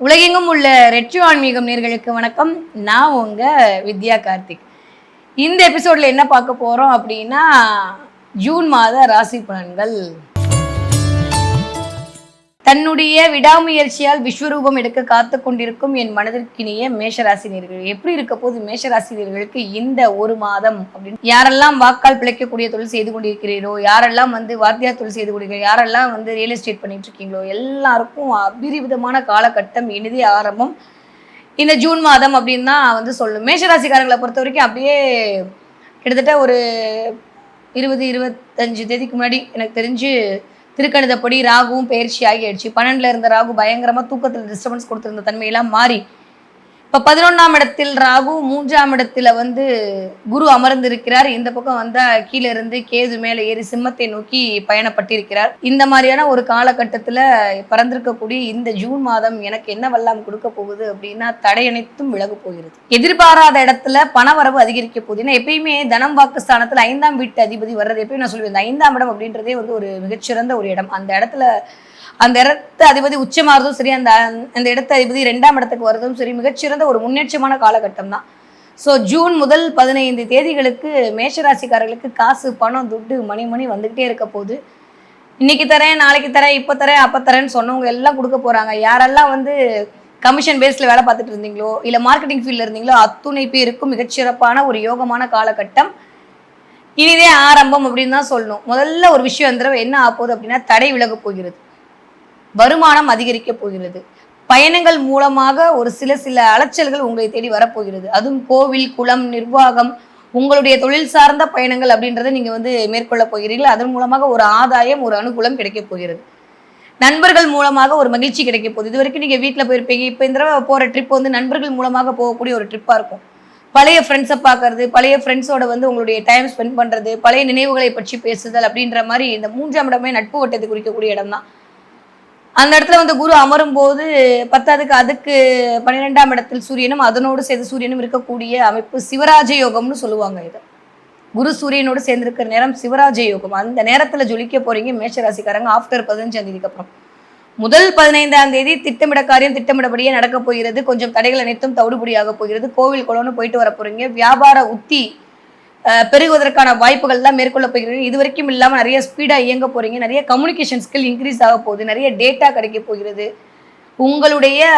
உலகெங்கும் உள்ள ரெட்ரோ ஆன்மீகம் நேர்களுக்கு வணக்கம். நான் உங்க வித்யா கார்த்திக். இந்த எபிசோட்ல என்ன பார்க்க போறோம் அப்படின்னா, ஜூன் மாத ராசி பலன்கள். தன்னுடைய விடாமுயற்சியால் விஸ்வரூபம் எடுக்க காத்து கொண்டிருக்கும் என் மனதிற்கினிய மேஷராசினியர்கள் எப்படி இருக்க போது மேஷராசினியர்களுக்கு இந்த ஒரு மாதம் அப்படின்னு யாரெல்லாம் வாக்கால் பிழைக்கக்கூடிய தொழில் செய்து கொண்டிருக்கிறீரோ, யாரெல்லாம் வாத்தியார் தொழில் செய்து கொண்டிருக்கிறீர்கள், யாரெல்லாம் ரியல் எஸ்டேட் பண்ணிட்டு இருக்கீங்களோ எல்லாருக்கும் அபிரிவிதமான காலகட்டம் இனிதே ஆரம்பம் இந்த ஜூன் மாதம் அப்படின்னு தான் சொல்லும். மேஷராசிக்காரங்களை பொறுத்த வரைக்கும் அப்படியே கிட்டத்தட்ட ஒரு 20-25 தேதிக்கு முன்னாடி எனக்கு தெரிஞ்சு திருக்கணிதப்படி ராகுவும் பயிற்சி ஆகிடுச்சு. 12ல் இருந்த ராகு பயங்கரமா தூக்கத்தில் டிஸ்டர்பன்ஸ் கொடுத்திருந்த தன்மையெல்லாம் மாறி இப்போ 11ஆம் இடத்தில் ராகு, 3ஆம் இடத்துல குரு அமர்ந்திருக்கிறார். இந்த பக்கம் கீழே இருந்து கேது மேலே ஏறி சிம்மத்தை நோக்கி பயணப்பட்டிருக்கிறார். இந்த மாதிரியான ஒரு காலகட்டத்துல பறந்திருக்கக்கூடிய இந்த ஜூன் மாதம் எனக்கு என்ன வல்லாம் கொடுக்க போகுது அப்படின்னா, தடையனைத்தும் விலகு போகிறது. எதிர்பாராத இடத்துல பணவரவு அதிகரிக்க போகுது. ஏன்னா எப்பயுமே தனம் வாக்கு ஸ்தானத்துல 5ஆம் வீட்டு அதிபதி வர்றது எப்பயும் நான் சொல்லுவேன். 5ஆம் இடம் அப்படின்றதே ஒரு மிகச்சிறந்த ஒரு இடம். அந்த இடத்து அதிபதி உச்சமாறதும் சரி, அந்த இடத்து அதிபதி 2ஆம் இடத்துக்கு வர்றதும் சரி, மிகச்சிறந்த ஒரு முன்னேற்றமான காலகட்டம் தான். ஸோ ஜூன் முதல் 15 தேதிகளுக்கு மேஷராசிக்காரர்களுக்கு காசு, பணம், துட்டு, மணி வந்துகிட்டே இருக்க போகுது. இன்னைக்கு தரேன், நாளைக்கு தரேன், இப்போ தரேன், அப்போ தரேன்னு சொன்னவங்க எல்லாம் கொடுக்க போறாங்க. யாரெல்லாம் கமிஷன் பேஸ்ல வேலை பார்த்துட்டு இருந்தீங்களோ, இல்லை மார்க்கெட்டிங் ஃபீல்ட்ல இருந்தீங்களோ, அத்துணை பேருக்கும் மிகச்சிறப்பான ஒரு யோகமான காலகட்டம் இனிதே ஆரம்பம் அப்படின்னு தான் சொல்லணும். முதல்ல ஒரு விஷயம் என்ன ஆக போகுது அப்படின்னா, தடை விலக போகிறது, வருமானம் அதிகரிக்க போகிறது, பயணங்கள் மூலமாக ஒரு சில அலைச்சல்கள் உங்களை தேடி வரப்போகிறது. அதுவும் கோவில், குளம், நிர்வாகம், உங்களுடைய தொழில் சார்ந்த பயணங்கள் அப்படின்றத நீங்க மேற்கொள்ள போகிறீர்கள். அதன் மூலமாக ஒரு ஆதாயம், ஒரு அனுகூலம் கிடைக்க போகிறது. நண்பர்கள் மூலமாக ஒரு மகிழ்ச்சி கிடைக்க போகுது. இது வரைக்கும் நீங்க வீட்டில் போயிருப்பீங்க, இப்போ இந்த தடவை போற ட்ரிப் நண்பர்கள் மூலமாக போகக்கூடிய ஒரு ட்ரிப்பா இருக்கும். பழைய ஃப்ரெண்ட்ஸை பார்க்கறது, பழைய ஃப்ரெண்ட்ஸோட உங்களுடைய டைம் ஸ்பெண்ட் பண்றது, பழைய நினைவுகளை பற்றி பேசுதல் அப்படின்ற மாதிரி இந்த 3ஆம் இடமே நட்பு வட்டத்தை குறிக்கக்கூடிய இடம் தான். அந்த இடத்துல குரு அமரும் போது அதுக்கு 12ஆம் இடத்தில் சூரியனும் அதனோடு சேர்ந்து சூரியனும் இருக்கக்கூடிய அமைப்பு சிவராஜ யோகம்னு சொல்லுவாங்க. இது குரு சூரியனோடு சேர்ந்திருக்கிற நேரம் சிவராஜ யோகம். அந்த நேரத்துல ஜொலிக்க போறீங்க மேஷராசிக்காரங்க. ஆஃப்டர் 15ஆம் தேதிக்கு அப்புறம் முதல் 15ஆம் தேதி திட்டமிட காரியம் திட்டமிடப்படியே நடக்க போகிறது. கொஞ்சம் தடைகள் அனைத்தும் தவிடுபடியாக போகிறது. கோவில் குளம்னு போயிட்டு வர போறீங்க. வியாபார உத்தி பெருகுவதற்கான வாய்ப்புகள் எல்லாம் மேற்கொள்ள போகிறீங்க. இது வரைக்கும் இல்லாமல் நிறைய ஸ்பீடா இயங்க போறீங்க. நிறைய கம்யூனிகேஷன் ஸ்கில் இன்க்ரீஸ் ஆக போகுது. நிறைய டேட்டா கிடைக்க போகிறது. உங்களுடைய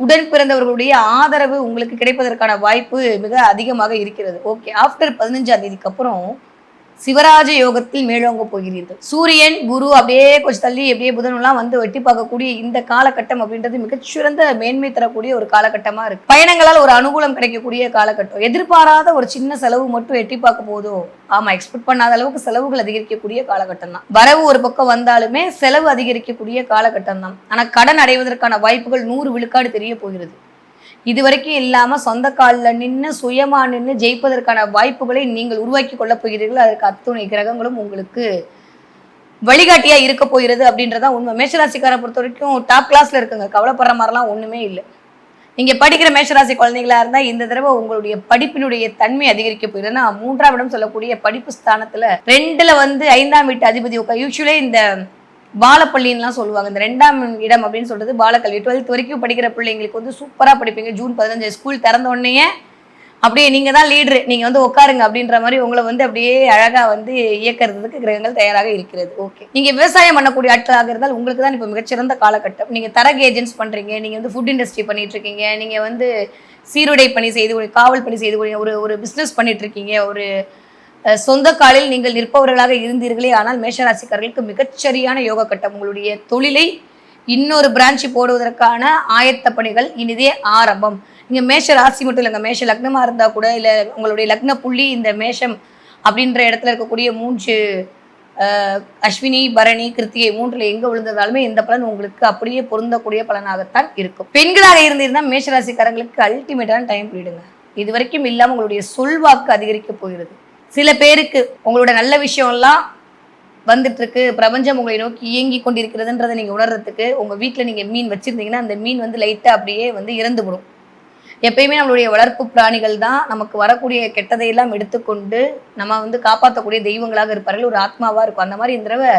உடன் பிறந்தவர்களுடைய ஆதரவு உங்களுக்கு கிடைப்பதற்கான வாய்ப்பு மிக அதிகமாக இருக்கிறது. ஓகே, ஆஃப்டர் 15ஆம் தேதிக்கு அப்புறம் சிவராஜ யோகத்தில் மேலோங்க போகிறீர்கள். சூரியன், குரு அப்படியே கொஞ்சம் தள்ளி அப்படியே புதனெல்லாம் வெட்டி பார்க்கக்கூடிய இந்த காலகட்டம் அப்படின்றது மிகச்சிறந்த மேன்மை தரக்கூடிய ஒரு காலகட்டமா இருக்கு. பயணங்களால் ஒரு அனுகூலம் கிடைக்கக்கூடிய காலகட்டம். எதிர்பாராத ஒரு சின்ன செலவு மட்டும் எட்டி பார்க்க போதோ, ஆமா, எக்ஸ்பெக்ட் பண்ணாத அளவுக்கு செலவுகள் அதிகரிக்கக்கூடிய காலகட்டம் தான். வரவு ஒரு பக்கம் வந்தாலுமே செலவு அதிகரிக்கக்கூடிய காலகட்டம் தான். ஆனா கடன் அடைவதற்கான வாய்ப்புகள் 100 விழுக்காடு தெரிய போகிறது. இது வரைக்கும் இல்லாம சொந்த காலில் நின்று சுயமா நின்று ஜெயிப்பதற்கான வாய்ப்புகளை நீங்கள் உருவாக்கி கொள்ள போகிறீர்கள். அதற்கு அத்துணை கிரகங்களும் உங்களுக்கு வழிகாட்டியா இருக்க போகிறது அப்படின்றதான் உண்மை. மேஷராசிக்காரை பொறுத்த வரைக்கும் டாப் கிளாஸ்ல இருக்குங்க. கவலைப்படுற மாதிரிலாம் ஒண்ணுமே இல்லை. நீங்க படிக்கிற மேஷராசி குழந்தைங்களா இருந்தா இந்த தடவை உங்களுடைய படிப்பினுடைய தன்மை அதிகரிக்க போயிருதுன்னா, 3ஆம் இடம் சொல்லக்கூடிய படிப்பு ஸ்தானத்துல 2ல 5ஆம் வீட்டு அதிபதி யூஸ்வலே இந்த பாலப்பள்ளின்லாம் சொல்லுவாங்க. இந்த 2ஆம் இடம் அப்படின்னு சொல்றது பாலக்கல்வி. 12th வரைக்கும் படிக்கிற பிள்ளைங்களுக்கு சூப்பரா படிப்பீங்க. ஜூன் 15 ஸ்கூல் திறந்த உடனே அப்படியே நீங்க தான் லீடரு, நீங்க உட்காருங்க அப்படின்ற மாதிரி உங்களை அப்படியே அழகா இயக்கிறதுக்கு கிரகங்கள் தயாராக இருக்கிறது. ஓகே, நீங்க விவசாயம் பண்ணக்கூடிய ஆட்களாக இருந்தால் உங்களுக்கு தான் இப்போ மிகச்சிறந்த காலகட்டம். நீங்க தரகு ஏஜென்ட்ஸ் பண்றீங்க, நீங்க ஃபுட் இண்டஸ்ட்ரி பண்ணிட்டு இருக்கீங்க, நீங்க சீருடை பணி செய்து காவல் பணி செய்து ஒரு பிசினஸ் பண்ணிட்டு இருக்கீங்க, ஒரு சொந்த காலில் நீங்கள் நிற்பவர்களாக இருந்தீர்களே ஆனால் மேஷராசிக்காரர்களுக்கு மிகச்சரியான யோக கட்டம். உங்களுடைய தொழிலை இன்னொரு பிரான்ச் போடுவதற்கான ஆயத்த பணிகள் இனிதே ஆரம்பம். நீங்க மேஷ ராசி மட்டும் இல்லைங்க, மேஷ லக்னமா இருந்தா கூட, இல்லை உங்களுடைய லக்ன புள்ளி இந்த மேஷம் அப்படின்ற இடத்துல இருக்கக்கூடிய 3 அஸ்வினி, பரணி, கிருத்திகை 3ல எங்க விழுந்ததாலுமே இந்த பலன் உங்களுக்கு அப்படியே பொருந்தக்கூடிய பலனாகத்தான் இருக்கும். பெண்களாக இருந்திருந்தா மேஷராசிக்காரங்களுக்கு அல்டிமேட்டான டைம் பீரியடுங்க. இது வரைக்கும் இல்லாமல் உங்களுடைய சொல்வாக்கு அதிகரிக்க போகிறது. சில பேருக்கு உங்களோட நல்ல விஷயம்லாம் வந்துட்டு இருக்கு, பிரபஞ்சம் உங்களை நோக்கி இயங்கி கொண்டிருக்கிறதுன்றதை நீங்க உணர்றதுக்கு உங்க வீட்டில் நீங்க மீன் வச்சிருந்தீங்கன்னா அந்த மீன் லைட்டா அப்படியே இறந்து விடும். எப்பயுமே நம்மளுடைய வளர்ப்பு பிராணிகள் தான் நமக்கு வரக்கூடிய கெட்டதையெல்லாம் எடுத்துக்கொண்டு நம்ம காப்பாற்றக்கூடிய தெய்வங்களாக இருப்பார்கள், ஒரு ஆத்மாவா இருக்கும். அந்த மாதிரி இந்த தடவை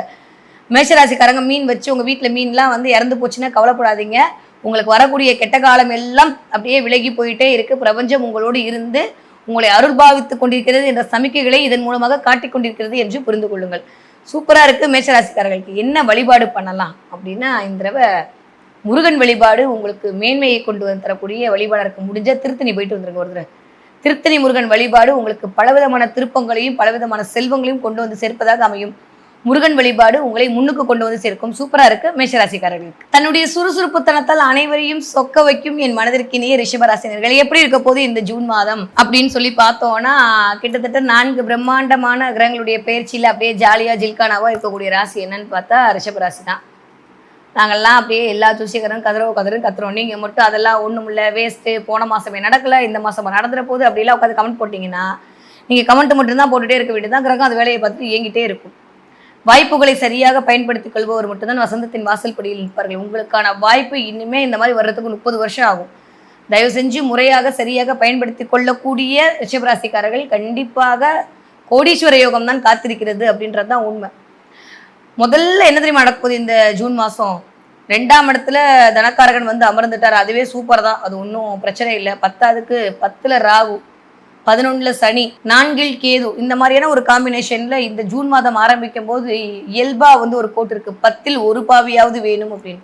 மேஷராசிக்காரங்க மீன் வச்சு உங்க வீட்டில் மீன்லாம் இறந்து போச்சுன்னா கவலைப்படாதீங்க. உங்களுக்கு வரக்கூடிய கெட்ட காலம் எல்லாம் அப்படியே விலகி போயிட்டே இருக்கு. பிரபஞ்சம் உங்களோடு இருந்து உங்களை அருள்பாவித்துக் கொண்டிருக்கிறது என்ற சமிக்கைகளை இதன் மூலமாக காட்டிக் கொண்டிருக்கிறது என்று புரிந்து கொள்ளுங்கள். சூப்பரா இருக்கு. மேஷராசிக்காரர்களுக்கு என்ன வழிபாடு பண்ணலாம் அப்படின்னா, இந்த தடவை முருகன் வழிபாடு உங்களுக்கு மேன்மையை கொண்டு வந்து தரக்கூடிய வழிபாடாக இருக்கு. முடிஞ்ச திருத்தணி போயிட்டு வந்துருங்க ஒரு தடவை. திருத்தணி முருகன் வழிபாடு உங்களுக்கு பலவிதமான திருப்பங்களையும் பலவிதமான செல்வங்களையும் கொண்டு வந்து சேர்ப்பதாக அமையும். முருகன் வழிபாடு உங்களை முன்னுக்கு கொண்டு வந்து சேர்க்கும். சூப்பரா இருக்கு மேஷராசிக்காரர்களுக்கு. தன்னுடைய சுறுசுறுப்புத்தனத்தால் அனைவரையும் சொக்க வைக்கும் என் மனதிற்கினிய ரிஷபராசினர்கள் எப்படி இருக்க போது இந்த ஜூன் மாதம் அப்படின்னு சொல்லி பார்த்தோம்னா, கிட்டத்தட்ட 4 பிரம்மாண்டமான கிரகங்களுடைய பயிற்சியில அப்படியே ஜாலியா ஜில்கானாவா இருக்கக்கூடிய ராசி என்னன்னு பார்த்தா ரிஷபராசி தான். நாங்கள்லாம் அப்படியே எல்லா ஜோசியக்காரரும் கத்துறோம். நீங்க மட்டும் அதெல்லாம் ஒண்ணும் இல்லை, வேஸ்ட்டு, போன மாசமே நடக்கல, இந்த மாசமா நடந்துற போது அப்படிலாம் உட்காந்து கமெண்ட் போட்டிங்கன்னா நீங்க கமெண்ட் மட்டும்தான் போட்டுட்டே இருக்க வேண்டியதுதான். கிரகம் அது வேலையை பார்த்துட்டு இயங்கிட்டே இருக்கும். வாய்ப்புகளை சரியாக பயன்படுத்திக் கொள்பவர் மட்டும்தான் வசந்தத்தின் வாசல் படியில் நிற்பார்கள். உங்களுக்கான வாய்ப்பு இனிமே இந்த மாதிரி வர்றதுக்கு 30 வருஷம் ஆகும். தயவு செஞ்சு முறையாக சரியாக பயன்படுத்தி கொள்ளக்கூடிய ரிஷபராசிக்காரர்கள் கண்டிப்பாக கோடீஸ்வர யோகம் தான் காத்திருக்கிறது அப்படின்றது தான் உண்மை. முதல்ல என்ன தெரியுமா நடக்குது இந்த ஜூன் மாதம்? 2ஆம் இடத்துல தனக்காரகன் வந்து அமர்ந்துட்டார். அதுவே சூப்பர் தான், அது ஒன்றும் பிரச்சனை இல்லை. 10க்கு 10ல் ராகு, 11ல் சனி, 4ல் கேது, இந்த மாதிரியான ஒரு காம்பினேஷன்ல இந்த ஜூன் மாதம் ஆரம்பிக்கும் போது இயல்பா வந்து ஒரு கோட்டு இருக்கு, 10ல் ஒரு பாவியாவது வேணும் அப்படின்னு.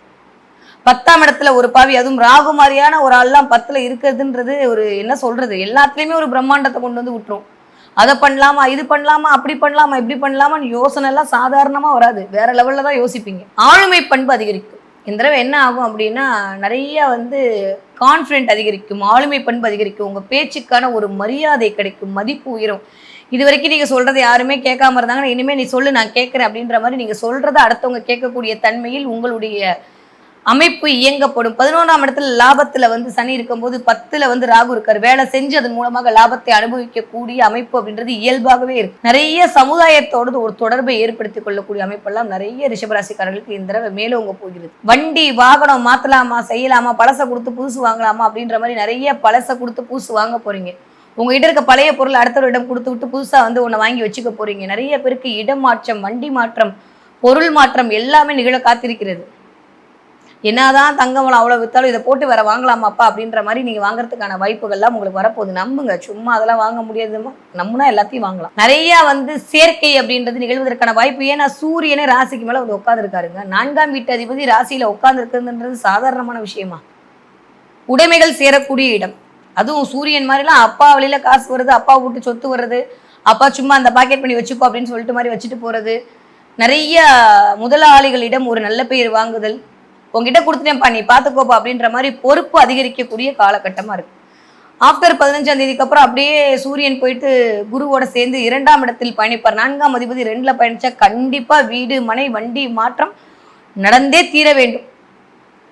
10ஆம் இடத்துல ஒரு பாவி, அதுவும் ராகு மாதிரியான ஒரு ஆள்லாம் 10ல் இருக்கிறதுன்றது ஒரு என்ன சொல்றது, எல்லாத்துலேயுமே ஒரு பிரம்மாண்டத்தை கொண்டு வந்து விட்டுரும். அதை பண்ணலாமா, இது பண்ணலாமா, அப்படி பண்ணலாமா, இப்படி பண்ணலாமான்னு யோசனை எல்லாம் சாதாரணமா வராது. வேற லெவல்ல தான் யோசிப்பீங்க. ஆளுமை பண்பு அதிகரிக்கும். இந்த தடவை என்ன ஆகும் அப்படின்னா, நிறைய வந்து கான்ஃபிடென்ட் அதிகரிக்கும், ஆளுமை பண்பு அதிகரிக்கும், உங்க பேச்சுக்கான ஒரு மரியாதை கிடைக்கும், மதிப்பு உயரும். இது வரைக்கும் நீங்க சொல்றதை யாருமே கேட்காம இருந்தாங்கன்னா, இனிமே நீ சொல்லு நான் கேட்கிறேன் அப்படின்ற மாதிரி நீங்க சொல்றதை அடுத்தவங்க கேட்கக்கூடிய தன்மையில் உங்களுடைய அமைப்பு இயங்கப்படும். 11ஆம் இடத்துல லாபத்துல வந்து சனி இருக்கும்போது 10ல் வந்து ராகு இருக்காரு. வேலை செஞ்சு அதன் மூலமாக லாபத்தை அனுபவிக்கக்கூடிய அமைப்பு அப்படின்றது இயல்பாகவே இருக்கு. நிறைய சமுதாயத்தோடு ஒரு தொடர்பை ஏற்படுத்திக் கொள்ளக்கூடிய அமைப்பெல்லாம் நிறைய ரிஷபராசிக்காரர்களுக்கு இந்த தடவை மேலோங்க போகிறது. வண்டி வாகனம் மாத்தலாமா, செய்யலாமா, பழசை கொடுத்து புதுசு வாங்கலாமா அப்படின்ற மாதிரி நிறைய பழசை கொடுத்து புதுசு வாங்க போறீங்க. உங்ககிட்ட இருக்க பழைய பொருள் அடுத்தவரிடம் கொடுத்து விட்டு புதுசா வந்து ஒன்று வாங்கி வச்சுக்க போறீங்க. நிறைய பேருக்கு இடம் மாற்றம், வண்டி மாற்றம், பொருள் மாற்றம் எல்லாமே நிகழ காத்திருக்கிறது. என்னதான் தங்கமலம் அவ்வளோ வித்தாலும் இதை போட்டு வேற வாங்கலாமாப்பா அப்படின்ற மாதிரி நீங்க வாங்குறதுக்கான வாய்ப்புகள்லாம் உங்களுக்கு வரப்போகுது. நம்புங்க, சும்மா அதெல்லாம் வாங்க முடியாதுமா, நம்புனா எல்லாத்தையும் வாங்கலாம். நிறைய வந்து சேர்க்கை அப்படின்றது நிகழ்வதற்கான வாய்ப்பு. ஏன்னா சூரியனே ராசிக்கு மேல வந்து உட்காந்துருக்காருங்க. 4ஆம் வீட்டு அதிபதி ராசியில உட்கார்ந்து இருக்கிறதுன்றது சாதாரணமான விஷயமா? உடைமைகள் சேரக்கூடிய இடம். அதுவும் சூரியன் மாதிரிலாம் அப்பா வழியில காசு வருது, அப்பா விட்டு சொத்து வருது, அப்பா சும்மா அந்த பாக்கெட் பண்ணி வச்சுக்கோ அப்படின்னு சொல்லிட்டு மாதிரி வச்சுட்டு போறது, நிறைய முதலாளிகளிடம் ஒரு நல்ல பெயர் வாங்குதல், உங்ககிட்ட கொடுத்துட்டேன்ப்பா நீ பார்த்துக்கோப்பா அப்படின்ற மாதிரி பொறுப்பு அதிகரிக்கக்கூடிய காலகட்டமாக இருக்கு. ஆஃப்டர் 15ஆம் தேதிக்கு அப்புறம் அப்படியே சூரியன் போயிட்டு குருவோட சேர்ந்து 2ஆம் இடத்தில் பயணிப்பார். 4ஆம் அதிபதி 2ல் பயணிச்சா கண்டிப்பாக வீடு, மனை, வண்டி மாற்றம் நடந்தே தீர வேண்டும்.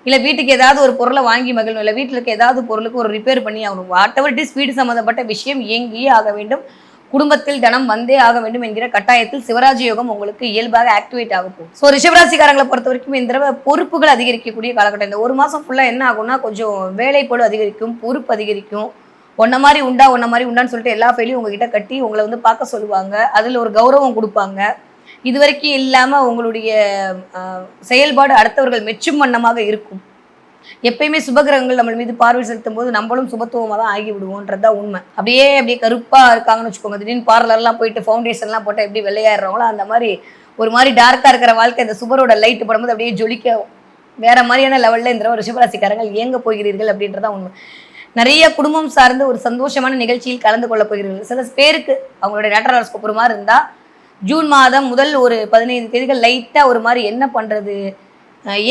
இல்லை வீட்டுக்கு ஏதாவது ஒரு பொருளை வாங்கி மகிழணும், இல்லை வீட்டில் இருக்க ஏதாவது பொருளுக்கு ஒரு ரிப்பேர் பண்ணி ஆகணும். வாட் எவர் இட் இஸ், வீடு சம்மந்தப்பட்ட விஷயம் இயங்கியே ஆக வேண்டும். குடும்பத்தில் தனம் வந்தே ஆக வேண்டும் என்கிற கட்டாயத்தில் சிவராஜ யோகம் உங்களுக்கு இயல்பாக ஆக்டிவேட் ஆகும். ஸோ ரிஷபராசிக்காரங்களை பொறுத்த வரைக்கும் இந்த தடவை பொறுப்புகள் அதிகரிக்கக்கூடிய காலகட்டம். இந்த ஒரு மாதம் ஃபுல்லாக என்ன ஆகும்னா, கொஞ்சம் வேலைப்பளு அதிகரிக்கும், பொறுப்பு அதிகரிக்கும். ஒன்ன மாதிரி உண்டான்னு சொல்லிட்டு எல்லா ஃபைலையும் உங்ககிட்ட கட்டி உங்களை வந்து பார்க்க சொல்லுவாங்க. அதில் ஒரு கௌரவம் கொடுப்பாங்க. இது வரைக்கும் இல்லாமல் உங்களுடைய செயல்பாடு அடுத்தவர்கள் மெச்சும் வண்ணமாக இருக்கும். எப்பயுமே சுபகிரகங்கள் நம்ம மீது பார்வை செலுத்தும் போது நம்மளும் சுபத்துவமாக தான் ஆகி விடுவோன்றதுதான் உண்மை. அப்படியே கருப்பாக இருக்காங்கன்னு வச்சுக்கோங்க, திடீர்னு பார்லர்லாம் போயிட்டு ஃபவுண்டேஷன்லாம் போட்டு எப்படி வெள்ளையாடுறவங்களோ அந்த மாதிரி ஒரு மாதிரி டார்க்காக இருக்கிற வாழ்க்கை இந்த சுபரோட லைட்டு படும்போது அப்படியே ஜொலிக்க வேற மாதிரியான லெவலில் இந்த ரிஷபராசிக்காரங்கள் இயங்க போகிறீர்கள் அப்படின்றதான் உண்மை. நிறைய குடும்பம் சார்ந்து ஒரு சந்தோஷமான நிகழ்ச்சியில் கலந்து கொள்ள போகிறீர்கள். சில பேருக்கு அவங்களுடைய நேட்டர் ஹாரோஸ்கோப் ஒரு மாதிரி இருந்தால் ஜூன் மாதம் முதல் ஒரு 15 தேதிகள் லைட்டாக ஒரு மாதிரி என்ன பண்ணுறது,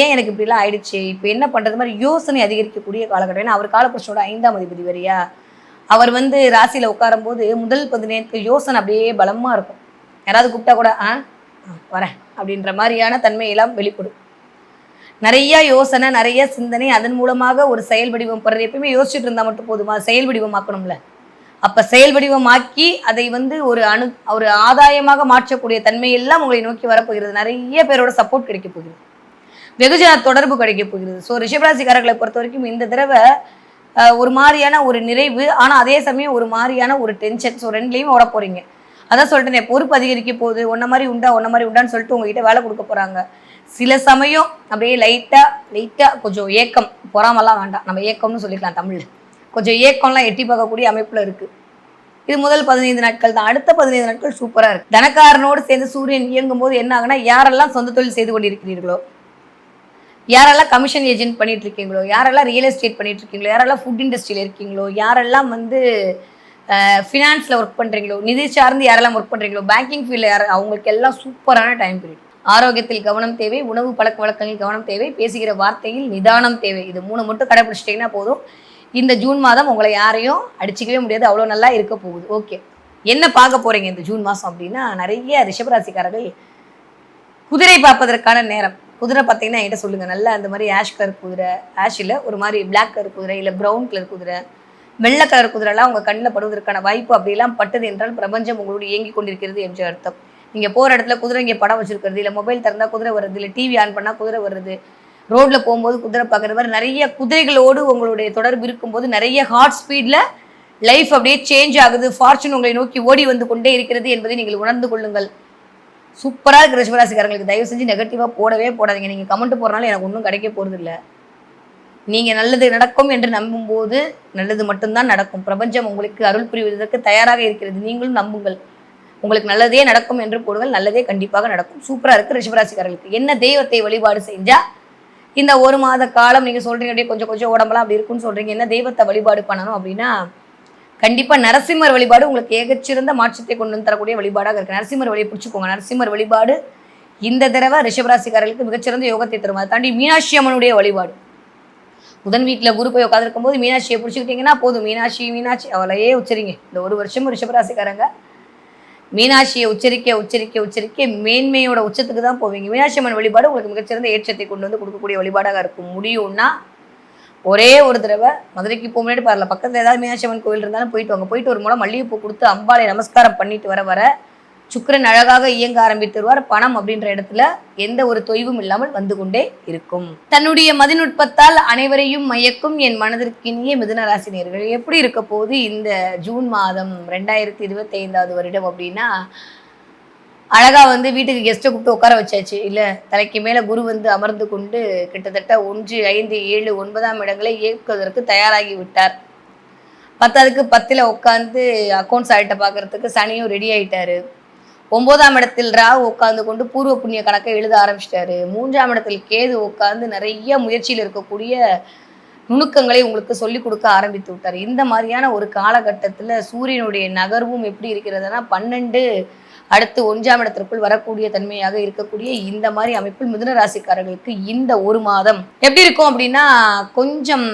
ஏன் எனக்கு இப்படிலாம் ஆயிடுச்சு, இப்போ என்ன பண்ணுறது மாதிரி யோசனை அதிகரிக்கக்கூடிய காலகட்டம். ஏன்னா அவர் காலபுருஷனோட 5ஆம் அதிபதி வரையா, அவர் வந்து ராசியில் உட்காரும் போது முதல் 15 யோசனை அப்படியே பலமாக இருக்கும். யாராவது கூப்பிட்டா கூட வரேன் அப்படின்ற மாதிரியான தன்மையெல்லாம் வெளிப்படும். நிறைய யோசனை, நிறைய சிந்தனை, அதன் மூலமாக ஒரு செயல் வடிவம் படுறது. எப்பயுமே யோசிச்சுட்டு இருந்தால் மட்டும் போதுமா, செயல் வடிவமாக்கணும்ல. அப்போ செயல் வடிவமாக்கி அதை வந்து ஒரு ஆதாயமாக மாற்றக்கூடிய தன்மையெல்லாம் உங்களை நோக்கி வரப்போகிறது. நிறைய பேரோட சப்போர்ட் கிடைக்க போகிறது, வெகுஜன தொடர்பு கிடைக்க போகிறது. ஸோ ரிஷபராசிக்காரர்களை பொறுத்த வரைக்கும் இந்த தடவை ஒரு மாதிரியான ஒரு நிறைவு, ஆனால் அதே சமயம் ஒரு மாதிரியான ஒரு டென்ஷன். ஸோ ரெண்டுலேயுமே ஓட போகிறீங்க. அதான் சொல்லிட்டேன், பொறுப்பு அதிகரிக்க போகுது. ஒன்ன மாதிரி உண்டான்னு சொல்லிட்டு உங்ககிட்ட வேலை கொடுக்க போகிறாங்க. சில சமயம் அப்படியே லைட்டாக கொஞ்சம் ஏக்கம், பொறாமலாம் வேண்டாம், நம்ம ஏக்கம்னு சொல்லிக்கலாம் தமிழில், கொஞ்சம் ஏக்கம்லாம் எட்டி பார்க்கக்கூடிய அமைப்பில் இருக்குது. இது முதல் 15 நாட்கள் தான். அடுத்த 15 நாட்கள் சூப்பராக இருக்குது. தனக்காரனோடு சேர்ந்து சூரியன் இயங்கும் போது என்ன ஆகுனா, யாரெல்லாம் சொந்த தொழில் செய்து கொண்டிருக்கிறீர்களோ, யாரெல்லாம் கமிஷன் ஏஜென்ட் பண்ணிட்டு இருக்கீங்களோ, யாரெல்லாம் ரியல் எஸ்டேட் பண்ணிட்டு இருக்கீங்களோ, யாரெல்லாம் ஃபுட் இண்டஸ்ட்ரியில் இருக்கீங்களோ, யாரெல்லாம் வந்து ஃபினான்ஸில் ஒர்க் பண்ணுறீங்களோ, நிதி சார்ந்து யாரெல்லாம் ஒர்க் பண்ணுறீங்களோ, பேங்கிங் ஃபீல்டில் அவங்களுக்கு எல்லாம் சூப்பரான டைம் பீரியட். ஆரோக்கியத்தில் கவனம் தேவை, உணவு பழக்க வழக்கங்களில் கவனம் தேவை, பேசுகிற வார்த்தையில் நிதானம் தேவை. இது 3 மட்டும் கடைபிடிச்சிட்டிங்கன்னா போதும். இந்த ஜூன் மாதம் உங்களை யாரையும் அடிச்சிக்கவே முடியாது, அவ்வளோ நல்லா இருக்க போகுது. ஓகே, என்ன பார்க்க போகிறீங்க இந்த ஜூன் மாதம் அப்படின்னா, நிறைய ரிஷபராசிக்காரர்கள் குதிரை பார்ப்பதற்கான நேரம். குதிரை பார்த்தீங்கன்னா என்கிட்ட சொல்லுங்கள், நல்லா அந்த மாதிரி ஆஷ் கலர் குதிரை, ஆஷில் ஒரு மாதிரி பிளாக் கலர் குதிரை, இல்லை ப்ரௌன் கலர் குதிரை, வெள்ளை கலர் குதிரைலாம் உங்கள் கண்ணில் படுவதற்கான வாய்ப்பு அப்படிலாம் பட்டது என்றால் பிரபஞ்சம் உங்களோடு இயங்கி கொண்டிருக்கிறது என்று அர்த்தம். நீங்கள் போகிற இடத்துல குதிரை இங்கே படம் வச்சுருக்கிறது, இல்லை மொபைல் திறந்தால் குதிரை வருது, இல்லை டிவி ஆன் பண்ணால் குதிரை வருது, ரோட்டில் போகும்போது குதிரை பார்க்குற மாதிரி நிறைய குதிரைகளோடு உங்களுடைய தொடர்பு இருக்கும்போது நிறைய ஹார்ட் ஸ்பீடில் லைஃப் அப்படியே சேஞ்ச் ஆகுது. ஃபார்ச்சூன் உங்களை நோக்கி ஓடி வந்து கொண்டே இருக்கிறது என்பதை நீங்கள் உணர்ந்து கொள்ளுங்கள். சூப்பராக இருக்கிற ரிஷபராசிக்காரங்களுக்கு தயவு செஞ்சு நெகட்டிவாக போடவே போடாதீங்க. நீங்கள் கமெண்ட் போடுறனால எனக்கு ஒன்றும் கிடைக்க போகிறது இல்லை. நீங்கள் நல்லது நடக்கும் என்று நம்பும்போது நல்லது மட்டும்தான் நடக்கும். பிரபஞ்சம் உங்களுக்கு அருள் புரிவதற்கு தயாராக இருக்கிறது. நீங்களும் நம்புங்கள். உங்களுக்கு நல்லதே நடக்கும் என்று போடுங்கள், நல்லதே கண்டிப்பாக நடக்கும். சூப்பராக இருக்குது ரிஷபராசிக்காரர்களுக்கு. என்ன தெய்வத்தை வழிபாடு செஞ்சால் இந்த 1 மாத காலம் நீங்கள் சொல்கிறீங்க அப்படியே கொஞ்சம் கொஞ்சம் உடம்பெல்லாம் அப்படி இருக்குன்னு சொல்கிறீங்க, என்ன தெய்வத்தை வழிபாடு பண்ணணும் அப்படின்னா, கண்டிப்பாக நரசிம்மர் வழிபாடு உங்களுக்கு ஏகச்சிறந்த மாற்றத்தை கொண்டு வந்து தரக்கூடிய வழிபாடாக இருக்குது. நரசிம்மர் வழியை பிடிச்சிக்கோங்க. நரசிம்மர் வழிபாடு இந்த தடவை ரிஷபராசிக்காரர்களுக்கு மிகச்சிறந்த யோகத்தை தரும். அதை தாண்டி மீனாட்சி அம்மனுடைய வழிபாடு. புதன் வீட்டில் குரு போய் உட்காந்துருக்கும் போது மீனாட்சியை பிடிச்சிக்கிட்டிங்கன்னா போதும். மீனாட்சி மீனாட்சி அவளையே உச்சரிங்க. இந்த 1 வருஷமும் ரிஷபராசிக்காரங்க மீனாட்சியை உச்சரிக்க மேன்மையோட உச்சத்துக்கு தான் போவீங்க. மீனாட்சி அம்மன் வழிபாடு உங்களுக்கு மிகச்சிறந்த ஏற்றத்தை கொண்டு வந்து கொடுக்கக்கூடிய வழிபாடாக இருக்கும். முடியும்னா ஒரே ஒரு தடவை மதுரைக்கு போக முன்னாடி பாருல, பக்கத்தில் ஏதாவது மீனாட்சி அம்மன் கோவில் இருந்தாலும் போயிட்டு வாங்க. போயிட்டு ஒரு மூலம் மல்லிகைப்பூ கொடுத்து அம்பாளை நமஸ்காரம் பண்ணிட்டு வர சுக்கிரன் அழகாக இயங்க ஆரம்பித்துருவார். பணம் அப்படின்ற இடத்துல எந்த ஒரு தொய்வும் இல்லாமல் வந்து கொண்டே இருக்கும். தன்னுடைய மதிநுட்பத்தால் அனைவரையும் மயக்கும் என் மனதிற்கினிய மிதுன ராசினியர்கள் எப்படி இருக்க போது இந்த ஜூன் மாதம் 2025 வருடம் அப்படின்னா, அழகா வந்து வீட்டுக்கு கெஸ்ட்டை கூப்பிட்டு உட்கார வச்சாச்சு. இல்லை தலைக்கு மேலே குரு வந்து அமர்ந்து கொண்டு கிட்டத்தட்ட 1, 5, 7, 9ஆம் இடங்களை இயக்குவதற்கு தயாராகி விட்டார். 10க்கு 10ல் உட்காந்து அக்கௌண்ட்ஸ் ஆகிட்ட பார்க்கறதுக்கு சனியும் ரெடி ஆகிட்டாரு. 9ஆம் இடத்தில் ராகு உட்காந்து கொண்டு பூர்வ புண்ணிய கணக்கை எழுத ஆரம்பிச்சிட்டாரு. 3ஆம் இடத்தில் கேது உட்காந்து நிறைய முயற்சியில் இருக்கக்கூடிய நுணுக்கங்களை உங்களுக்கு சொல்லிக் கொடுக்க ஆரம்பித்து விட்டார். இந்த மாதிரியான ஒரு காலகட்டத்தில் சூரியனுடைய நகர்வும் எப்படி இருக்கிறதுனா 12 அடுத்து 1ஆம் இடத்திற்குள் வரக்கூடிய தன்மையாக இருக்கக்கூடிய இந்த மாதிரி அமைப்பில் மிதுன ராசிக்காரர்களுக்கு இந்த 1 மாதம் எப்படி இருக்கும் அப்படின்னா, கொஞ்சம்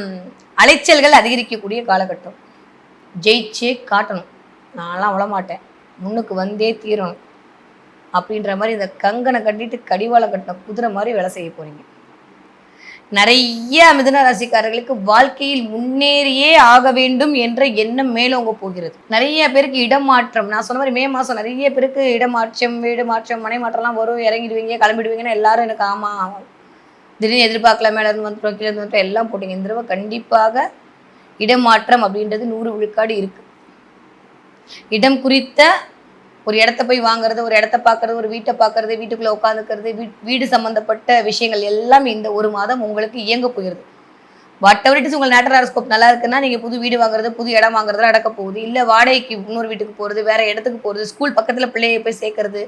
அலைச்சல்கள் அதிகரிக்கக்கூடிய காலகட்டம். ஜெயிச்சே காட்டணும், நான்லாம் விழமாட்டேன், முன்னுக்கு வந்தே தீரணும் அப்படின்ற மாதிரி இந்த கங்கனை கட்டிட்டு கடிவாளம் கட்டின குதிரை மாதிரி வேலை செய்ய போறீங்க. நிறைய மிதுன ராசிக்காரர்களுக்கு வாழ்க்கையில் முன்னேறியே ஆக வேண்டும் என்ற எண்ணம் மேலோங்க போகிறது. நிறைய பேருக்கு இடமாற்றம், நான் சொன்ன மாதிரி மே மாதம் நிறைய பேருக்கு இடமாற்றம், வீடு மாற்றம், மனை மாற்றம்லாம் வரும். இறங்கிடுவீங்க, கிளம்பிடுவீங்கன்னா எல்லாரும் எனக்கு ஆமாம் திடீர்னு எதிர்பார்க்கல, மேலே இருந்து வந்துட்டோம், கீழே இருந்து வந்துட்டோம் எல்லாம் போட்டிங்க. இந்த தடவை கண்டிப்பாக இடமாற்றம் அப்படின்றது 100 விழுக்காடு இருக்கு. இடம் குறித்த ஒரு இடத்த போய் வாங்குறது, ஒரு இடத்த பார்க்கறது, ஒரு வீட்டை பார்க்கறது, வீட்டுக்குள்ளே உட்காந்துக்கிறது, வீடு சம்மந்தப்பட்ட விஷயங்கள் எல்லாம் இந்த 1 மாதம் உங்களுக்கு இயங்க போகிறது. வாட் எவர் இட் இஸ், உங்கள் நேட்டர் ஹாரோஸ்கோப் நல்லா இருக்குன்னா நீங்கள் புது வீடு வாங்குறது, புது இடம் வாங்குறதுலாம் நடக்க போகுது. இல்லை வாடகைக்கு இன்னொரு வீட்டுக்கு போகிறது, வேற இடத்துக்கு போகிறது, ஸ்கூல் பக்கத்தில் பிள்ளையை போய் சேர்க்கறது,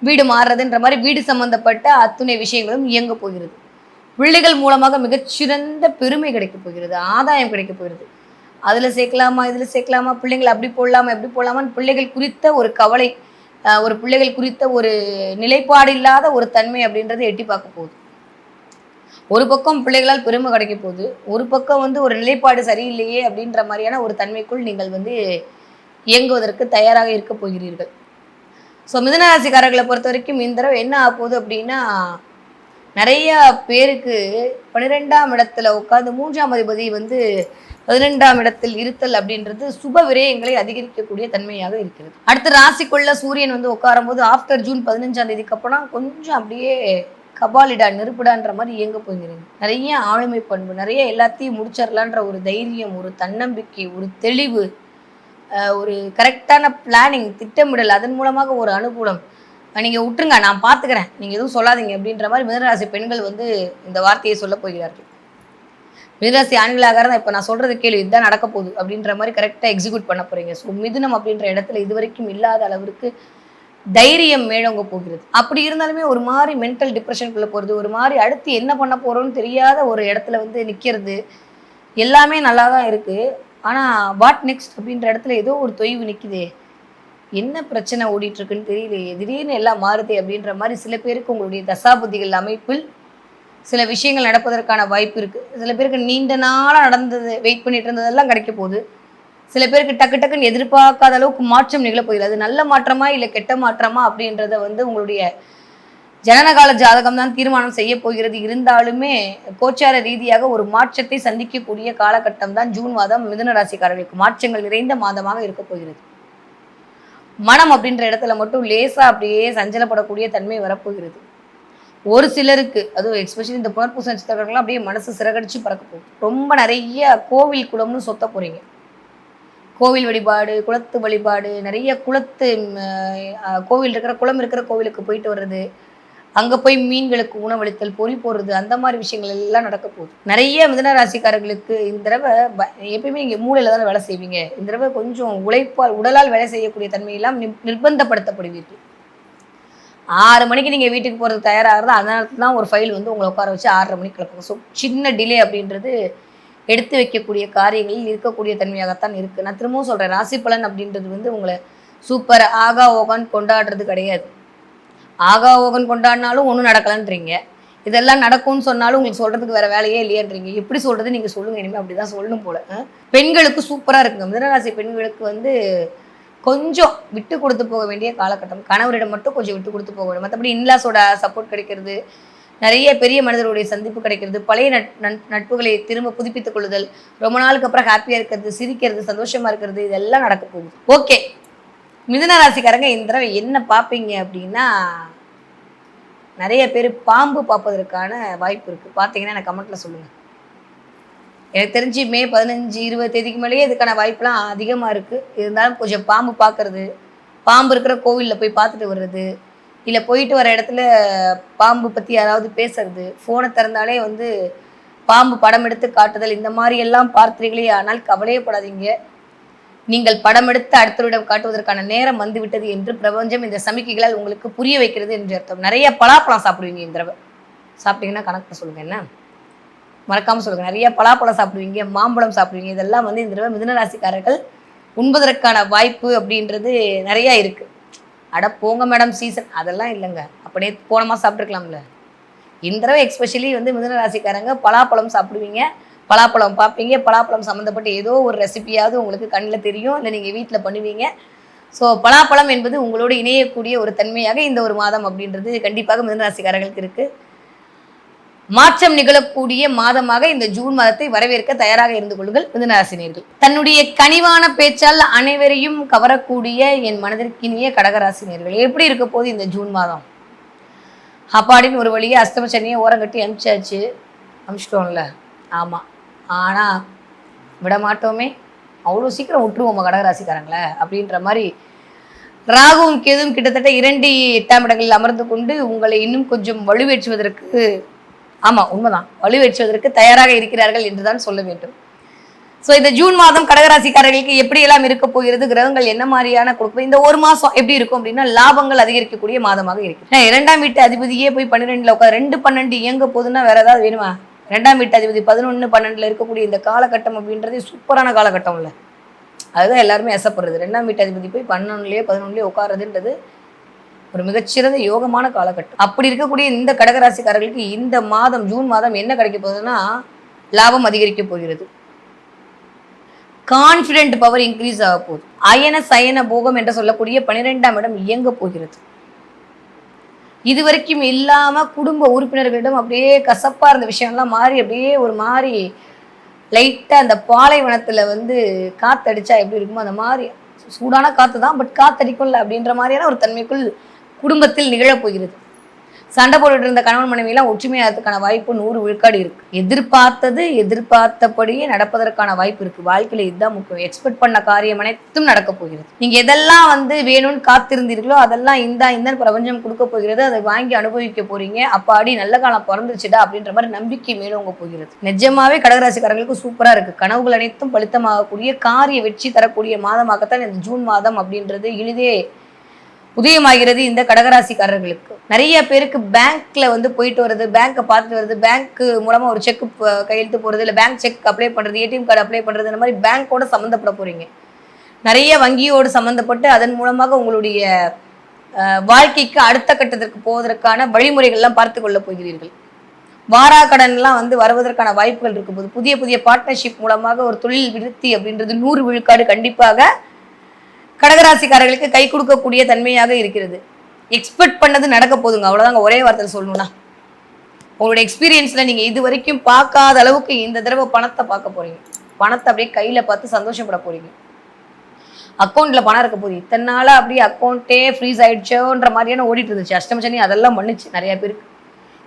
வீடு மாறுறதுன்ற மாதிரி வீடு சம்மந்தப்பட்ட அத்துணை விஷயங்களும் இயங்க போகிறது. பிள்ளைகள் மூலமாக மிகச்சிறந்த பெருமை கிடைக்க போகிறது, ஆதாயம் கிடைக்க போகிறது. அதில் சேர்க்கலாமா, இதில் சேர்க்கலாமா, பிள்ளைங்களை அப்படி போடலாமா, எப்படி போடலாமான்னு பிள்ளைகள் குறித்த ஒரு கவலை, ஒரு பிள்ளைகள் குறித்த ஒரு நிலைப்பாடு இல்லாத ஒரு தன்மை அப்படின்றத எட்டி பார்க்க போகுது. ஒரு பக்கம் பிள்ளைகளால் பெருமை கிடைக்க போகுது, ஒரு பக்கம் வந்து ஒரு நிலைப்பாடு சரியில்லையே அப்படின்ற மாதிரியான ஒரு தன்மைக்குள் நீங்கள் வந்து இயங்குவதற்கு தயாராக இருக்க போகிறீர்கள். ஸோ மிதுனராசிக்காரர்களை பொறுத்த வரைக்கும் இந்த தடவை என்ன ஆக போகுது அப்படின்னா, நிறைய பேருக்கு 12ஆம் இடத்துல உட்காந்து 3ஆம் அதிபதி வந்து 12ஆம் இடத்தில் இருத்தல் அப்படின்றது சுப விரயங்களை அதிகரிக்கக்கூடிய தன்மையாக இருக்கிறது. அடுத்த ராசிக்குள்ள சூரியன் வந்து உட்காரும் போது ஆஃப்டர் ஜூன் 15ஆம் தேதிக்கு அப்புறம் கொஞ்சம் அப்படியே கபாலிடா நெருப்பிடான்ற மாதிரி இயங்க போகிறீங்க. நிறைய ஆளுமை பண்பு, நிறைய எல்லாத்தையும் முடிச்சிடலான்ற ஒரு தைரியம், ஒரு தன்னம்பிக்கை, ஒரு தெளிவு, ஒரு கரெக்டான பிளானிங், திட்டமிடல், அதன் மூலமாக ஒரு அனுகூலம், நீங்கள் விட்டுருங்க, நான் பார்த்துக்கிறேன், நீங்கள் எதுவும் சொல்லாதீங்க அப்படின்ற மாதிரி மிதுனராசி பெண்கள் வந்து இந்த வார்த்தையை சொல்ல போகிறார்கள். மிதுனராசி ஆண்களாக இருந்தால் இப்போ நான் சொல்கிறது கேள்வி, இதுதான் நடக்க போகுது அப்படின்ற மாதிரி கரெக்டாக எக்ஸிக்யூட் பண்ண போகிறீங்க. ஸோ மிதுனம் அப்படின்ற இடத்துல இது வரைக்கும் இல்லாத அளவிற்கு தைரியம் மேலோங்க போகிறது. அப்படி இருந்தாலுமே ஒரு மாதிரி மென்டல் டிப்ரெஷனுக்குள்ளே போகிறது, ஒரு மாதிரி அடுத்து என்ன பண்ண போகிறோன்னு தெரியாத ஒரு இடத்துல வந்து நிற்கிறது, எல்லாமே நல்லா தான் இருக்குது. ஆனால் வாட் நெக்ஸ்ட் அப்படின்ற இடத்துல ஏதோ ஒரு தொய்வு நிற்குதே, என்ன பிரச்சனை ஓடிட்டுருக்குன்னு தெரியலையே, திடீர்னு எல்லாம் மாறுதே அப்படின்ற மாதிரி சில பேருக்கு உங்களுடைய தசாபுத்திகள் அமைப்பில் சில விஷயங்கள் நடப்பதற்கான வாய்ப்பு இருக்குது. சில பேருக்கு நீண்ட நாளாக நடந்தது, வெயிட் பண்ணிட்டு இருந்ததெல்லாம் கிடைக்க போகுது. சில பேருக்கு டக்கு டக்குன்னு எதிர்பார்க்காத அளவுக்கு மாற்றம் நிகழப்போகுது. அது நல்ல மாற்றமா இல்லை கெட்ட மாற்றமா அப்படின்றத வந்து உங்களுடைய ஜனனகால ஜாதகம் தான் தீர்மானம் செய்ய போகிறது. இருந்தாலுமே கோச்சார ரீதியாக ஒரு மாற்றத்தை சந்திக்கக்கூடிய காலகட்டம் தான் ஜூன் மாதம் மிதுன ராசிக்காரர்களுக்கு மாற்றங்கள் நிறைந்த மாதமாக இருக்க போகிறது. மனம் அப்படின்ற இடத்துல மட்டும் லேசா அப்படியே சஞ்சலப்படக்கூடிய தன்மை வரப்போகிறது. ஒரு சிலருக்கு, அதுவும் எஸ்பெஷலி இந்த புனர்பூச நட்சத்திரங்கள்லாம் அப்படியே மனசு சிறகடிச்சு பறக்க போகுது. ரொம்ப நிறைய கோவில் குளம்னு சொத்த போறீங்க. கோவில் வழிபாடு, குளத்து வழிபாடு, நிறைய குளத்து கோவில் இருக்கிற குளம் இருக்கிற கோவிலுக்கு போயிட்டு வர்றது, அங்கே போய் மீன்களுக்கு உணவளித்தல், பொறி போடுறது, அந்த மாதிரி விஷயங்கள் எல்லாம் நடக்க போகுது. நிறைய மிதுன ராசிக்காரர்களுக்கு இந்த தடவை எப்பயுமே இங்கே மூளையில் தானே வேலை செய்வீங்க. இந்த தடவை கொஞ்சம் உழைப்பால் உடலால் வேலை செய்யக்கூடிய தன்மையெல்லாம் நிர்பந்தப்படுத்தப்படுவீர்கள். 6 மணிக்கு நீங்கள் வீட்டுக்கு போகிறது தயாராகிறது, அந்த நேரத்தில் தான் ஒரு ஃபைல் வந்து உங்களை உட்கார வச்சு 6:30 மணிக்கு கிளப்புங்க. ஸோ சின்ன டிலே அப்படின்றது எடுத்து வைக்கக்கூடிய காரியங்களில் இருக்கக்கூடிய தன்மையாகத்தான் இருக்குது. நான் திரும்பவும் சொல்கிறேன், ராசி பலன் அப்படின்றது வந்து உங்களை சூப்பர் ஆகா ஓகான்னு கொண்டாடுறது கிடையாது. ஆகா ஓகன் கொண்டாடினாலும் ஒன்றும் நடக்கலன்றீங்க, இதெல்லாம் நடக்கும்னு சொன்னாலும் உங்களுக்கு சொல்கிறதுக்கு வேறு வேலையே இல்லையன்றீங்க. எப்படி சொல்கிறது நீங்கள் சொல்லுங்கள், இனிமேல் அப்படி தான் சொல்லணும் போல். பெண்களுக்கு சூப்பராக இருக்குங்க. மிதுனராசி பெண்களுக்கு வந்து கொஞ்சம் விட்டு கொடுத்து போக வேண்டிய காலகட்டம். கணவரிடம் மட்டும் கொஞ்சம் விட்டு கொடுத்து போக வேண்டும். மற்றபடி இன்லாஸோட சப்போர்ட் கிடைக்கிறது, நிறைய பெரிய மனிதருடைய சந்திப்பு கிடைக்கிறது, பழைய நட்புகளை திரும்ப புதுப்பித்துக் கொள்ளுதல், ரொம்ப நாளுக்கு அப்புறம் ஹாப்பியாக இருக்கிறது, சிரிக்கிறது, சந்தோஷமாக இருக்கிறது, இதெல்லாம் நடக்க போகுது. ஓகே, மிதுன ராசிக்காரங்க இந்த தடவை என்ன பார்ப்பீங்க அப்படின்னா, நிறைய பேர் பாம்பு பார்ப்பதற்கான வாய்ப்பு இருக்குது. பார்த்தீங்கன்னா எனக்கு கமெண்ட்டில் சொல்லுங்கள். எனக்கு தெரிஞ்சு மே 15, 20 தேதிக்கு மேலேயே இதுக்கான வாய்ப்புலாம் அதிகமாக இருக்குது. இருந்தாலும் கொஞ்சம் பாம்பு பார்க்குறது, பாம்பு இருக்கிற கோவிலில் போய் பார்த்துட்டு வர்றது, இல்லை போயிட்டு வர இடத்துல பாம்பு பற்றி யாராவது பேசுறது, ஃபோனை திறந்தாலே வந்து பாம்பு படம் எடுத்து காட்டுதல், இந்த மாதிரி எல்லாம் பார்த்தீர்களே ஆனால் கவலையப்படாதீங்க. நீங்கள் படம் எடுத்து அடுத்தவரிடம் காட்டுவதற்கான நேரம் வந்துவிட்டது என்று பிரபஞ்சம் இந்த சமிக்கைகளால் உங்களுக்கு புரிய வைக்கிறது என்று அர்த்தம். நிறைய பலாப்பழம் சாப்பிடுவீங்க இந்த தடவை. சாப்பிட்டீங்கன்னா கணக்கு சொல்லுங்கள், என்ன மறக்காமல் சொல்லுங்கள். நிறைய பலாப்பழம் சாப்பிடுவீங்க, மாம்பழம் சாப்பிடுவீங்க. இதெல்லாம் வந்து இந்த தடவை மிதுன ராசிக்காரர்கள் உண்பதற்கான வாய்ப்பு அப்படின்றது நிறையா இருக்குது. அட போங்க மேடம் சீசன், அதெல்லாம் இல்லைங்க, அப்படியே போன மாதம் சாப்பிட்ருக்கலாம்ல. இந்த தடவை எக்ஸ்பெஷலி வந்து மிதுன ராசிக்காரங்க பலாப்பழம் சாப்பிடுவீங்க, பலாப்பழம் பார்ப்பீங்க, பலாப்பழம் சம்மந்தப்பட்ட ஏதோ ஒரு ரெசிபியாவது உங்களுக்கு கண்ணில் தெரியும், இல்லை நீங்கள் வீட்டில் பண்ணுவீங்க. ஸோ பலாப்பழம் என்பது உங்களோடு இணையக்கூடிய ஒரு தன்மையாக இந்த ஒரு மாதம் அப்படின்றது கண்டிப்பாக மிதுன ராசிக்காரர்களுக்கு இருக்குது. மாற்றம் நிகழக்கூடிய மாதமாக இந்த ஜூன் மாதத்தை வரவேற்க தயாராக இருந்து கொள்ளுங்கள் மிதுன ராசினியர்கள். தன்னுடைய கனிவான பேச்சால் அனைவரையும் கவரக்கூடிய என் மனதிற்கினிய கடகராசினியர்கள், எப்படி இருக்க போது இந்த ஜூன் மாதம்? அப்பாடின்னு ஒரு வழியே அஸ்தம சனியை ஓரங்கட்டி அமிச்சிட்டோம்ல. ஆமாம், ஆனால் விட மாட்டோமே, அவ்வளோ சீக்கிரம் விட்டுருவோம் கடகராசிக்காரங்களே அப்படின்ற மாதிரி ராகுவும் கேதுவும் கிட்டத்தட்ட 2 8ஆம் இடங்களில் அமர்ந்து கொண்டு உங்களை இன்னும் கொஞ்சம் வலுவேற்றுவதற்கு, ஆமாம் உண்மைதான், வலுவேற்றுவதற்கு தயாராக இருக்கிறார்கள் என்றுதான் சொல்ல வேண்டும். ஸோ இந்த ஜூன் மாதம் கடகராசிக்காரர்களுக்கு எப்படியெல்லாம் இருக்க போகிறது, கிரகங்கள் என்ன மாதிரியான கொடுக்கும், இந்த ஒரு மாதம் எப்படி இருக்கும் அப்படின்னா லாபங்கள் அதிகரிக்கக்கூடிய மாதமாக இருக்கு. 2ஆம் வீட்டு அதிபதியே போய் 12ல் உட்காந்து 2-12 இயங்க போகுதுன்னா வேற ஏதாவது வேணுமா? 2ஆம் வீட்டு அதிபதி 11-12 இருக்கக்கூடிய இந்த காலகட்டம் அப்படின்றது சூப்பரான காலகட்டம் இல்லை, அதுதான் எல்லாருமே ஆசைப்படுறது. 2ஆம் வீட்டு அதிபதி போய் 11-11 உட்காருறதுன்றது ஒரு மிகச்சிறந்த யோகமான காலகட்டம். அப்படி இருக்கக்கூடிய இந்த கடகராசிக்காரர்களுக்கு இந்த மாதம் ஜூன் மாதம் என்ன கிடைக்க போகுதுன்னா, லாபம் அதிகரிக்க போகிறது, கான்ஃபிடென்ட் பவர் இன்க்ரீஸ் ஆக போகுது, அயன சயன போகம் என்று சொல்லக்கூடிய 12ஆம் இடம் இயங்க போகிறது. இது வரைக்கும் இல்லாம குடும்ப உறுப்பினர்களிடம் அப்படியே கசப்பா இருந்த விஷயம்லாம் மாறி அப்படியே ஒரு மாதிரி லைட்டா அந்த பாலைவனத்துல வந்து காத்தடிச்சா எப்படி இருக்குமோ அந்த மாதிரி சூடான காத்து தான், பட் காத்தடிக்கும்ல அப்படின்ற மாதிரியான ஒரு தன்மைக்குள் குடும்பத்தில் நிகழப்போகிறது. சண்டை போட்டுட்டு இருந்த கணவன் மனைவியெல்லாம் ஒற்றுமையாகிறதுக்கான வாய்ப்பு 100 விழுக்காடு இருக்கு. எதிர்பார்த்தபடியே நடப்பதற்கான வாய்ப்பு இருக்கு. வாழ்க்கையில இதுதான் முக்கியம். எக்ஸ்பெக்ட் பண்ண காரியம் அனைத்தும் நடக்க போகிறது. நீங்க எதெல்லாம் வேணும்னு காத்திருந்தீர்களோ அதெல்லாம் இந்த பிரபஞ்சம் கொடுக்க போகிறது. அதை வாங்கி அனுபவிக்க போறீங்க. அப்பாடி நல்ல காலம் பிறந்துச்சுடா அப்படின்ற மாதிரி நம்பிக்கை மேலோங்க போகிறது. நிஜமாவே கடகராசிக்காரர்களுக்கு சூப்பரா இருக்கு. கனவுகள் அனைத்தும் பலித்தமாகக்கூடிய காரிய வெற்றி தரக்கூடிய மாதமாகத்தான் இந்த ஜூன் மாதம் அப்படின்றது இனிதே உதயமாகிறது இந்த கடகராசிக்காரர்களுக்கு. நிறைய பேருக்கு பேங்க்ல போயிட்டு வருது, பேங்கை பார்த்துட்டு வருது, பேங்க் மூலமா ஒரு செக் கையெழுத்து போறது, இல்லை பேங்க் செக் அப்ளை பண்றது, ஏடிஎம் கார்டு அப்ளை பண்றது, இந்த மாதிரி பேங்கோட சம்மந்தப்பட போறீங்க. நிறைய வங்கியோடு சம்மந்தப்பட்டு அதன் மூலமாக உங்களுடைய வாழ்க்கைக்கு அடுத்த கட்டத்திற்கு போவதற்கான வழிமுறைகள்லாம் பார்த்து கொள்ள போகிறீர்கள். வாரா கடன்லாம் வருவதற்கான வாய்ப்புகள் இருக்கும் போது புதிய புதிய பார்ட்னர்ஷிப் மூலமாக ஒரு தொழில் விருத்தி அப்படின்றது 100 விழுக்காடு கண்டிப்பாக கடகராசிக்காரர்களுக்கு கை கொடுக்கக்கூடிய தன்மையாக இருக்கிறது. எக்ஸ்பெக்ட் பண்ணது நடக்க போதுங்க, அவ்வளோதாங்க. ஒரே வார்த்தையில் சொல்லணும்னா உங்களுடைய எக்ஸ்பீரியன்ஸில் நீங்கள் இது வரைக்கும் பார்க்காத அளவுக்கு இந்த தடவை பணத்தை பார்க்க போறீங்க. பணத்தை அப்படியே கையில் பார்த்து சந்தோஷப்பட போறீங்க. அக்கௌண்ட்டில் பணம் இருக்க போகுது. இத்தனை நாளாக அப்படியே அக்கௌண்ட்டே ஃப்ரீஸ் ஆயிடுச்சோன்ற மாதிரியான ஓடிட்டு இருந்துச்சு. அஷ்டமசனி அதெல்லாம் பண்ணுச்சு நிறைய பேருக்கு.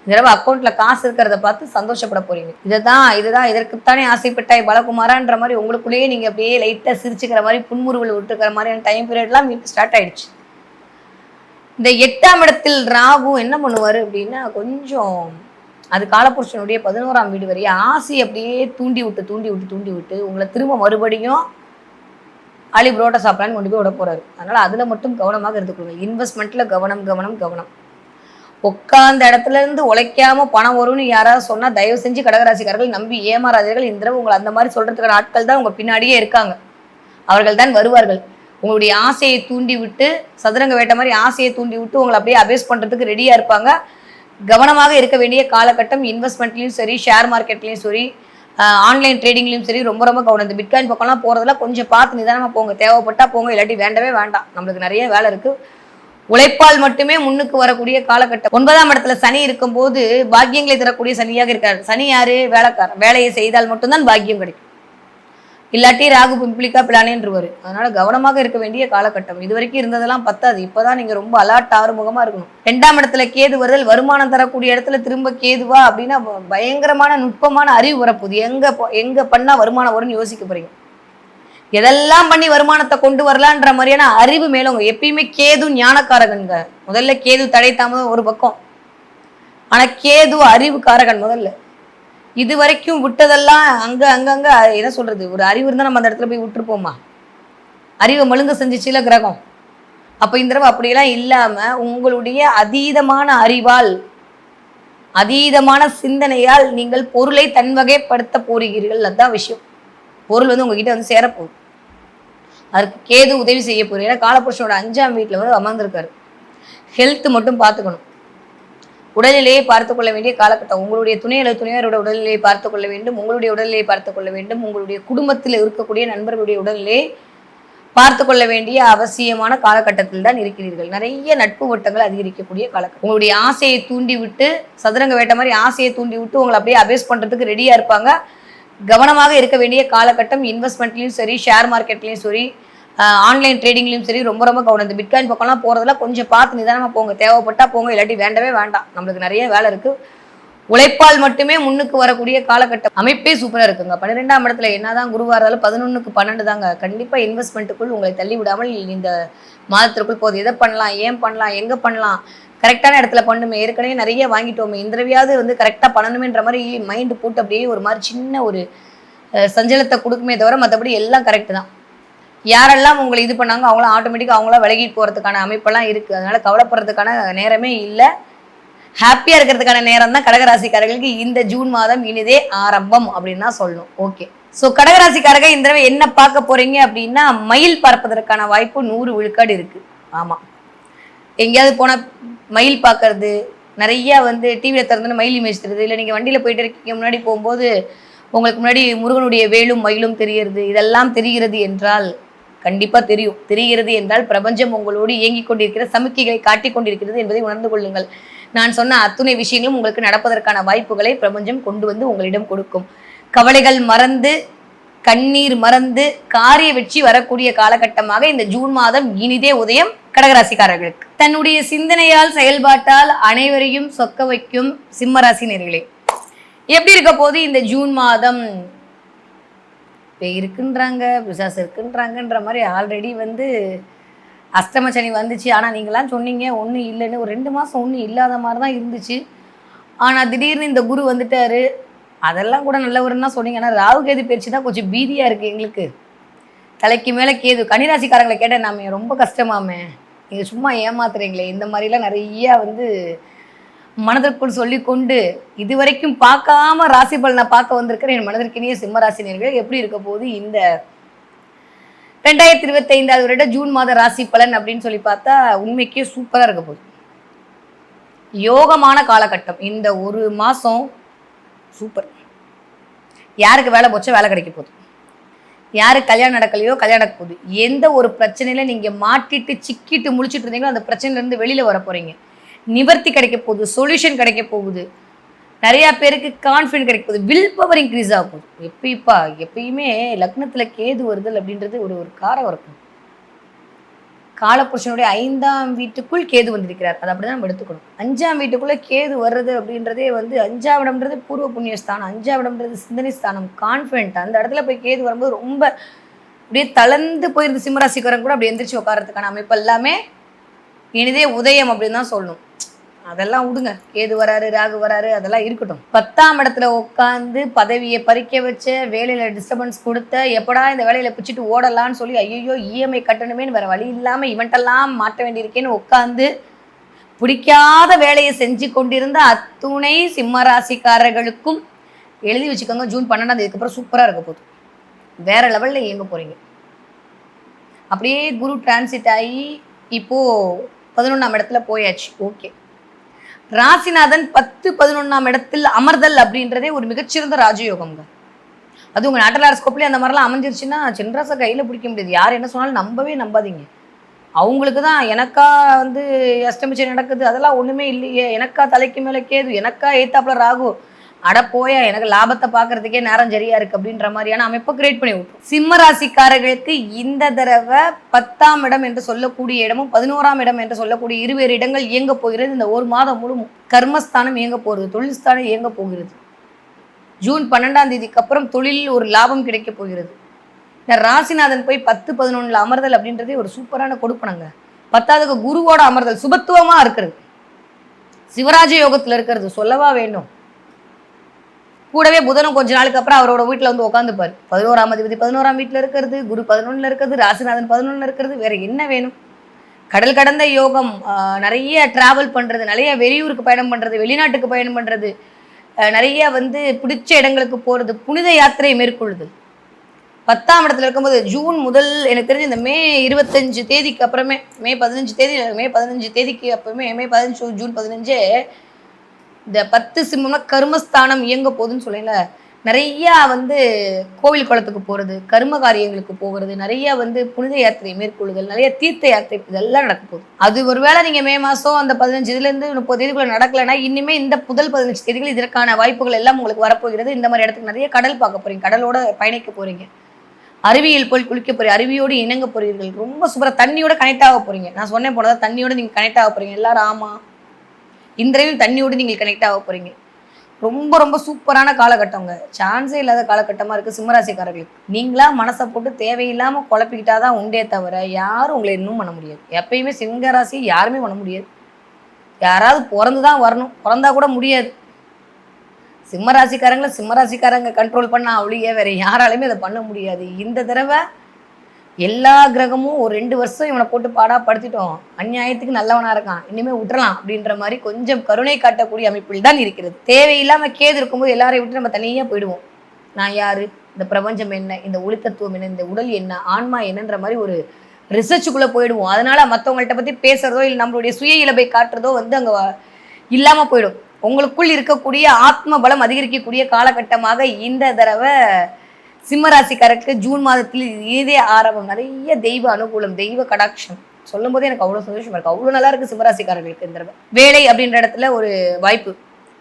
இந்த தடவை அக்கௌண்ட்ல காசு இருக்கிறத பார்த்து சந்தோஷப்பட போறீங்க. இதுதான் இதற்குத்தானே ஆசைப்பட்டாய் பாலகுமாரான்ற மாதிரி உங்களுக்குள்ளேயே நீங்க அப்படியே லைட்டா சிரிச்சுக்கிற மாதிரி புன்முறுவல் விட்டுருக்கிற மாதிரியான டைம் பீரியட்லாம் ஸ்டார்ட் ஆயிடுச்சு. இந்த 8ஆம் இடத்தில் ராகு என்ன பண்ணுவாரு அப்படின்னா, கொஞ்சம் அது காலபுருஷனுடைய 11ஆம் வீடு வரைய ஆசை அப்படியே தூண்டி விட்டு உங்களை திரும்ப மறுபடியும் ஆலி புரோட்டா சாப்பிடலான்னு கொண்டு போய் விட போறாரு. அதனால அதுல மட்டும் கவனமாக இருந்துக்கொள்ளுங்க. இன்வெஸ்ட்மெண்ட்ல கவனம். உட்கார்ந்த இடத்துல இருந்து உழைக்காம பணம் வரும்னு யாராவது சொன்னா தயவு செஞ்சு கடகராசிக்காரர்கள் நம்பி ஏமாறாதீர்கள். இந்த தடவை உங்களை அந்த மாதிரி சொல்றதுக்கான ஆட்கள் தான் உங்க பின்னாடியே இருக்காங்க. அவர்கள் தான் வருவார்கள். உங்களுடைய ஆசையை தூண்டி விட்டு, சதுரங்க வேட்ட மாதிரி ஆசையை தூண்டி விட்டு உங்களை அப்படியே அபேஸ் பண்றதுக்கு ரெடியா இருப்பாங்க. கவனமாக இருக்க வேண்டிய காலகட்டம். இன்வெஸ்ட்மெண்ட்லயும் சரி, ஷேர் மார்க்கெட்லயும் சரி, ஆன்லைன் ட்ரேடிங்லயும் சரி ரொம்ப கவனம். இந்த பிட்காயின் பக்கம்லாம் போறதுல கொஞ்சம் பார்த்து நிதானமா போங்க. தேவைப்பட்டா போங்க, இல்லாட்டி வேண்டவே வேண்டாம். நம்மளுக்கு நிறைய வேலை இருக்கு. உழைப்பால் மட்டுமே முன்னுக்கு வரக்கூடிய காலகட்டம். 9ஆம் இடத்துல சனி இருக்கும் போது பாக்கியங்களை தரக்கூடிய சனியாக இருக்காரு. சனி யாரு? வேலைக்காரன். வேலையை செய்தால் மட்டும்தான் பாக்கியம் கிடைக்கும். இல்லாட்டி ராகு பிம்பிளிக்கா பிளானேன்றுவாரு. அதனால கவனமாக இருக்க வேண்டிய காலகட்டம். இது வரைக்கும் இருந்ததெல்லாம் பத்தாது. இப்பதான் நீங்க ரொம்ப அலர்ட் ஆறுமுகமா இருக்கணும். 2ஆம் இடத்துல கேது வருதல், வருமானம் தரக்கூடிய இடத்துல திரும்ப கேதுவா அப்படின்னா பயங்கரமான நுட்பமான அறிவு வரப்போகுது. எங்க பண்ணா வருமானம் வரும்னு யோசிக்க போறீங்க. எதெல்லாம் பண்ணி வருமானத்தை கொண்டு வரலான்ற மாதிரியான அறிவு மேலவங்க. எப்பயுமே கேது ஞானக்காரகன்க. முதல்ல கேது தடை தாமதம் ஒரு பக்கம், ஆனா கேது அறிவு காரகன். முதல்ல இது வரைக்கும் விட்டதெல்லாம் அங்கங்க என்ன சொல்றது, ஒரு அறிவு இருந்தா நம்ம அந்த இடத்துல போய் விட்டுருப்போமா? அறிவை மழுங்க செஞ்சிச்சுல கிரகம். அப்ப இந்த தடவை அப்படியெல்லாம் இல்லாம உங்களுடைய அதீதமான அறிவால், அதீதமான சிந்தனையால் நீங்கள் பொருளை தன்வகைப்படுத்த போறீர்கள். அதுதான் விஷயம். பொருள் உங்ககிட்ட சேரப்போகுது. அதுக்கு கேது உதவி செய்ய போறீங்க. ஏன்னா காலபுருஷனோட 5ஆம் வீட்டில் அமர்ந்திருக்காரு. ஹெல்த் மட்டும் பார்த்துக்கணும். உடல்நிலையை பார்த்து கொள்ள வேண்டிய காலகட்டம். உங்களுடைய துணையரோட உடல்நிலையை பார்த்து கொள்ள வேண்டும். உங்களுடைய உடல்நிலையை பார்த்து கொள்ள வேண்டும். உங்களுடைய குடும்பத்தில் இருக்கக்கூடிய நண்பர்களுடைய உடல்நிலையை பார்த்து கொள்ள வேண்டிய அவசியமான காலகட்டத்தில் தான் இருக்கிறீர்கள். நிறைய நட்பு வட்டங்கள் அதிகரிக்கக்கூடிய காலகட்டம். உங்களுடைய ஆசையை தூண்டி விட்டு, சதுரங்க வேட்ட மாதிரி ஆசையை தூண்டி விட்டு உங்களை அப்படியே அபேஸ் பண்றதுக்கு ரெடியா இருப்பாங்க. கவனமாக இருக்க வேண்டிய காலகட்டம். இன்வெஸ்ட்மெண்ட்லயும் சரி, ஷேர் மார்க்கெட்லயும் சரி, ஆன்லைன் ட்ரேடிங்லயும் சரி ரொம்ப கவனம். இந்த பிட்காயின் பக்கம்லாம் போறதுல கொஞ்சம் பார்த்து நிதானமா போங்க. தேவைப்பட்டா போங்க, இல்லாட்டி வேண்டவே வேண்டாம். நம்மளுக்கு நிறைய வேலை இருக்கு. உழைப்பால் மட்டுமே முன்னுக்கு வரக்கூடிய காலகட்டம். அமைப்பே சூப்பரா இருக்குங்க. 12ஆம் இடத்துல என்னதான் குருவா இருந்தாலும் 11க்கு 12 தாங்க. கண்டிப்பா இன்வெஸ்ட்மெண்ட்டுக்குள் உங்களை தள்ளி விடாமல் இந்த மாதத்திற்குள் போகுது. எதை பண்ணலாம், ஏன் பண்ணலாம், எங்க பண்ணலாம், கரெக்டான இடத்துல பண்ணுமே. ஏற்கனவே நிறைய வாங்கிட்டோமே, இந்த தடவையாவது கரெக்டா பண்ணணுமேன்ற மாதிரி மைண்டு போட்டு அப்படியே ஒரு மாதிரி சின்ன ஒரு சஞ்சலத்தை கொடுக்குமே தவிர மற்றபடி எல்லாம் கரெக்டு தான். யாரெல்லாம் உங்களை இது பண்ணாங்க அவங்களாம் ஆட்டோமேட்டிக்காக அவங்களாம் விலகிட்டு போகிறதுக்கான அமைப்பெல்லாம் இருக்குது. அதனால கவலைப்படுறதுக்கான நேரமே இல்லை. ஹாப்பியாக இருக்கிறதுக்கான நேரம் தான் கடகராசிக்காரர்களுக்கு இந்த ஜூன் மாதம் இனிதே ஆரம்பம் அப்படின்னு தான் சொல்லணும். ஓகே, ஸோ கடகராசிக்காரர்கள் இந்த தடவை என்ன பார்க்க போறீங்க அப்படின்னா, மயில் பார்ப்பதற்கான வாய்ப்பு 100 விழுக்காடு இருக்கு. ஆமாம், எங்கேயாவது போனால் மயில் பார்க்கறது, நிறைய டிவியில் திறந்து மயில் இமேஜ் தருது. இல்லை நீங்கள் வண்டியில் போயிட்டு இருக்கீங்க, முன்னாடி போகும்போது உங்களுக்கு முன்னாடி முருகனுடைய வேலும் மயிலும் தெரிகிறது. இதெல்லாம் தெரிகிறது என்றால், கண்டிப்பா தெரிகிறது என்றால் பிரபஞ்சம் உங்களோடு இயங்கிக் கொண்டிருக்கிற சமிக்கைகளை காட்டிக் கொண்டிருக்கிறது என்பதை உணர்ந்து கொள்ளுங்கள். நான் சொன்ன அத்துணை விஷயங்களும் உங்களுக்கு நடப்பதற்கான வாய்ப்புகளை பிரபஞ்சம் கொண்டு உங்களிடம் கொடுக்கும். கவலைகள் மறந்து கண்ணீர் மறந்து காரிய வெற்றி வரக்கூடிய காலகட்டமாக இந்த ஜூன் மாதம் இனிதே உதயம் கடகராசிக்காரர்களுக்கு. தன்னுடைய சிந்தனையால் செயல்பாட்டால் அனைவரையும் சொக்க வைக்கும் சிம்மராசி நேர்களே, எப்படி இருக்க போது இந்த ஜூன் மாதம்? இருக்குன்றாங்க, பிசாசு இருக்குன்றாங்கன்ற மாதிரி ஆல்ரெடி அஷ்டம சனி வந்துச்சு. ஆனால் நீங்களாம் சொன்னீங்க ஒன்றும் இல்லைன்னு. ஒரு 2 மாதம் ஒன்றும் இல்லாத மாதிரி தான் இருந்துச்சு. ஆனால் திடீர்னு இந்த குரு வந்துட்டாரு. அதெல்லாம் கூட நல்லவருன்னு தான் சொன்னீங்க. ஆனால் ராகு கேது பயிற்சி தான் கொஞ்சம் பீதியாக இருக்குது எங்களுக்கு. தலைக்கு மேலே கேது. கன்னிராசிக்காரங்களை கேட்டேன், நாம ரொம்ப கஷ்டமாமே, நீங்கள் சும்மா ஏமாத்துறீங்களே, இந்த மாதிரிலாம் நிறையா மனதிற்குள் சொல்லி கொண்டு இதுவரைக்கும் பார்க்காம ராசி பலனை பார்க்க வந்திருக்கிற என் மனதிற்கினிய சிம்மராசினியர்கள் எப்படி இருக்க போது இந்த 2025 வருட ஜூன் மாத ராசி பலன் அப்படின்னு சொல்லி பார்த்தா உண்மைக்கே சூப்பராக இருக்க போகுது. யோகமான காலகட்டம். இந்த ஒரு மாதம் சூப்பர். யாருக்கு வேலை போச்சோ வேலை கிடைக்க போகுது, யாருக்கு கல்யாணம் நடக்கலையோ கல்யாணம் நடக்க போகுது. எந்த ஒரு பிரச்சனையில நீங்கள் மாட்டிட்டு சிக்கிட்டு முழிச்சிட்டு இருந்தீங்களோ அந்த பிரச்சனையிலேருந்து வெளியில் வர போகிறீங்க. நிவர்த்தி கிடைக்க போகுது, சொல்யூஷன் கிடைக்க போகுது. நிறையா பேருக்கு கான்ஃபிடன்ட் கிடைக்க போகுது, வில் பவர் இன்க்ரீஸ் ஆக போகுது. எப்பயுமே லக்னத்தில் கேது வருதல் அப்படின்றது ஒரு காரம் இருக்கும். காலப்புருஷனுடைய 5ஆம் வீட்டுக்குள் கேது வந்திருக்கிறார். அது அப்படிதான் நம்ம எடுத்துக்கணும். 5ஆம் வீட்டுக்குள்ளே கேது வர்றது அப்படின்றதே 5ஆம் இடம்ன்றது பூர்வ புண்ணிய ஸ்தானம், 5ஆம் இடம்ன்றது சிந்தனை ஸ்தானம், கான்ஃபிடென்ட். அந்த இடத்துல போய் கேது வரும்போது ரொம்ப அப்படியே தளர்ந்து போயிருந்த சிம்மராசிக்காரன் கூட அப்படி எந்திரிச்சு உட்காரத்துக்கான அமைப்பு எல்லாமே இனிதே உதயம் அப்படின்னு தான் சொல்லணும். அதெல்லாம் விடுங்க, கேது வராரு ராகு வராரு அதெல்லாம் இருக்கட்டும். 10ஆம் இடத்துல உட்காந்து பதவியை பறிக்க வச்ச, வேலையில டிஸ்டர்பன்ஸ் கொடுத்த, எப்படா இந்த வேலையில பிடிச்சிட்டு ஓடலான்னு சொல்லி ஐயோ இஎம்ஐ கட்டணுமேன்னு வேற வழி இல்லாமல் இவன்ட்டெல்லாம் மாட்ட வேண்டியிருக்கேன்னு உட்காந்து பிடிக்காத வேலையை செஞ்சு கொண்டிருந்த அத்துணை சிம்மராசிக்காரர்களுக்கும் எழுதி வச்சுக்கோங்க, ஜூன் 12ஆம் தேதிக்கு அப்புறம் சூப்பராக இருக்க போகுது. வேற லெவலில் இயங்க போறீங்க. அப்படியே குரு டிரான்சிட் ஆகி இப்போ 11ஆம் இடத்துல போயாச்சு. ஓகே, ராசிநாதன் 10, 11ஆம் இடத்தில் அமர்தல் அப்படின்றதே ஒரு மிகச்சிறந்த ராஜயோகம்ங்க. அது உங்கள் நாட்டலாரஸ்கோப்லேயே அந்த மாதிரிலாம் அமைஞ்சிருச்சுன்னா சின்ராசை கையில் பிடிக்க முடியாது. யார் என்ன சொன்னாலும் நம்பாதீங்க. அவங்களுக்கு தான் எனக்கா அஷ்டமிச்சை நடக்குது அதெல்லாம் ஒன்றுமே இல்லையே, எனக்கா தலைக்கு மேலே கேது, எனக்கா ஏத்தாப்புல ராகு, அடப்போயா எனக்கு லாபத்தை பார்க்கறதுக்கே நேரம் சரியா இருக்கு அப்படின்ற மாதிரியான அமைப்பை கிரியேட் பண்ணி விட்டுரும். சிம்ம ராசிக்காரர்களுக்கு இந்த தடவை 10ஆம் இடம் என்று சொல்லக்கூடிய இடமும் 11ஆம் இடம் என்று சொல்லக்கூடிய இருவேறு இடங்கள் இயங்க போகிறது. இந்த ஒரு மாதம் முழுவதும் கர்மஸ்தானம் இயங்க போகிறது, தொழில் ஸ்தானம் இயங்க போகிறது. ஜூன் 12ஆம் தேதிக்கு அப்புறம் தொழிலில் ஒரு லாபம் கிடைக்க போகிறது. இந்த ராசிநாதன் போய் 10, 11 அமர்தல் அப்படின்றதே ஒரு சூப்பரான கொடுப்பனங்க. 10ஆவதுக்கு குருவோட அமர்தல் சுபத்துவமா இருக்கிறது, சிவராஜ யோகத்துல இருக்கிறது, சொல்லவா வேண்டும். கூடவே புதனும் கொஞ்ச நாளுக்கு அப்புறம் அவரோட வீட்டில் உட்காந்துப்பாரு. 11ஆம் அதிபதி 11ஆம் வீட்டில் இருக்கிறது, குரு 11ல் இருக்கிறது, ராசிநாதன் 11ல் இருக்கிறது. வேற என்ன வேணும்? கடல் கடந்த யோகம், நிறைய டிராவல் பண்றது, நிறைய வெளியூருக்கு பயணம் பண்றது, வெளிநாட்டுக்கு பயணம் பண்றது, நிறைய பிடிச்ச இடங்களுக்கு போறது, புனித யாத்திரையை மேற்கொள்ளுது. 10ஆம் இடத்துல இருக்கும்போது ஜூன் முதல் எனக்கு தெரிஞ்சு இந்த மே 25 தேதிக்கு அப்புறமே, மே 15 தேதிக்கு அப்புறமே, மே 15 ஜூன் 15 இந்த 10 சிம்மம்னா கர்மஸ்தானம் இயங்க போகுதுன்னு சொல்லல. நிறையா கோவில் குளத்துக்கு போகிறது, கர்ம காரியங்களுக்கு போகிறது, நிறைய புனித யாத்திரை மேற்கொள்ளுதல், நிறைய தீர்த்த யாத்திரை, இதெல்லாம் நடக்க போகுது. அது ஒருவேளை நீங்கள் மே மாதம் அந்த 15 30 தேதிக்குள்ள நடக்கலைன்னா இனிமேல் இந்த முதல் 15 தேதிகள் இதற்கான வாய்ப்புகள் எல்லாம் உங்களுக்கு வரப்போகிறது. இந்த மாதிரி இடத்துக்கு நிறைய கடல் பார்க்க போறீங்க, கடலோட பயணிக்க போறீங்க, அருவியில் போய் குளிக்க போறீங்க, அருவியோடு இணங்க போறீர்கள். ரொம்ப சூப்பராக தண்ணியோட கனெக்ட் ஆக போறீங்க. நான் சொன்னேன் போனதா தண்ணியோட நீங்கள் கனெக்ட் ஆக போறீங்க. எல்லாரும் ஆமா, இன்றையும் தண்ணியோடு நீங்கள் கனெக்ட் ஆக போறீங்க. ரொம்ப ரொம்ப சூப்பரான காலகட்டங்க, சான்ஸே இல்லாத காலகட்டமாக இருக்குது சிம்மராசிக்காரர்களுக்கு. நீங்களா மனசை போட்டு தேவையில்லாமல் குழப்பிக்கிட்டாதான் உண்டே தவிர யாரும் உங்களை இன்னும் பண்ண முடியாது. எப்பயுமே சிம்மராசி யாருமே பண்ண முடியாது. யாராவது பிறந்து தான் வரணும், பிறந்தா கூட முடியாது. சிம்மராசிக்காரங்க கண்ட்ரோல் பண்ண அவளியே வேற யாராலுமே அதை பண்ண முடியாது. இந்த தடவை எல்லா கிரகமும் ஒரு 2 வருஷம் இவனை போட்டு படுத்திட்டோம், அநியாயத்துக்கு நல்லவனா இருக்கான், இனிமேல் விட்டுறலாம் அப்படின்ற மாதிரி கொஞ்சம் கருணை காட்டக்கூடிய அமைப்பில் தான் இருக்கிறது. தேவையில்லாம கேது இருக்கும்போது எல்லாரையும் விட்டு நம்ம தனியாக போயிடுவோம். நான் யாரு, இந்த பிரபஞ்சம் என்ன, இந்த ஒளித்தத்துவம் என்ன, இந்த உடல் என்ன, ஆன்மா என்னன்ற மாதிரி ஒரு ரிசர்ச்சுக்குள்ளே போயிடுவோம். அதனால மற்றவங்கள்ட்ட பற்றி பேசுறதோ இல்லை நம்மளுடைய சுய இயல்பை காட்டுறதோ அங்கே இல்லாமல் போயிடும். உங்களுக்குள் இருக்கக்கூடிய ஆத்ம பலம் அதிகரிக்கக்கூடிய காலகட்டமாக இந்த தடவை சிம்மராசிக்காரருக்கு ஜூன் மாதத்தில் இதே ஆரம்பம். நிறைய தெய்வ அனுகூலம், தெய்வ கடாட்சம் சொல்லும் போதே எனக்கு அவ்வளோ சந்தோஷமா இருக்கு. அவ்வளோ நல்லா இருக்கு சிம்மராசிக்காரர்களுக்கு இந்த தடவை. வேலை அப்படின்ற இடத்துல ஒரு வாய்ப்பு,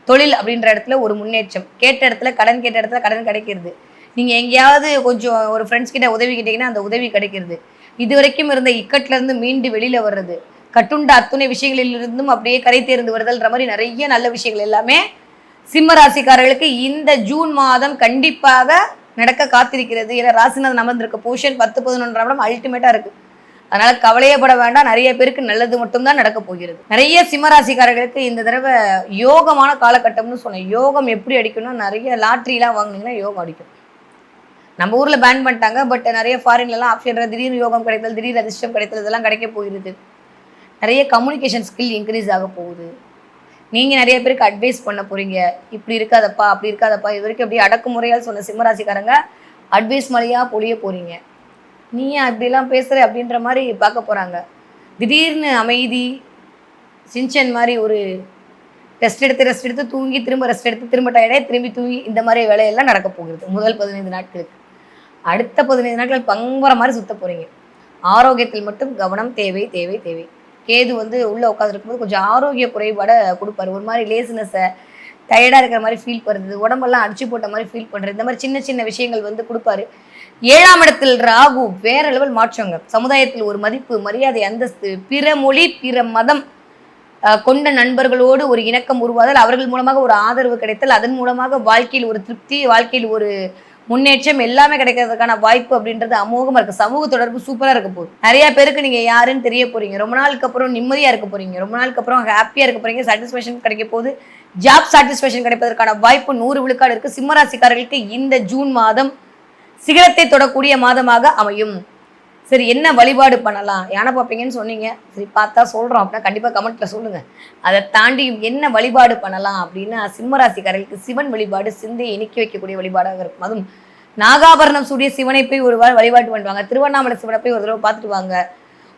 தொழில் அப்படின்ற இடத்துல ஒரு முன்னேற்றம், கேட்ட இடத்துல கடன், கேட்ட இடத்துல கடன் கிடைக்கிறது, நீங்கள் எங்கேயாவது கொஞ்சம் ஒரு ஃப்ரெண்ட்ஸ் கிட்ட உதவி கேட்டிங்கன்னா அந்த உதவி கிடைக்கிறது. இது வரைக்கும் இருந்த இக்கட்டிலேருந்து மீண்டு வெளியில் வர்றது, கட்டுண்ட அத்துணை விஷயங்களிலிருந்தும் அப்படியே கரை தேர்ந்து வருதல்ன்ற மாதிரி நிறைய நல்ல விஷயங்கள் எல்லாமே சிம்ம ராசிக்காரர்களுக்கு இந்த ஜூன் மாதம் கண்டிப்பாக நடக்க காத்திருக்கிறது. ஏன்னா ராசிநாதன் அமர்ந்திருக்க போர்ஷன் 10, 11ஆம் இடம் அல்டிமேட்டாக இருக்குது. அதனால் கவலையப்பட வேண்டாம். நிறைய பேருக்கு நல்லது மட்டும்தான் நடக்க போகிறது. நிறைய சிம்மராசிக்காரர்களுக்கு இந்த தடவை யோகமான காலகட்டம்னு சொன்னேன். யோகம் எப்படி அடிக்கணும், நிறைய லாட்ரிலாம் வாங்கினீங்கன்னா யோகம் அடிக்கும். நம்ம ஊரில் பேன் பண்ணிட்டாங்க, பட் நிறைய ஃபாரின்லலாம் ஆப்ஷன் திடீர்னு யோகம் கிடைத்தல், திடீர் அதிர்ஷ்டம் கிடைத்தல் இதெல்லாம் கிடைக்க போகிறது. நிறைய கம்யூனிகேஷன் ஸ்கில் இன்க்ரீஸ் ஆக போகுது. நீங்கள் நிறைய பேருக்கு அட்வைஸ் பண்ண போகிறீங்க. இப்படி இருக்காதப்பா, அப்படி இருக்காதப்பா. இது வரைக்கும் அப்படியே அடக்குமுறையால் சொன்ன சிம்மராசிக்காரங்க அட்வைஸ் மலையாக பொழிய போகிறீங்க. நீ அப்படிலாம் பேசுகிற அப்படின்ற மாதிரி பார்க்க போகிறாங்க. திடீர்னு அமைதி சின்சன் மாதிரி ஒரு ரெஸ்ட் எடுத்து தூங்கி திரும்ப ரெஸ்ட் எடுத்து திரும்ப டயர்டே திரும்பி தூங்கி இந்த மாதிரி வேலையெல்லாம் நடக்க போகிறது முதல் 15 நாட்களுக்கு. அடுத்த 15 நாட்கள் பம்பர மாதிரி சுத்த போகிறீங்க. ஆரோக்கியத்தில் மட்டும் கவனம் தேவை தேவை தேவை. கேது உள்ளே உட்காந்துருக்கும்போது கொஞ்சம் ஆரோக்கிய குறைபாடை கொடுப்பாரு. ஒரு மாதிரி லேசினஸை, டயர்டாக இருக்கிற மாதிரி ஃபீல் பண்ணுறது, உடம்பெல்லாம் அடிச்சு போட்ட மாதிரி ஃபீல் பண்ணுறது, இந்த மாதிரி சின்ன சின்ன விஷயங்கள் கொடுப்பாரு. 7ஆம் இடத்தில் ராகு வேற லெவல் மாற்றங்க. சமுதாயத்தில் ஒரு மதிப்பு, மரியாதை, அந்தஸ்து, பிற மொழி பிற மதம் கொண்ட நண்பர்களோடு ஒரு இணக்கம் உருவாதல், அவர்கள் மூலமாக ஒரு ஆதரவு கிடைத்தல், அதன் மூலமாக வாழ்க்கையில் ஒரு திருப்தி, வாழ்க்கையில் ஒரு முன்னேற்றம் எல்லாமே கிடைக்கிறதுக்கான வாய்ப்பு அப்படின்றது அமோகமாக இருக்குது. சமூக தொடர்பு சூப்பராக இருக்க போகுது. நிறைய பேருக்கு நீங்கள் யாருன்னு தெரிய போகிறீங்க. ரொம்ப நாளுக்கு அப்புறம் நிம்மதியாக இருக்க போகிறீங்க. ரொம்ப நாளுக்கு அப்புறம் ஹாப்பியாக இருக்க போகிறீங்க. சாட்டிஸ்ஃபேக்ஷன் கிடைக்க போகுது. ஜாப் சாட்டிஸ்ஃபேக்ஷன் கிடைப்பதற்கான வாய்ப்பு 100 விழுக்காடு இருக்குது. சிம்மராசிக்காரர்களுக்கு இந்த ஜூன் மாதம் சிகரத்தை தொடக்கூடிய மாதமாக அமையும். சரி, என்ன வழிபாடு பண்ணலாம்? யானை பார்ப்பீங்கன்னு சொன்னீங்க. சரி, பார்த்தா சொல்கிறோம் அப்படின்னா கண்டிப்பாக கமெண்ட்டில் சொல்லுங்கள். அதை தாண்டி என்ன வழிபாடு பண்ணலாம் அப்படின்னா, சிம்மராசிக்காரர்களுக்கு சிவன் வழிபாடு சிந்தையை இணைக்கி வைக்கக்கூடிய வழிபாடாக இருக்கும். அதுவும் நாகாபரணம் சூடிய சிவனை போய் ஒரு வழிபாடு பண்ணுவாங்க. திருவண்ணாமலை சிவனை போய் ஒரு தடவை பார்த்துட்டு வாங்க.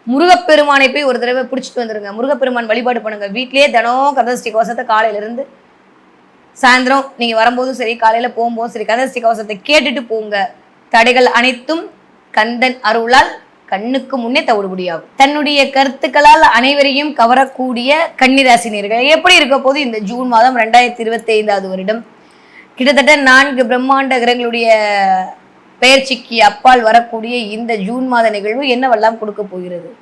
முருகப்பெருமானை போய் ஒரு தடவை பிடிச்சிட்டு வந்துருங்க. முருகப்பெருமான் வழிபாடு பண்ணுங்க. வீட்லேயே தினம் கந்தசஷ்டி கவசத்தை காலையிலேருந்து சாயந்தரம் நீங்கள் வரும்போதும் சரி, காலையில் போகும்போதும் சரி, கந்தசஷ்டி கவசத்தை கேட்டுட்டு போங்க. தடைகள் அனைத்தும் கந்தன் அருளால் கண்ணுக்கு முன்னே தவிடுபடியாகும். தன்னுடைய கருத்துக்களால் அனைவரையும் கவரக்கூடிய கன்னிராசினியர்கள் எப்படி இருக்க போது இந்த ஜூன் மாதம் 2025 வருடம் கிட்டத்தட்ட 4 பிரம்மாண்ட கிரகங்களுடைய பெயர்ச்சிக்கு அப்பால் வரக்கூடிய இந்த ஜூன் மாத நிகழ்வு என்னவெல்லாம் கொடுக்க போகிறது?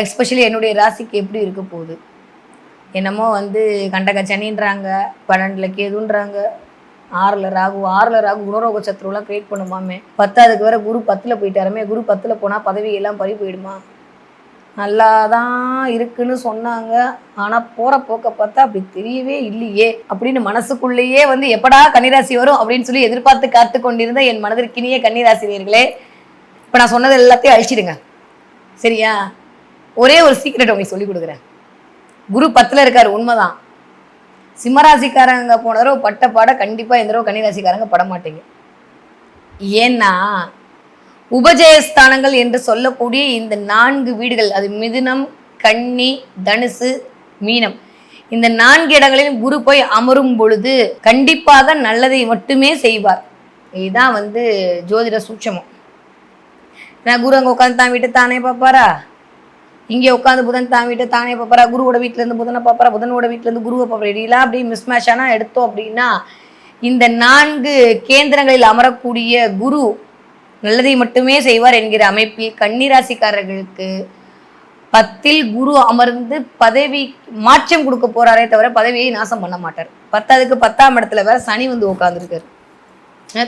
எஸ்பெஷலி என்னுடைய ராசிக்கு எப்படி இருக்க போகுது? என்னமோ கண்டக சனின்றாங்க, 12ல் கேதுன்றாங்க, 6ல் ராகு குணரோக சத்ருலாம் கிரியேட் பண்ணுமாமே. 10க்கு வேற குரு 10ல் போயிட்டாருமே. குரு 10ல் போனால் பதவி எல்லாம் பறி போயிடுமா? நல்லா தான் இருக்குன்னு சொன்னாங்க. ஆனால் போகிற போக்க பார்த்தா அப்படி தெரியவே இல்லையே அப்படின்னு மனசுக்குள்ளேயே எப்படா கன்னிராசி வரும் அப்படின்னு சொல்லி எதிர்பார்த்து காத்து கொண்டிருந்த என் மனதிற்கினிய கன்னிராசினியர்களே, இப்போ நான் சொன்னது எல்லாத்தையும் அழிச்சிடுங்க. சரியா? ஒரே ஒரு சீக்ரெட் உங்களுக்கு சொல்லி கொடுக்குறேன். குரு 10ல் இருக்காரு, உண்மைதான். சிம்மராசிக்காரங்க போன தடவை பட்ட பாட கண்டிப்பாக எந்த தடவை கன்னிராசிக்காரங்க பட மாட்டீங்க. ஏன்னா உபஜயஸ்தானங்கள் என்று சொல்லக்கூடிய இந்த 4 வீடுகள், அது மிதுனம், கன்னி, தனுசு, மீனம், இந்த 4 இடங்களிலும் குரு போய் அமரும் பொழுது கண்டிப்பாக நல்லதை மட்டுமே செய்வார். இதுதான் ஜோதிட சூட்சமம். நான் குரு அங்கே உட்காந்து தான் வீட்டு தானே பார்ப்பாரா? இங்கே உட்காந்து புதன் தான் வீட்டை தானே பார்ப்பாரா? குருவோட வீட்டிலேருந்து புதனை பார்ப்பாரா? புதனோட வீட்டிலேருந்து குருவை பார்ப்பாரா? இப்படிலாம் அப்படியே மிஸ்மேட்ச் ஆனால் எடுத்தோம் அப்படின்னா இந்த 4 கேந்திரங்களில் அமரக்கூடிய குரு நல்லதை மட்டுமே செய்வார் என்கிற அமைப்பில் கன்னிராசிக்காரர்களுக்கு 10ல் குரு அமர்ந்து பதவி மாற்றம் கொடுக்க போறாரே தவிர பதவியை நாசம் பண்ண மாட்டார். 10ஆம் இடத்துல வேற சனி உட்காந்துருக்காரு.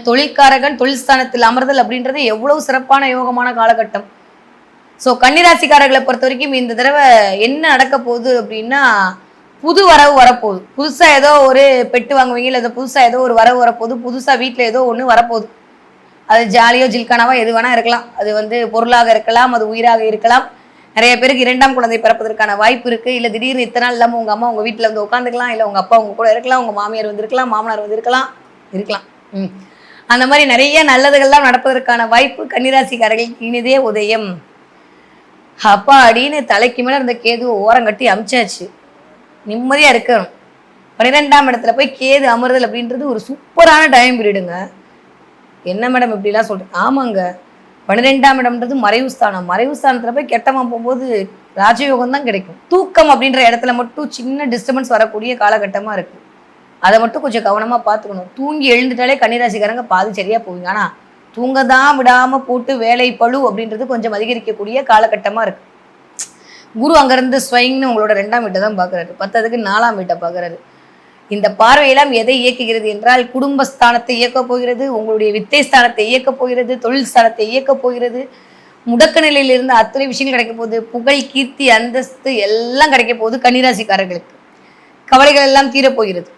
தொழிற்காரகன் தொழில் ஸ்தானத்தில் அமர்தல் அப்படின்றது எவ்வளவு சிறப்பான யோகமான காலகட்டம். ஸோ கன்னிராசிக்காரர்களை பொறுத்த வரைக்கும் இந்த தடவை என்ன நடக்க போகுது அப்படின்னா, புது வரவு வரப்போகுது. புதுசாக ஏதோ ஒரு பெட்டு வாங்குவீங்க, இல்லை புதுசாக ஏதோ ஒரு வரவு வரப்போகுது. புதுசாக வீட்டில் ஏதோ ஒன்று வரப்போகுது. அது ஜாலியோ ஜில்கானாவோ எது வேணால் இருக்கலாம். அது பொருளாக இருக்கலாம், அது உயிராக இருக்கலாம். நிறைய பேருக்கு 2ஆம் குழந்தை பிறப்பதற்கான வாய்ப்பு இருக்குது. இல்லை திடீர்னு இத்தனை நாள் இல்லாமல் உங்கள் அம்மா உங்கள் வீட்டில் உட்காந்துக்கலாம், இல்லை உங்கள் அப்பா உங்கள் கூட இருக்கலாம், உங்கள் மாமியார் இருக்கலாம், மாமனார் இருக்கலாம். அந்த மாதிரி நிறைய நல்லதுகள்லாம் நடப்பதற்கான வாய்ப்பு கன்னிராசிக்காரர்களுக்கு இனிதே உதயம். அப்பா அப்படின்னு தலைக்கு மேலே இருந்த கேது ஓரங்கட்டி அமிச்சாச்சு. நிம்மதியாக இருக்கணும். 12ஆம் இடத்துல போய் கேது அமர்தல் அப்படின்றது ஒரு சூப்பரான டைம் பீரியடுங்க. என்ன மேடம் இப்படிலாம் சொல்கிறேன்? ஆமாங்க, 12ஆம் இடம்ன்றது மறைவு ஸ்தானம். மறைவு ஸ்தானத்தில் போய் கெட்டவன் போகும்போது ராஜயோகம் தான் கிடைக்கும். தூக்கம் அப்படின்ற இடத்துல மட்டும் சின்ன டிஸ்டர்பன்ஸ் வரக்கூடிய காலகட்டமாக இருக்குது. அதை மட்டும் கொஞ்சம் கவனமாக பார்த்துக்கணும். தூங்கி எழுந்துட்டாலே கன்னிராசிக்காரங்க பாதி சரியாக போவீங்க. ஆனால் தூங்க தான் விடாமல் போட்டு வேலை பழு அப்படின்றது கொஞ்சம் அதிகரிக்கக்கூடிய காலகட்டமாக இருக்குது. குரு அங்கேருந்து ஸ்வைங்னு உங்களோட 2ஆம் வீட்டை தான் பார்க்குறாரு, 10க்கு 4ஆம் வீட்டை பார்க்குறாரு. இந்த பார்வையெல்லாம் எதை இயக்குகிறது என்றால் குடும்பஸ்தானத்தை இயக்கப் போகிறது, உங்களுடைய வித்தை ஸ்தானத்தை இயக்கப் போகிறது, தொழில் ஸ்தானத்தை இயக்கப் போகிறது. முடக்க நிலையில் இருந்த அத்தனை விஷயங்கள் கிடைக்க போகுது. புகழ், கீர்த்தி, அந்தஸ்து எல்லாம் கிடைக்க போகுது. கன்னிராசிக்காரர்களுக்கு கவலைகள் எல்லாம் தீரப்போகிறது.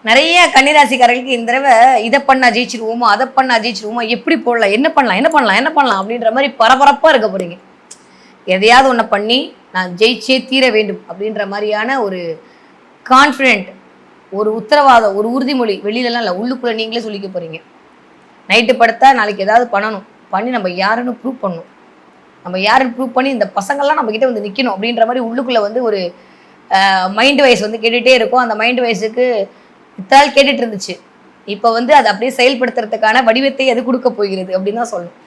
நிறைய கன்னிராசிக்காரர்களுக்கு இந்த தடவை இதை பண்ணா ஜெயிச்சிருவோமோ, அதை பண்ணா ஜெயிச்சிருவோமோ, எப்படி போடலாம், என்ன பண்ணலாம் அப்படின்ற மாதிரி பரபரப்பாக இருக்க போறீங்க. எதையாவது ஒன்றை பண்ணி நான் ஜெயிச்சே தீர வேண்டும் அப்படின்ற மாதிரியான ஒரு கான்ஃபிடென்ட், ஒரு உத்தரவாதம், ஒரு உறுதிமொழி வெளியிலலாம் இல்லை, உள்ளுக்குள்ளே நீங்களே சொல்லிக்க போகிறீங்க. நைட்டு படுத்தா நாளைக்கு ஏதாவது பண்ணி நம்ம யாருன்னு ப்ரூவ் பண்ணணும், நம்ம யாருன்னு ப்ரூவ் பண்ணி இந்த பசங்கள்லாம் நம்மக்கிட்ட வந்து நிற்கணும் அப்படின்ற மாதிரி உள்ளுக்குள்ளே வந்து ஒரு மைண்ட் வைஸ் வந்து கேட்டுகிட்டே இருக்கும். அந்த மைண்ட் வைஸுக்கு இத்தால் கேட்டுட்டு இருந்துச்சு, இப்போ வந்து அதை அப்படியே செயல்படுத்துறதுக்கான வடிவத்தை அது கொடுக்க போகிறது அப்படின்னு தான் சொல்லணும்.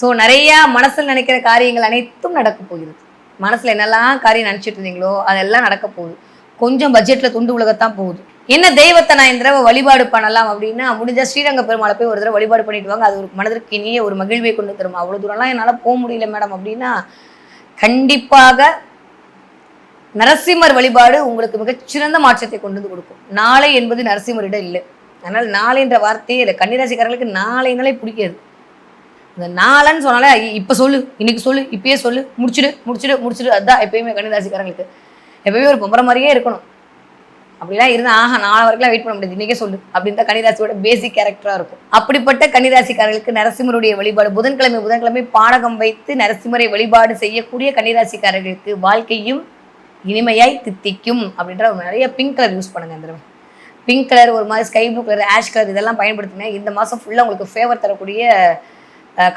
ஸோ நிறையா மனசில் நினைக்கிற காரியங்கள் அனைத்தும் நடக்க போகிறது. மனசில் என்னெல்லாம் காரியம் நினச்சிட்டு இருந்தீங்களோ அதெல்லாம் நடக்க போகுது. கொஞ்சம் பட்ஜெட்டில் துண்டு உலகத்தான் போகுது. என்ன தெய்வத்தை நான் இந்த தடவை வழிபாடு பண்ணலாம் அப்படின்னா, முடிஞ்சால் ஸ்ரீரங்க பெருமாளை போய் ஒரு தடவை வழிபாடு பண்ணிட்டு வாங்க. அது ஒரு மனதிற்கு இனிய ஒரு மகிழ்வை கொண்டு தரும். அவ்வளோ தூரம்லாம் என்னால் போக முடியல மேடம் அப்படின்னா, கண்டிப்பாக நரசிம்மர் வழிபாடு உங்களுக்கு மிகச்சிறந்த மாற்றத்தை கொண்டு வந்து கொடுக்கும். நாளை என்பது நரசிம்மரிடம் இல்லை. அதனால் நாளைன்ற வார்த்தையே இல்லை. கன்னிராசிக்காரர்களுக்கு நாளைனாலே பிடிக்காது. இந்த நாளைன்னு சொன்னாலே இப்போ சொல்லு, இன்னைக்கு சொல்லு, இப்பயே சொல்லு, முடிச்சுடு அதுதான் எப்பயுமே கன்னிராசிக்காரங்களுக்கு. எப்பயுமே ஒரு பொம்பரை மாதிரியே இருக்கணும். அப்படிலாம் இருந்தால் நாளை வரைக்கும் வெயிட் பண்ண முடியாது, இன்னைக்கே சொல்லு அப்படின்னு தான் கன்னிராசியோட பேசிக் கேரக்டராக இருக்கும். அப்படிப்பட்ட கன்னிராசிக்காரர்களுக்கு நரசிம்மருடைய வழிபாடு புதன்கிழமை பானகம் வைத்து நரசிம்மரை வழிபாடு செய்யக்கூடிய கன்னிராசிக்காரர்களுக்கு வாழ்க்கையும் இனிமையாய் தித்திக்கும் அப்படின்ற ஒரு நிறைய பிங்க் கலர் யூஸ் பண்ணுங்க. இந்த பிங்க் கலர், ஒரு மாதிரி sky blue colour, ash colour இதெல்லாம் பயன்படுத்தினா இந்த மாதம் ஃபுல்லாக உங்களுக்கு ஃபேவர் தரக்கூடிய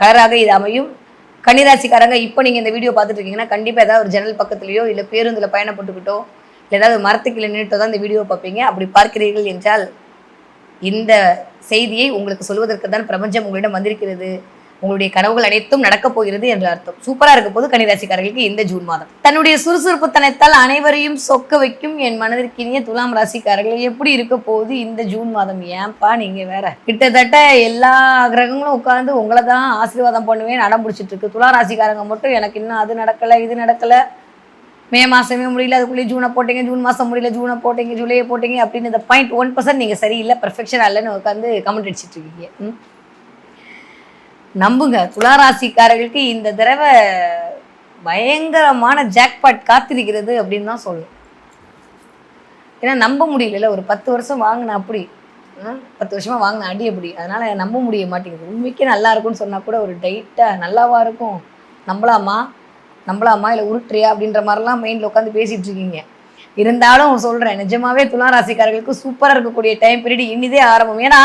கலராக இது அமையும். கன்னிராசிக்காரங்க இப்போ நீங்கள் இந்த வீடியோ பார்த்துட்டு இருக்கீங்கன்னா கண்டிப்பாக ஏதாவது ஒரு ஜன்னல் பக்கத்துலையோ இல்லை பேருந்தில் பயணப்பட்டுக்கிட்டோ இல்லை ஏதாவது மரத்துக்கு இல்லை நின்றுட்டோ தான் இந்த வீடியோ பார்ப்பீங்க. அப்படி பார்க்கிறீர்கள் என்றால் இந்த செய்தியை உங்களுக்கு சொல்வதற்கு தான் பிரபஞ்சம் உங்களிடம் வந்திருக்கிறது. உங்களுடைய கனவுகள் அனைத்தும் நடக்கப் போகிறது என்ற அர்த்தம். சூப்பராக இருக்க போது கன்னிராசிக்காரர்களுக்கு இந்த ஜூன் மாதம். தன்னுடைய சுறுசுறுப்பு தனத்தால் அனைவரையும் சொக்க வைக்கும் என் மனதிற்கினிய துலாம் ராசிக்காரர்கள் எப்படி இருக்க போகுது இந்த ஜூன் மாதம்? ஏன்பா நீங்க வேற, கிட்டத்தட்ட எல்லா கிரகங்களும் உட்கார்ந்து உங்களை தான் ஆசீர்வாதம் பண்ணுவேன் அடம் பிடிச்சிட்டு இருக்கு. துலா ராசிக்காரங்க மட்டும் எனக்கு இன்னும் அது நடக்கல, இது நடக்கல, மே மாதமே முடியல, அதுக்குள்ளேயே ஜூனை போட்டீங்க, ஜூன் மாதம் முடியல, ஜூனை போட்டீங்க, ஜூலையை போட்டீங்க அப்படின்னு இந்த 0.1% நீங்கள் சரியில்லை, பெர்ஃபெக்ஷன் இல்லைன்னு உட்காந்து கமெண்ட் அடிச்சிட்டு இருக்கீங்க. நம்புங்க, துளாராசிக்காரர்களுக்கு இந்த தடவை பயங்கரமான ஜாக்பாட் காத்திருக்கிறது அப்படின்னு தான் சொல்லணும். ஏன்னா நம்ப முடியல, ஒரு 10 வருஷம் வாங்கின அப்படி 10 வருஷமாக வாங்கின அடி அப்படி, அதனால் நம்ப முடிய மாட்டேங்குது. உண்மைக்கே நல்லா இருக்கும்னு சொன்னால் கூட ஒரு டைட்டாக நல்லாவா இருக்கும், நம்பலாமா இல்லை உருட்டுறியா அப்படின்ற மாதிரிலாம் மைண்டில் உட்காந்து பேசிகிட்டு இருக்கீங்க. இருந்தாலும் சொல்கிறேன், நிஜமாவே துளாராசிக்காரர்களுக்கு சூப்பராக இருக்கக்கூடிய டைம் பீரியட் இனிதே ஆரம்பம். ஏன்னா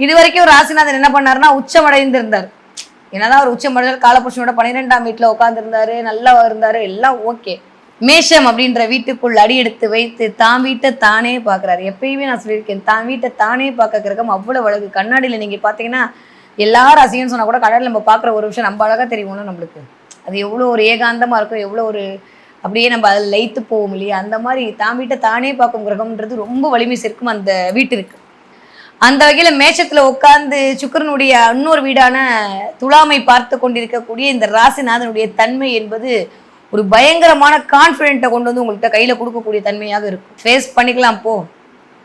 இது வரைக்கும் ராசிநாதன் என்ன பண்ணாருன்னா உச்சமடைந்திருந்தார். என்னதான் ஒரு உச்சமடைந்தால் காலபுருஷனோட 12ஆம் வீட்டில் உட்காந்துருந்தாரு, நல்லா இருந்தாரு, எல்லாம் ஓகே. மேஷம் அப்படின்ற வீட்டுக்குள் அடி எடுத்து வைத்து தான் வீட்டை தானே பார்க்குறாரு. எப்பயுமே நான் சொல்லியிருக்கேன், தான் வீட்டை தானே பார்க்க கிரகம் அவ்வளோ அழகு. கண்ணாடியில் நீங்கள் பார்த்தீங்கன்னா எல்லா ராசின்னு சொன்னால் கூட கண்ணாடியில் நம்ம பார்க்குற ஒரு விஷயம் நம்ம அழகாக தெரியும்னா நம்மளுக்கு அது எவ்வளோ ஒரு ஏகாந்தமாக இருக்கும், எவ்வளோ ஒரு அப்படியே நம்ம அதில் லைத்து போவோம் இல்லையா. அந்த மாதிரி தான் வீட்டை தானே பார்க்கும் கிரகம்ன்றது ரொம்ப வலிமை சேர்க்கும் அந்த வீட்டிற்கு. அந்த வகையில் மேஷத்தில் உட்கார்ந்து சுக்கிரனுடைய இன்னொரு வீடான துலாமை பார்த்து கொண்டிருக்கக்கூடிய இந்த ராசிநாதனுடைய தன்மை என்பது ஒரு பயங்கரமான கான்ஃபிடென்ட்டை கொண்டு வந்து உங்கள்கிட்ட கையில் கொடுக்கக்கூடிய தன்மையாக இருக்கும். ஃபேஸ் பண்ணிக்கலாம்,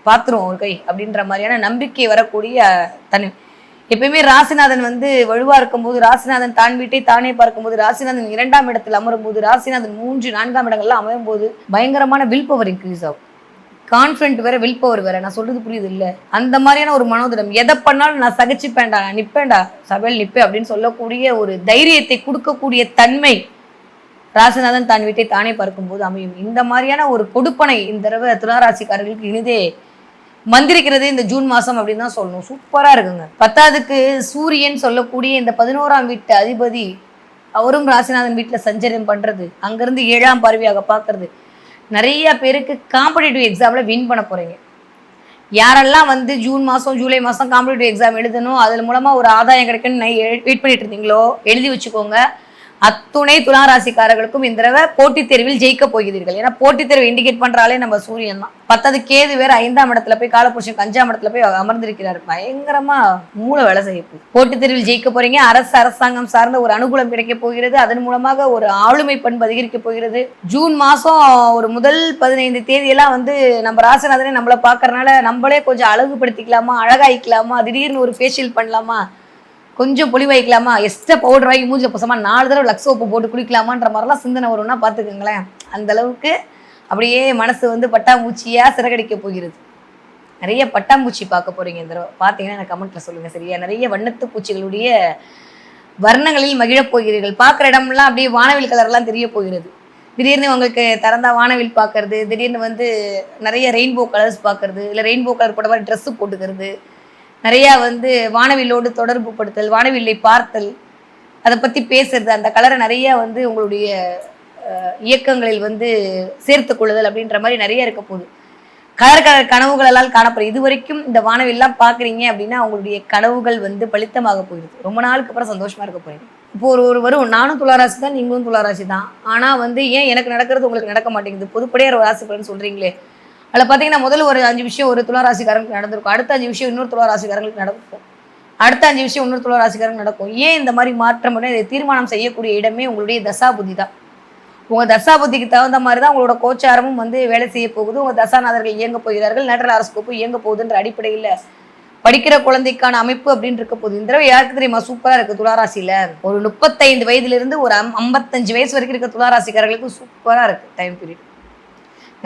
பார்த்துருவோம் ஒரு கை அப்படின்ற மாதிரியான நம்பிக்கை வரக்கூடிய தன்மை. எப்பயுமே ராசிநாதன் வந்து வலுவாக இருக்கும்போது, ராசிநாதன் தான் வீட்டை தானே பார்க்கும்போது, ராசிநாதன் 2ஆம் இடத்தில் அமரும் போது, ராசிநாதன் 3, 4ஆம் இடங்கள்லாம் அமையும் போது பயங்கரமான வில் பவர் இன்க்ரீஸ் ஆகும். கான்ஃபிடென்ட் வேற, வில் பவர் வேற. நான் சொல்றது புரியுது இல்லை? அந்த மாதிரியான ஒரு மனோதிடம், எதை பண்ணாலும் நான் சகிச்சுப்பேன்டா, நான் நிற்பேன்டா, சபையில் நிற்பேன் அப்படின்னு சொல்லக்கூடிய ஒரு தைரியத்தை கொடுக்கக்கூடிய தன்மை ராசிநாதன் தான் வீட்டை தானே பார்க்கும்போது அமையும். இந்த மாதிரியான ஒரு கொடுப்பனை இந்த தடவை துளாராசிக்காரர்களுக்கு இனிதே வந்திருக்கிறது இந்த ஜூன் மாதம் அப்படின்னு தான் சொல்லணும். சூப்பராக இருக்குங்க. 10க்கு சூரியன் சொல்லக்கூடிய இந்த 11ஆம் வீட்டு அதிபதி அவரும் ராசிநாதன் வீட்டில் சஞ்சரியம் பண்ணுறது, அங்கேருந்து 7ஆம் பார்வையாக பார்க்கறது, நிறைய பேருக்கு காம்படிட்டிவ் எக்ஸாமில் வின் பண்ண போகிறீங்க. யாரெல்லாம் வந்து ஜூன் மாதம் ஜூலை மாதம் காம்படிட்டிவ் எக்ஸாம் எழுதணும், அதில் மூலமாக ஒரு ஆதாயம் கிடைக்குன்னு வெயிட் பண்ணிட்டு இருந்தீங்களோ எழுதி வச்சுக்கோங்க. அத்துணை துளாராசிக்காரர்களுக்கும் இந்த தடவை போட்டித் தேர்வில் ஜெயிக்க போகிறீர்கள். ஏன்னா போட்டித் தேர்வு இண்டிகேட் பண்றாலே நம்ம சூரியன் தான். 10 கேது வேற 5ஆம் இடத்துல போய் காலபுருஷன் 5ஆம் இடத்துல போய் அமர்ந்திருக்கிறார். பயங்கரமா மூளை வேலை செய்ய போகுது. போட்டித் தேர்வில் ஜெயிக்க போறீங்க. அரசாங்கம் சார்ந்த ஒரு அனுகூலம் கிடைக்க போகிறது. அதன் மூலமாக ஒரு ஆளுமை பண்பு அதிகரிக்க போகிறது. ஜூன் மாசம் ஒரு முதல் 15 தேதியெல்லாம் நம்ம ராசிநாதனே நம்மளை பாக்குறதுனால நம்மளே கொஞ்சம் அழகுபடுத்திக்கலாமா, அழகாயிக்கலாமா, திடீர்னு ஒரு ஃபேஷியல் பண்ணலாமா, கொஞ்சம் பொலி வைக்கலாமா, எக்ஸ்ட்ரா பவுடர் வாங்கி மூஞ்சில பூசமா 4 தடவை லக்ஸ் சோப்பு போட்டு குளிக்கலாமான்ற மாதிரிலாம் சிந்தனை வரும்னா பார்த்துக்கோங்களேன். அந்த அளவுக்கு அப்படியே மனசு பட்டாம்பூச்சியா சிறகடிக்க போகிறது. நிறைய பட்டாம்பூச்சி பார்க்க போறீங்க இந்த தடவை. பார்த்தீங்கன்னா எனக்கு கமெண்ட்ல சொல்லுங்க சரியா. நிறைய வண்ணத்து பூச்சிகளுடைய வர்ணங்களில் மகிழப் போகிறீர்கள். பார்க்குற இடம்லாம் அப்படியே வானவில் கலர்லாம் தெரிய போகிறது. திடீர்னு உங்களுக்கு திறந்தா வானவில் பார்க்கறது, திடீர்னு நிறைய ரெயின்போ கலர்ஸ் பார்க்கறது, இல்லை ரெயின்போ கலர் போட்ட மாதிரி ட்ரெஸ்ஸு போட்டுக்கிறது, நிறையா வானவில்லோடு தொடர்பு படுத்தல், வானவில்லை பார்த்தல், அதை பற்றி பேசுறது, அந்த கலரை நிறையா உங்களுடைய இயக்கங்களில் சேர்த்து கொள்ளுதல் அப்படின்ற மாதிரி நிறைய இருக்க போகுது. கலர் கனவுகளெல்லாம் காணப்படுது. இது வரைக்கும் இந்த வானவில்லாம் பார்க்குறீங்க அப்படின்னா உங்களுடைய கனவுகள் பலித்தமாக போயிடுது. ரொம்ப நாளுக்கு அப்புறம் சந்தோஷமாக இருக்க போயிடுது. இப்போ ஒரு வரும், நானும் துளாராசி தான், நீங்களும் துளாராசி தான், ஆனால் ஏன் எனக்கு நடக்கிறது உங்களுக்கு நடக்க மாட்டேங்குது, பொதுப்படையாக ஒரு ராசி பலன் சொல்கிறீங்களே. அதில் பார்த்தீங்கன்னா முதல்ல ஒரு 5 விஷயம் ஒரு துளாராசிக்காரங்களுக்கு நடந்திருக்கும். அடுத்த 5 விஷயம் இன்னொரு துளாராசிக்காரங்களுக்கு நடக்கும். அடுத்த 5 விஷயம் இன்னொரு துளாராசிக்காரங்களுக்கு நடக்கும். ஏன் இந்த மாதிரி மாற்றம் இதை தீர்மானம் செய்யக்கூடிய இடமே உங்களுடைய தசாபுத்தி தான். உங்கள் தசாபுத்திக்கு தகுந்த மாதிரி தான் உங்களோட கோச்சாரமும் வேலை செய்ய போகுது. உங்கள் தசாநாதர்கள் இயங்க போகிறார்கள், நேட்ரல் ஹாரோஸ்கோப்பு இயங்க போகுதுன்ற அடிப்படையில் படிக்கிற குழந்தைக்கான அமைப்பு அப்படின்னு இருக்க போகுது. இந்த தடவை யாருக்கு தெரியுமா சூப்பராக இருக்குது துளாராசியில். ஒரு 35 வயதுலேருந்து ஒரு 55 வயசு வரைக்கும் இருக்க துளாராசிக்காரர்களுக்கு சூப்பராக இருக்குது டைம் பீரியட்.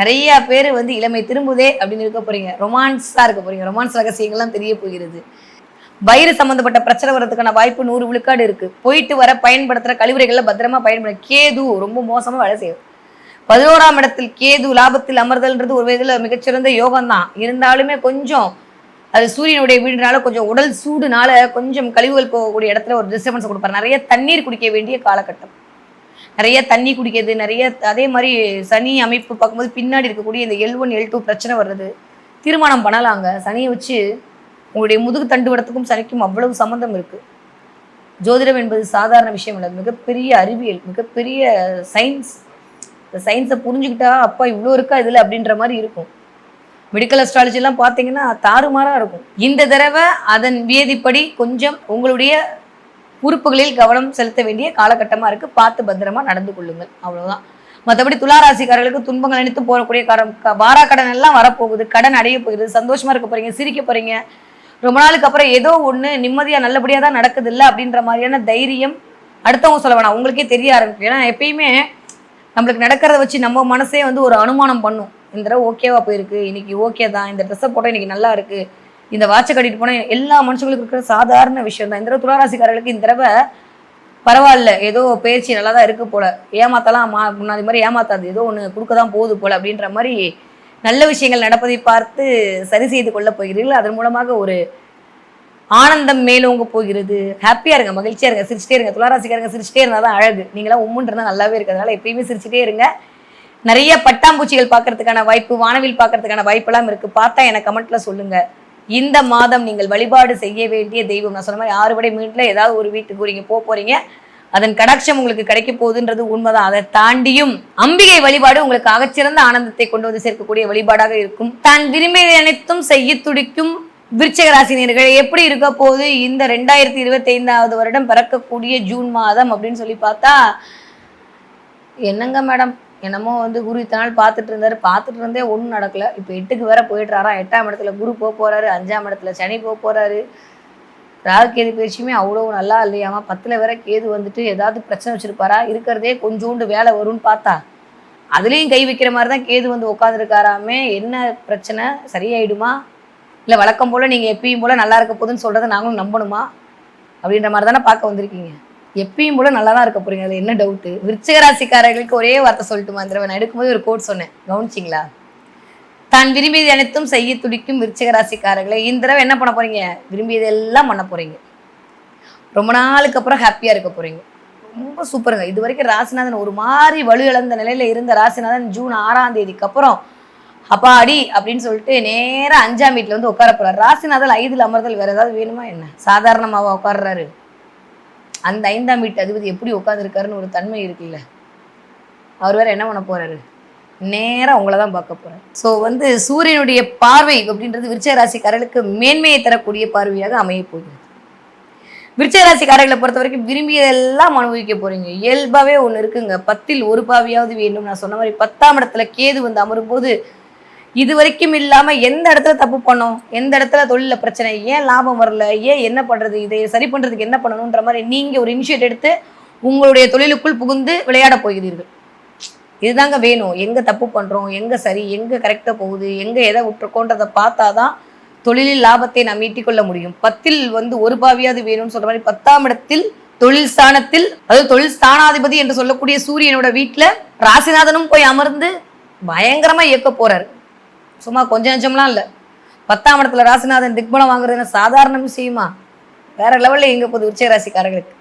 நிறைய பேர் இளமை திரும்புதே அப்படின்னு இருக்க போறீங்க. ரொமான்ஸாக இருக்க போறீங்க. ரொமான்ஸ் ரகசியங்கள்லாம் தெரிய போகிறது. வயிறு சம்மந்தப்பட்ட பிரச்சனை வர்றதுக்கான வாய்ப்பு 100 விழுக்காடு இருக்கு. போயிட்டு வர பயன்படுத்துகிற கழிவுறைகள்ல பத்திரமா பயன்படுத்த. கேது ரொம்ப மோசமாக வேலை செய்யும். 11ஆம் இடத்தில் கேது லாபத்தில் அமர்தல்ன்றது ஒரு வயதுல மிகச்சிறந்த யோகம் தான். இருந்தாலுமே கொஞ்சம் அது சூரியனுடைய வீடுனால கொஞ்சம் உடல் சூடுனால கொஞ்சம் கழிவுகள் போகக்கூடிய இடத்துல ஒரு டிஸ்டர்பன்ஸ் கொடுப்பாரு. நிறைய தண்ணீர் குடிக்க வேண்டிய காலகட்டம். நிறைய தண்ணி குடிக்கிறது, நிறைய அதே மாதிரி சனி அமைப்பு பார்க்கும்போது பின்னாடி இருக்கக்கூடிய இந்த L1 L2 பிரச்சனை வர்றது. தீர்மானம் பண்ணலாங்க. சனியை வச்சு உங்களுடைய முதுகு தண்டுவடத்துக்கும் சனிக்கும் அவ்வளவு சம்மந்தம் இருக்குது. ஜோதிடம் என்பது சாதாரண விஷயம் இல்லை, மிகப்பெரிய அறிவியல், மிகப்பெரிய சயின்ஸ். இந்த சயின்ஸை புரிஞ்சுக்கிட்டா அப்பா இவ்வளோ இருக்கா இதில் அப்படின்ற மாதிரி இருக்கும். மெடிக்கல் அஸ்ட்ராலஜிலாம் பார்த்தீங்கன்னா தாறுமாறாக இருக்கும். இந்த தடவை அதன் வியதிப்படி கொஞ்சம் உங்களுடைய உறுப்புகளில் கவனம் செலுத்த வேண்டிய காலகட்டமாக இருக்குது. பார்த்து பத்திரமா நடந்து கொள்ளுங்கள், அவ்வளோதான். மற்றபடி துளாராசிக்காரர்களுக்கு துன்பங்கள் அனைத்து போகக்கூடிய வாராக்கடன் எல்லாம் வரப்போகுது. கடன் அடைய போகுது. சந்தோஷமாக இருக்க போகிறீங்க, சிரிக்க போகிறீங்க. ரொம்ப நாளுக்கு அப்புறம் ஏதோ ஒன்று நிம்மதியாக நல்லபடியாக தான் நடக்குது இல்லை அப்படின்ற மாதிரியான தைரியம் அடுத்தவங்க சொல்ல வேணாம், உங்களுக்கே தெரிய ஆரம்பிக்கும். ஏன்னா எப்பயுமே நம்மளுக்கு நடக்கிறத வச்சு நம்ம மனசே ஒரு அனுமானம் பண்ணும். இந்த தடவை ஓகேவா போயிருக்கு, இன்னைக்கு ஓகே தான், இந்த ட்ரெஸ்ஸை போட்டால் இன்னைக்கு நல்லா இருக்குது, இந்த வாட்சை கட்டிட்டு போனால் எல்லா மனுஷங்களுக்கு இருக்கிற சாதாரண விஷயம் தான். இந்த தடவை துளாராசிக்காரர்களுக்கு இந்த தடவை பரவாயில்ல, ஏதோ பயிற்சி நல்லா தான் இருக்குது போல், ஏமாத்தலாம் முன்னாடி மாதிரி ஏமாத்தாது, ஏதோ ஒன்று கொடுக்க தான் போகுது போல் அப்படின்ற மாதிரி நல்ல விஷயங்கள் நடப்பதை பார்த்து சரி செய்து கொள்ள போகிறீர்கள். அதன் மூலமாக ஒரு ஆனந்தம் மேலோங்க போகிறது. ஹாப்பியாக இருங்க, மகிழ்ச்சியாக இருங்க, சிரிச்சிட்டே இருங்க. துளாராசிக்காரங்க சிரிச்சிட்டே இருந்தால் தான் அழகு. நீங்களாம் உம்முன்றதா நல்லாவே இருக்கிறதுனால எப்பயுமே சிரிச்சிட்டே இருங்க. நிறைய பட்டாம்பூச்சிகள் பார்க்கறதுக்கான வாய்ப்பு, வானவில் பார்க்கறதுக்கான வாய்ப்பெல்லாம் இருக்குது. பார்த்தா எனக்கு கமெண்ட்ல சொல்லுங்கள். இந்த மாதம் நீங்கள் வழிபாடு செய்ய வேண்டிய தெய்வம், நான் சொன்ன மாதிரி 6 படை மீட்டில் ஏதாவது ஒரு வீட்டுக்கு நீங்கள் போகிறீங்க, அதன் கடாட்சம் உங்களுக்கு கிடைக்க போகுதுன்றது உண்மைதான். அதை தாண்டியும் அம்பிகை வழிபாடு உங்களுக்கு ஆகச்சிறந்த ஆனந்தத்தை கொண்டு வந்து சேர்க்கக்கூடிய வழிபாடாக இருக்கும். தான் விரும்பிய அனைத்தும் செய்ய துடிக்கும் விருச்சிக ராசினியர்கள் எப்படி இருக்க போது இந்த 2025வது வருடம் பிறக்கக்கூடிய ஜூன் மாதம் அப்படின்னு சொல்லி பார்த்தா, என்னங்க மேடம் என்னமோ குரு இத்தனை நாள் பார்த்துட்டு இருந்தே ஒன்றும் நடக்கலை. இப்போ 8க்கு வேற போயிடுறாரா, 8ஆம் இடத்துல குரு போகிறாரு, 5ஆம் இடத்துல சனி போகிறாரு, ராகு கேது பயிற்சியுமே அவ்வளோ நல்லா இல்லையாமா, 10ல் வேற கேது ஏதாவது பிரச்சனை வச்சுருப்பாரா, இருக்கிறதே கொஞ்சோண்டு வேலை வரும்னு பார்த்தா அதுலேயும் கை வைக்கிற மாதிரி தான் கேது உட்காந்துருக்காராமே. என்ன பிரச்சனை, சரியாயிடுமா, இல்லை வழக்கம் போல் நீங்கள் எப்பயும் போல் நல்லா இருக்க போகுதுன்னு சொல்கிறத நாங்களும் நம்பணுமா அப்படின்ற மாதிரி தானே பார்க்க வந்திருக்கீங்க. எப்பயும் போல நல்லா தான் இருக்க போறீங்க, அது என்ன டவுட்டு. விருச்சிக ராசிக்காரர்களுக்கு ஒரே வார்த்தை சொல்லட்டுமா, இந்த தடவை நான் எடுக்கும்போது ஒரு கோட் சொன்னேன், கவனிச்சிங்களா? தான் விரும்பியது அனைத்தும் செய்ய துடிக்கும் விருச்சிக ராசிக்காரர்களை இந்த தடவை என்ன பண்ண போறீங்க, விரும்பியதெல்லாம் பண்ண போறீங்க. ரொம்ப நாளுக்கு அப்புறம் ஹாப்பியா இருக்க போறீங்க. ரொம்ப சூப்பருங்க. இது வரைக்கும் ராசிநாதன் ஒரு மாதிரி வலு இழந்த நிலையில இருந்த ராசிநாதன் ஜூன் 6ஆம் தேதிக்கு அப்புறம் அப்பாடி அப்படின்னு சொல்லிட்டு நேரம் 5ஆம் வீட்டுல உட்கார போறாரு. ராசிநாதன் 5ல் அமர்தல் வேற ஏதாவது வேணுமா என்ன, சாதாரணமாவா உட்கார்றாரு? அந்த 5ஆம் வீட்டு அதிபதி எப்படி உட்காந்துருக்காருன்னு ஒரு தன்மை இருக்குல்ல, அவர் வேற என்ன பண்ண போறாரு, நேராக உங்களை தான் பார்க்க போறாரு. ஸோ வந்து சூரியனுடைய பார்வை அப்படின்றது விருச்சிக ராசிக்காரர்களுக்கு மேன்மையை தரக்கூடிய பார்வையாக அமைய போகிறது. விருச்சிக ராசிக்காரர்களை பொறுத்த வரைக்கும் விரும்பியதெல்லாம் அனுபவிக்க போறீங்க. இயல்பாவே ஒன்று இருக்குங்க, 10ல் ஒரு பாவியாவது வேண்டும். நான் சொன்ன மாதிரி 10ஆம் இடத்துல கேது வந்து அமரும் போது இது வரைக்கும் இல்லாம எந்த இடத்துல தப்பு பண்ணோம், எந்த இடத்துல தொழில பிரச்சனை, ஏன் லாபம் வரல, ஏன் என்ன பண்றது, இதை சரி பண்றதுக்கு என்ன பண்ணணுன்ற மாதிரி நீங்க ஒரு இனிஷியேட் எடுத்து உங்களுடைய தொழிலுக்குள் புகுந்து விளையாட போகிறீர்கள். இதுதாங்க வேணும். எங்க தப்பு பண்றோம், எங்க சரி, எங்க கரெக்டா போகுது, எங்க எதை விட்டுருக்கோன்றதை பார்த்தாதான் தொழிலில் லாபத்தை நாம் ஈட்டிக்கொள்ள முடியும். 10ல் வந்து ஒரு பாவியாவது வேணும்னு சொல்ற மாதிரி 10ஆம் இடத்தில் தொழில் ஸ்தானத்தில், அதாவது தொழில் ஸ்தானாதிபதி என்று சொல்லக்கூடிய சூரியனோட வீட்டுல ராசிநாதனும் போய் அமர்ந்து பயங்கரமா இயக்க போறாரு. சும்மா கொஞ்சம் நஞ்சம்லாம் இல்லை. 10ஆம் இடத்துல ராசிநாதன் திக்பலம் வாங்குறதுன்னு சாதாரண விஷயமா, வேற லெவல்ல எங்க போகுது விருச்சிக ராசிக்காரர்களுக்கு.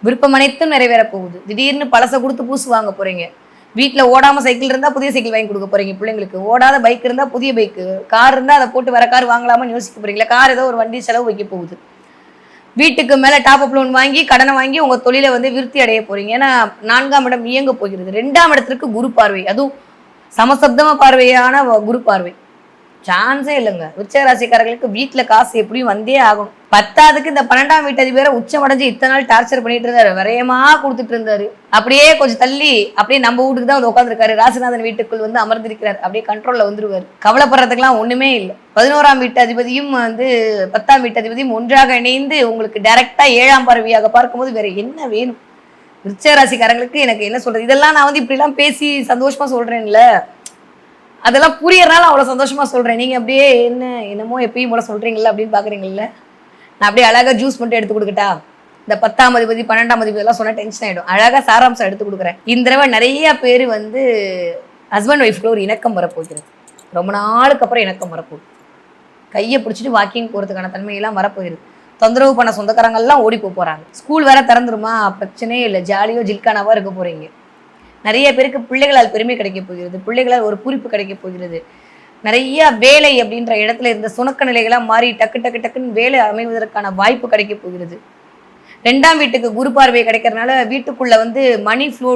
விருப்பம் அனைத்தும் நிறைவேற போகுது. திடீர்னு பழசை கொடுத்து பூசு வாங்க போறீங்க. வீட்டில் ஓடாம சைக்கிள் இருந்தால் புதிய சைக்கிள் வாங்கி கொடுக்க போறீங்க பிள்ளைங்களுக்கு. ஓடாத பைக் இருந்தால் புதிய பைக்கு, கார் இருந்தால் அதை போட்டு வேற கார் வாங்கலாமான்னு யோசிக்க போறீங்களா. கார் ஏதோ ஒரு வண்டி செலவு வைக்க போகுது. வீட்டுக்கு மேலே டாப் அப் லோன் வாங்கி கடனை வாங்கி உங்கள் தொழிலை வந்து விருத்தி அடைய போறீங்க. ஏன்னா 4ஆம் இடம் இயங்க போகிறது. 2ஆம் இடத்திற்கு குரு பார்வை, அதுவும் சமசப்தம பார்வையான குரு பார்வை. சான்ஸே இல்லைங்க. விருச்சிக ராசிக்காரர்களுக்கு வீட்டில் காசு எப்படியும் வந்தே ஆகணும். 10ஆவதுக்கு இந்த 12ஆம் வீட்டு அதிபரை உச்சமடைஞ்சு இத்தனை நாள் டார்ச்சர் பண்ணிட்டு இருந்தாரு, விரயமா கொடுத்துட்டு இருந்தாரு. அப்படியே கொஞ்சம் தள்ளி அப்படியே நம்ம வீட்டுக்கு தான் வந்து உட்காந்துருக்காரு. ராசிநாதன் வீட்டுக்குள் வந்து அமர்ந்திருக்கிறார். அப்படியே கண்ட்ரோல்ல வந்துருவாரு. கவலைப்படுறதுக்கெல்லாம் ஒண்ணுமே இல்லை. 11ஆம் வீட்டு அதிபதியும் வந்து 10ஆம் வீட்டு அதிபதியும் ஒன்றாக இணைந்து உங்களுக்கு டைரக்டா 7ஆம் பார்வையாக பார்க்கும்போது வேற என்ன வேணும்? விருச்சிக ராசிக்காரங்களுக்கு எனக்கு என்ன சொல்றது, இதெல்லாம் நான் வந்து இப்படி எல்லாம் பேசி சந்தோஷமா சொல்றேன்ல, அதெல்லாம் புரியறனால அவ்வளவு சந்தோஷமா சொல்றேன். நீங்க அப்படியே என்னமோ எப்பயும் போல சொல்றீங்களா அப்படின்னு பாக்குறீங்கல்ல. நான் அப்படியே அழகா ஜூஸ் மட்டும் எடுத்து கொடுக்கட்டா? இந்த 10ஆம் அதிபதி 12ஆம் அதிபதி எல்லாம் சொன்னா டென்ஷன் ஆயிடும். அழகா சாராம்சம் எடுத்து கொடுக்குறேன். இந்த தடவை நிறைய பேர் வந்து ஹஸ்பண்ட் ஒய்ஃப்ல ஒரு இணக்கம் வரப்போகிறது. ரொம்ப நாளுக்கு அப்புறம் இணக்கம் வரப்போகுது. கையை பிடிச்சிட்டு வாக்கிங் போறதுக்கான தன்மையெல்லாம் வரப்போகிறது. தொந்தரவு பண்ண சொந்தக்காரங்கள்லாம் ஓடி போறாங்க. ஸ்கூல் வேற திறந்துருமா, பிரச்சனையே இல்லை, ஜாலியோ ஜில்கானாவா இருக்க போறீங்க. நிறைய பேருக்கு பிள்ளைகளால் பெருமை கிடைக்க போகிறது. பிள்ளைகளால் ஒரு குறிப்பு கிடைக்க போகிறது. நிறைய வேலை அப்படின்ற இடத்துல இருந்த சுணக்க நிலைகளாக மாறி டக்கு டக்கு டக்குன்னு வேலை அமைவதற்கான வாய்ப்பு கிடைக்க போகிறது. 2ஆம் வீட்டுக்கு குரு பார்வை கிடைக்கிறதுனால வீட்டுக்குள்ள வந்து மணி ஃப்ளோ,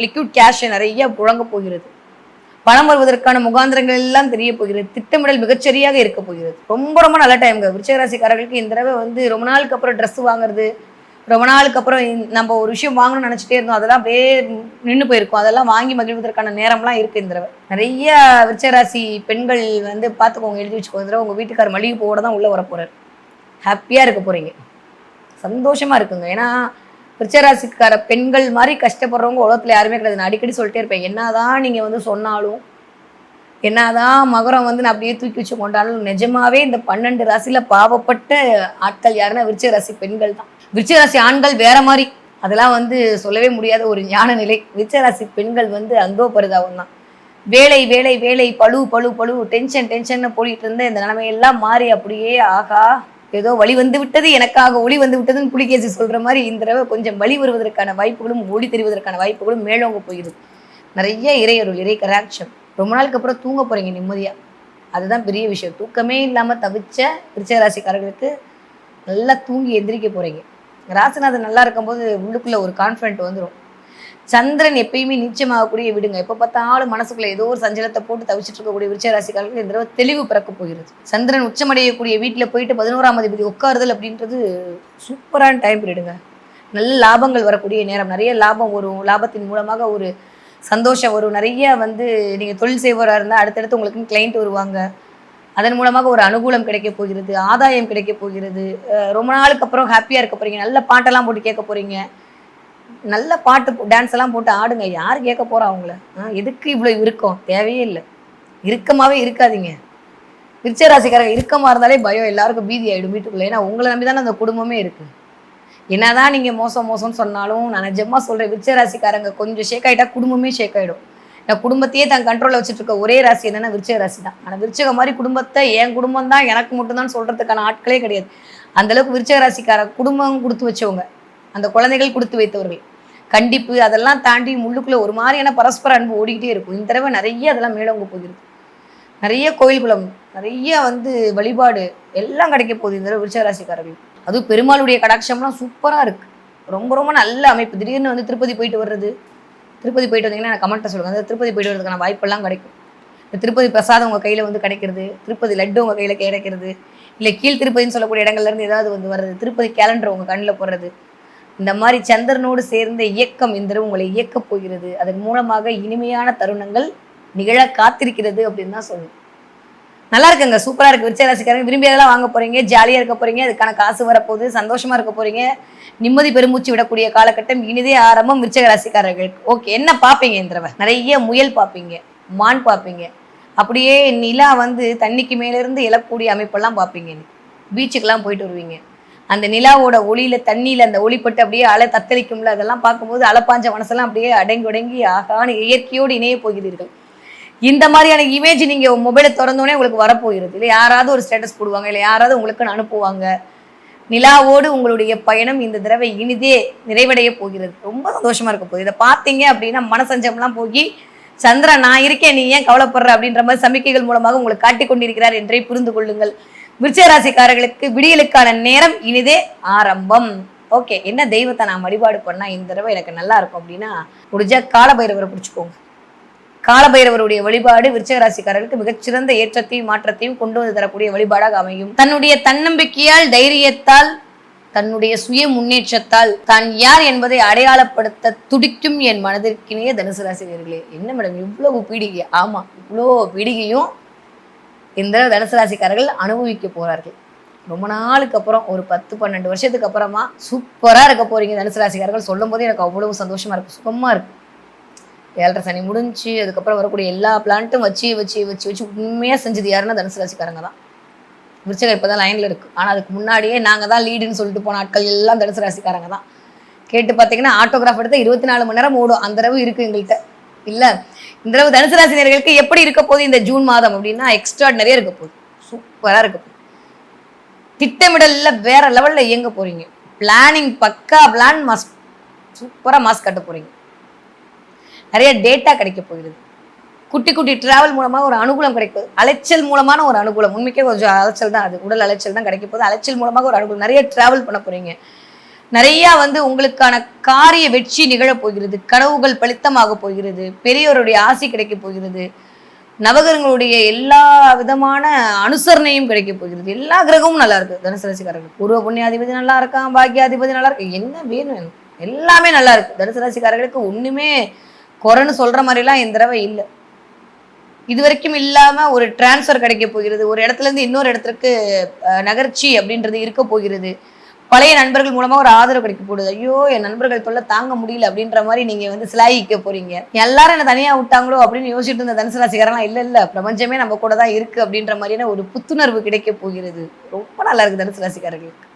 லிக்விட் கேஷ் நிறைய புழங்க போகிறது. பணம் வருவதற்கான முகாந்திரங்கள் எல்லாம் தெரிய போகிறது. திட்டமிடல் மிகச்சரியாக இருக்க போகிறது. ரொம்ப ரொம்ப நல்ல டைம்ங்க. விருச்சிக ராசிக்காரர்களுக்கு இந்த தடவை வந்து ரொம்ப நாளுக்கு அப்புறம் ட்ரெஸ் வாங்குறது, ரொம்ப நாளுக்கு அப்புறம் நம்ம ஒரு விஷயம் வாங்கணும்னு நினச்சிட்டே இருந்தோம், அதெல்லாம் அப்படியே நின்று போயிருக்கும். அதெல்லாம் வாங்கி மகிழ்வதற்கான நேரம்லாம் இருக்குது இந்த தடவை. நிறைய விருச்சிக ராசி பெண்கள் வந்து பார்த்துக்கோங்க, எழுதி வச்சுக்கோங்க. இந்த தடவை உங்கள் வீட்டுக்கார் மளிகை போட தான் உள்ளே வர போகிறார். ஹாப்பியாக இருக்க போகிறீங்க, சந்தோஷமாக இருக்குங்க. ஏன்னா விருச்சிக ராசிக்கார பெண்கள் மாதிரி கஷ்டப்படுறவங்க உலகத்தில் யாருமே கிடையாது. நான் அடிக்கடி சொல்லிட்டே இருப்பேன், என்னதான் நீங்கள் வந்து சொன்னாலும், என்னதான் மகரம் வந்து நான் அப்படியே தூக்கி வச்சு கொண்டாலும், நிஜமாவே இந்த 12 ராசியில் பாவப்பட்ட ஆட்கள் யாருன்னா விருச்சிக ராசி பெண்கள் தான். விருச்சிக ராசி ஆண்கள் வேற மாதிரி, அதெல்லாம் வந்து சொல்லவே முடியாத ஒரு ஞான நிலை. விருச்சிக ராசி பெண்கள் வந்து அந்தோ பரிதாபம் தான். வேலை வேலை வேலை, பழு பழு பழு, டென்ஷன் போயிட்டு இருந்த இந்த நிலைமையெல்லாம் மாறி அப்படியே ஆகா ஏதோ வழி வந்து விட்டது, எனக்காக ஒளி வந்து விட்டதுன்னு புலிகேசி சொல்ற மாதிரி இந்த தடவை கொஞ்சம் வழி வருவதற்கான வாய்ப்புகளும் ஒளி தெரிவதற்கான வாய்ப்புகளும் மேலோங்க போயிடுது. நிறைய இறையருள், இறை கராட்சம். ரொம்ப நாளுக்கு அப்புறம் தூங்க போறீங்க நிம்மதியா. அதுதான் பெரிய விஷயம். தூக்கமே இல்லாம தவிச்ச விருச்சிக ராசிக்காரர்களுக்கு நல்லா தூங்கி எந்திரிக்க போறீங்க. ராசிநாதன் நல்லா இருக்கும்போது உள்ளுக்குள்ள ஒரு கான்ஃபிடென்ட் வந்துடும். சந்திரன் எப்பயுமே நீச்சமாகக்கூடிய விடுங்க. எப்போ பார்த்தாலும் மனசுக்குள்ள ஏதோ ஒரு சஞ்சலத்தை போட்டு தவிச்சிட்டு இருக்கக்கூடிய விருச்சிக ராசிக்காரர்கள் இந்த தடவை தெளிவு பிறக்க போகிறது. சந்திரன் உச்சமடையக்கூடிய வீட்டில் போயிட்டு 11ஆம் அதிபதி உட்காருதல் அப்படின்றது சூப்பரான டைம் பீரியடுங்க. நல்ல லாபங்கள் வரக்கூடிய நேரம். நிறைய லாபம் வரும். லாபத்தின் மூலமாக ஒரு சந்தோஷம் வரும். நிறைய வந்து நீங்கள் தொழில் செய்வராக இருந்தால் அடுத்தடுத்து உங்களுக்கு கிளைண்ட் வருவாங்க. அதன் மூலமாக ஒரு அனுகூலம் கிடைக்க போகிறது, ஆதாயம் கிடைக்க போகிறது. ரொம்ப நாளுக்கு அப்புறம் ஹாப்பியாக இருக்க போறீங்க. நல்ல பாட்டெல்லாம் போட்டு கேட்க போறீங்க. நல்ல பாட்டு டான்ஸ் எல்லாம் போட்டு ஆடுங்க. யார் கேட்க போறா அவங்கள? எதுக்கு இவ்வளோ இருக்கும்? தேவையே இல்லை. இறுக்கமாகவே இருக்காதீங்க. விருச்சிக ராசிக்காரங்க இறுக்கமாக இருந்தாலே பயம், எல்லாருக்கும் பீதி ஆகிடும் வீட்டுக்குள்ளே. ஏன்னா உங்களை நம்பி தானே அந்த குடும்பமே இருக்கு. என்னதான் நீங்கள் மோசம்னு சொன்னாலும் நான் நிஜமாக சொல்கிறேன், விருச்சிக ராசிக்காரங்க கொஞ்சம் ஷேக் ஆகிட்டா குடும்பமே ஷேக் ஆகிடும். நான் குடும்பத்தையே தன் கண்ட்ரோலில் வச்சுட்டு இருக்க ஒரே ராசி என்னன்னா விருச்சிக ராசி தான். ஆனால் விருச்சிக மாதிரி குடும்பத்தை என் குடும்பம் தான் எனக்கு மட்டும்தான் சொல்கிறதுக்கான ஆட்களே கிடையாது. அந்தளவுக்கு விருச்சிக ராசிக்கார குடும்பம் கொடுத்து வச்சவங்க, அந்த குழந்தைகள் கொடுத்து வைத்தவர்கள், கண்டிப்பு அதெல்லாம் தாண்டி முள்ளுக்குள்ளே ஒரு மாதிரியான பரஸ்பர அன்பு ஓடிக்கிட்டே இருக்கும். இந்த தடவை நிறைய அதெல்லாம் மேலோங்க போகிறது. நிறைய கோயில் குளம், நிறைய வந்து வழிபாடு எல்லாம் கிடைக்க போகுது இந்த விருச்சிக ராசிக்காரர்கள். அதுவும் பெருமாளுடைய கடாட்சம்லாம் சூப்பராக இருக்குது. ரொம்ப ரொம்ப நல்ல அமைப்பு. திடீர்னு வந்து திருப்பதி போயிட்டு வர்றது, திருப்பதி போயிட்டு வந்தீங்கன்னா நான் கமெண்ட்டை சொல்லுங்கள். அந்த திருப்பதி போயிட்டு வரதுக்கான வாய்ப்பெல்லாம் கிடைக்கும். இந்த திருப்பதி பிரசாதம் உங்கள் கையில் வந்து கிடைக்கிறது, திருப்பதி லட்டு உங்கள் கையில் கிடைக்கிறது, இல்லை கீழ் திருப்பதின்னு சொல்லக்கூடிய இடங்கள்லேருந்து ஏதாவது வந்து வர்றது, திருப்பதி கேலண்டர் உங்கள் கண்ணில் போடுறது, இந்த மாதிரி சந்திரனோடு சேர்ந்த இயக்கம் இந்த உங்களை இயக்கப் போகிறது. அதன் மூலமாக இனிமையான தருணங்கள் நிகழ காத்திருக்கிறது அப்படின்னு தான் சொல்லணும். நல்லா இருக்குங்க, சூப்பராக இருக்குது. விருச்சிக ராசிக்காரங்க விரும்பியதெல்லாம் வாங்க போகிறீங்க, ஜாலியாக இருக்க போகிறீங்க, அதுக்கான காசு வரப்போகுது, சந்தோஷமாக இருக்க போகிறீங்க, நிம்மதி பெருமூச்சு விடக்கூடிய காலகட்டம் இனிதே ஆரம்பம் விருச்சிக ராசிக்காரர்களுக்கு. ஓகே, என்ன பார்ப்பீங்க இந்த தடவை? நிறைய முயல் பார்ப்பீங்க, மான் பார்ப்பீங்க, அப்படியே நிலா வந்து தண்ணிக்கு மேலேருந்து எழக்கூடிய அமைப்பெல்லாம் பார்ப்பீங்க. பீச்சுக்கெல்லாம் போயிட்டு வருவீங்க, அந்த நிலாவோட ஒளியில் தண்ணியில் அந்த ஒளிப்பட்டு அப்படியே அலை தத்தளிக்கும்ல, அதெல்லாம் பார்க்கும்போது அலைப்பாஞ்ச மனசெல்லாம் அப்படியே அடங்கி உடங்கி ஆகான இயற்கையோடு இணைய போகிறீர்கள். இந்த மாதிரியான இமேஜ் நீங்கள் மொபைலை திறந்தோடனே உங்களுக்கு வரப்போகிறது. இல்லை யாராவது ஒரு ஸ்டேட்டஸ் போடுவாங்க, இல்லை யாராவது உங்களுக்கு அனுப்புவாங்க. நிலாவோடு உங்களுடைய பயணம் இந்த தடவை இனிதே நிறைவடைய போகிறது. ரொம்ப சந்தோஷமாக இருக்க போகுது. இதை பார்த்தீங்க அப்படின்னா மனசஞ்சம்லாம் போய் சந்திரன் நான் இருக்கேன், நீ ஏன் கவலைப்படுற அப்படின்ற மாதிரி சமிக்கைகள் மூலமாக உங்களுக்கு காட்டிக் கொண்டிருக்கிறார் என்றே புரிந்து கொள்ளுங்கள். விருச்சிக ராசிக்காரர்களுக்கு விடியலுக்கான நேரம் இனிதே ஆரம்பம். ஓகே, என்ன தெய்வத்தை நான் வழிபாடு பண்ணால் இந்த தடவை எனக்கு நல்லா இருக்கும் அப்படின்னா, முடிஞ்சா காலபைரவரை பிடிச்சிக்கோங்க. காலபைரவருடைய வழிபாடு விருச்சிக ராசிக்காரர்களுக்கு மிகச்சிறந்த ஏற்றத்தையும் மாற்றத்தையும் கொண்டு வந்து தரக்கூடிய வழிபாடாக அமையும். தன்னுடைய தன்னம்பிக்கையால், தைரியத்தால், தன்னுடைய சுய முன்னேற்றத்தால் தான் யார் என்பதை அடையாளப்படுத்த துடிக்கும் என் மனதிற்கினைய தனுசு ராசினியர்களே. என்ன மேடம் இவ்வளவு பீடிகை? ஆமா, இவ்வளோ பீடிகையும் இந்த தனுசு ராசிக்காரர்கள் அனுபவிக்க போறார்கள். ரொம்ப நாளுக்கு அப்புறம், ஒரு 10-12 வருஷத்துக்கு அப்புறமா சூப்பரா இருக்க போறீங்க தனுசு ராசிக்காரர்கள். சொல்லும் போதே எனக்கு அவ்வளவு சந்தோஷமா இருக்கு, சுகமா இருக்கு. 7.5 சனி முடிஞ்சு அதுக்கப்புறம் வரக்கூடிய எல்லா பிளான்ட்டும் வச்சு வச்சு வச்சு வச்சு உண்மையாக செஞ்சது யாருன்னா தனுசு ராசிக்காரங்க தான். விருச்சிகம் இப்போ தான் லைனில் இருக்குது. ஆனால் அதுக்கு முன்னாடியே நாங்கள் தான் லீடுன்னு சொல்லிட்டு போன ஆட்கள் எல்லாம் தனுசு ராசிக்காரங்க தான். கேட்டு பார்த்தீங்கன்னா ஆட்டோகிராஃப் எடுத்தால் 24 மணி நேரம் ஓடும், அந்த அளவு இருக்குது எங்கள்கிட்ட. இல்லை, இந்த அளவு தனுசு ராசினியர்களுக்கு எப்படி இருக்க போகுது இந்த ஜூன் மாதம் அப்படின்னா எக்ஸ்ட்ராடினரியாக இருக்க போகுது, சூப்பராக இருக்க போகுது. திட்டமிடலில் வேற லெவலில் இயங்க போகிறீங்க. பிளானிங் பக்கா பிளான், மாஸ் சூப்பராக மாஸ் கட்ட போகிறீங்க. நிறைய டேட்டா கிடைக்க போகிறது. குட்டி குட்டி டிராவல் மூலமாக ஒரு அனுகூலம் கிடைக்கும். அலைச்சல் மூலமான ஒரு அனுகூலம், உண்மைக்கே கொஞ்சம் அலைச்சல் தான், அது உடல் அலைச்சல் தான் கிடைக்க போகுது. அலைச்சல் மூலமாக ஒரு அனுகூலம். நிறைய டிராவல் பண்ண போறீங்க. நிறையா வந்து உங்களுக்கான காரிய வெற்றி நிகழப் போகிறது. கனவுகள் பலித்தமாக போகிறது. பெரியோருடைய ஆசை கிடைக்க போகிறது. நவகிரகங்களுடைய எல்லா விதமான அனுசரணையும் கிடைக்க போகிறது. எல்லா கிரகமும் நல்லா இருக்கு தனுசு ராசிக்காரர்கள். பூர்வ புண்ணியாதிபதி நல்லா இருக்கான், பாக்கியாதிபதி நல்லா இருக்கு, என்ன வேணும் எல்லாமே நல்லா இருக்கு. தனுசு ராசிக்காரர்களுக்கு ஒண்ணுமே குறைன்னு சொல்ற மாதிரிலாம் இந்த தடவை இல்லை. இது வரைக்கும் இல்லாம ஒரு டிரான்ஸ்ஃபர் கிடைக்க போகிறது. ஒரு இடத்துல இருந்து இன்னொரு இடத்துக்கு நகர்ச்சி அப்படின்றது இருக்க போகிறது. பழைய நண்பர்கள் மூலமா ஒரு ஆதரவு கிடைக்க போகுது. ஐயோ என் நண்பர்கள் தொல்லை தாங்க முடியல அப்படின்ற மாதிரி நீங்க வந்து சிலாயிக்க போறீங்க. எல்லாரும் என்ன தனியா விட்டாங்களோ அப்படின்னு யோசிச்சுட்டு இருந்த தனுசு ராசிக்காரலாம் இல்ல பிரபஞ்சமே நம்ம கூட தான் இருக்கு அப்படின்ற மாதிரியான ஒரு புத்துணர்வு கிடைக்க போகிறது. ரொம்ப நல்லா இருக்கு தனுசு ராசிக்காரர்களுக்கு.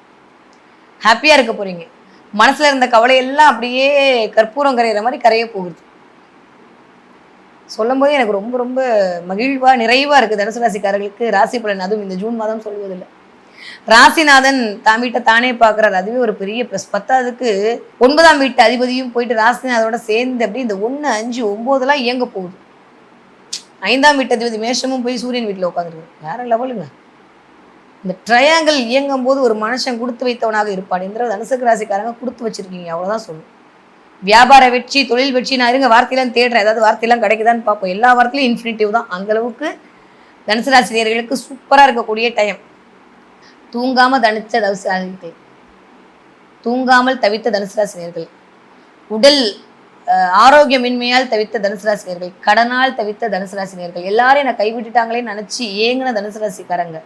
ஹாப்பியா இருக்க போறீங்க. மனசுல இருந்த கவலையெல்லாம் அப்படியே கற்பூரம் கரையிற மாதிரி கரைய போகுது. சொல்லும் போதே எனக்கு ரொம்ப ரொம்ப மகிழ்வா நிறைவா இருக்கு தனுசு ராசிக்காரர்களுக்கு. ராசி பலன் அதுவும் இந்த ஜூன் மாதம் சொல்வதில்லை. ராசிநாதன் தாம் வீட்டை தானே பார்க்குறாரு, அதுவே ஒரு பெரிய ப்ளஸ். 10ஆவதுக்கு 9ஆம் வீட்டு அதிபதியும் போயிட்டு ராசிநாதோட சேர்ந்து அப்படி இந்த 1, 5, 9 இயங்க போகுது. 5ஆம் வீட்டு அதிபதி மேஷமும் போய் சூரியன் வீட்டில் உட்காந்துருக்கு. வேற லெவலுங்க. இந்த ட்ரையாங்கிள் இயங்கும் போது ஒரு மனுஷன் கொடுத்து வைத்தவனாக இருப்பான். இந்த தனுசு ராசிக்காரங்க கொடுத்து வச்சிருக்கீங்க, அவ்வளோதான் சொல்லும். வியாபார வெற்றி, தொழில் வெற்றி, நான் இருங்க வார்த்தையெல்லாம் தேடுறேன், ஏதாவது வார்த்தையெல்லாம் கிடைக்குதான்னு பார்ப்போம். எல்லா வார்த்தையிலும் இன்ஃபினிட்டிவ் தான். அந்த அளவுக்கு தனுசு ராசினியர்களுக்கு சூப்பராக இருக்கக்கூடிய டைம். தூங்காமல் தனிச்ச தனுசு ராசினியர்கள், தூங்காமல் தவித்த தனுசு ராசினியர்கள், உடல் ஆரோக்கியமின்மையால் தவித்த தனுசு ராசினியர்கள், கடனால் தவித்த தனுசு ராசினியர்கள், எல்லாரும் என்னை கைவிட்டுட்டாங்களேன்னு நினச்சி ஏங்கின தனுசு ராசிக்காரங்க,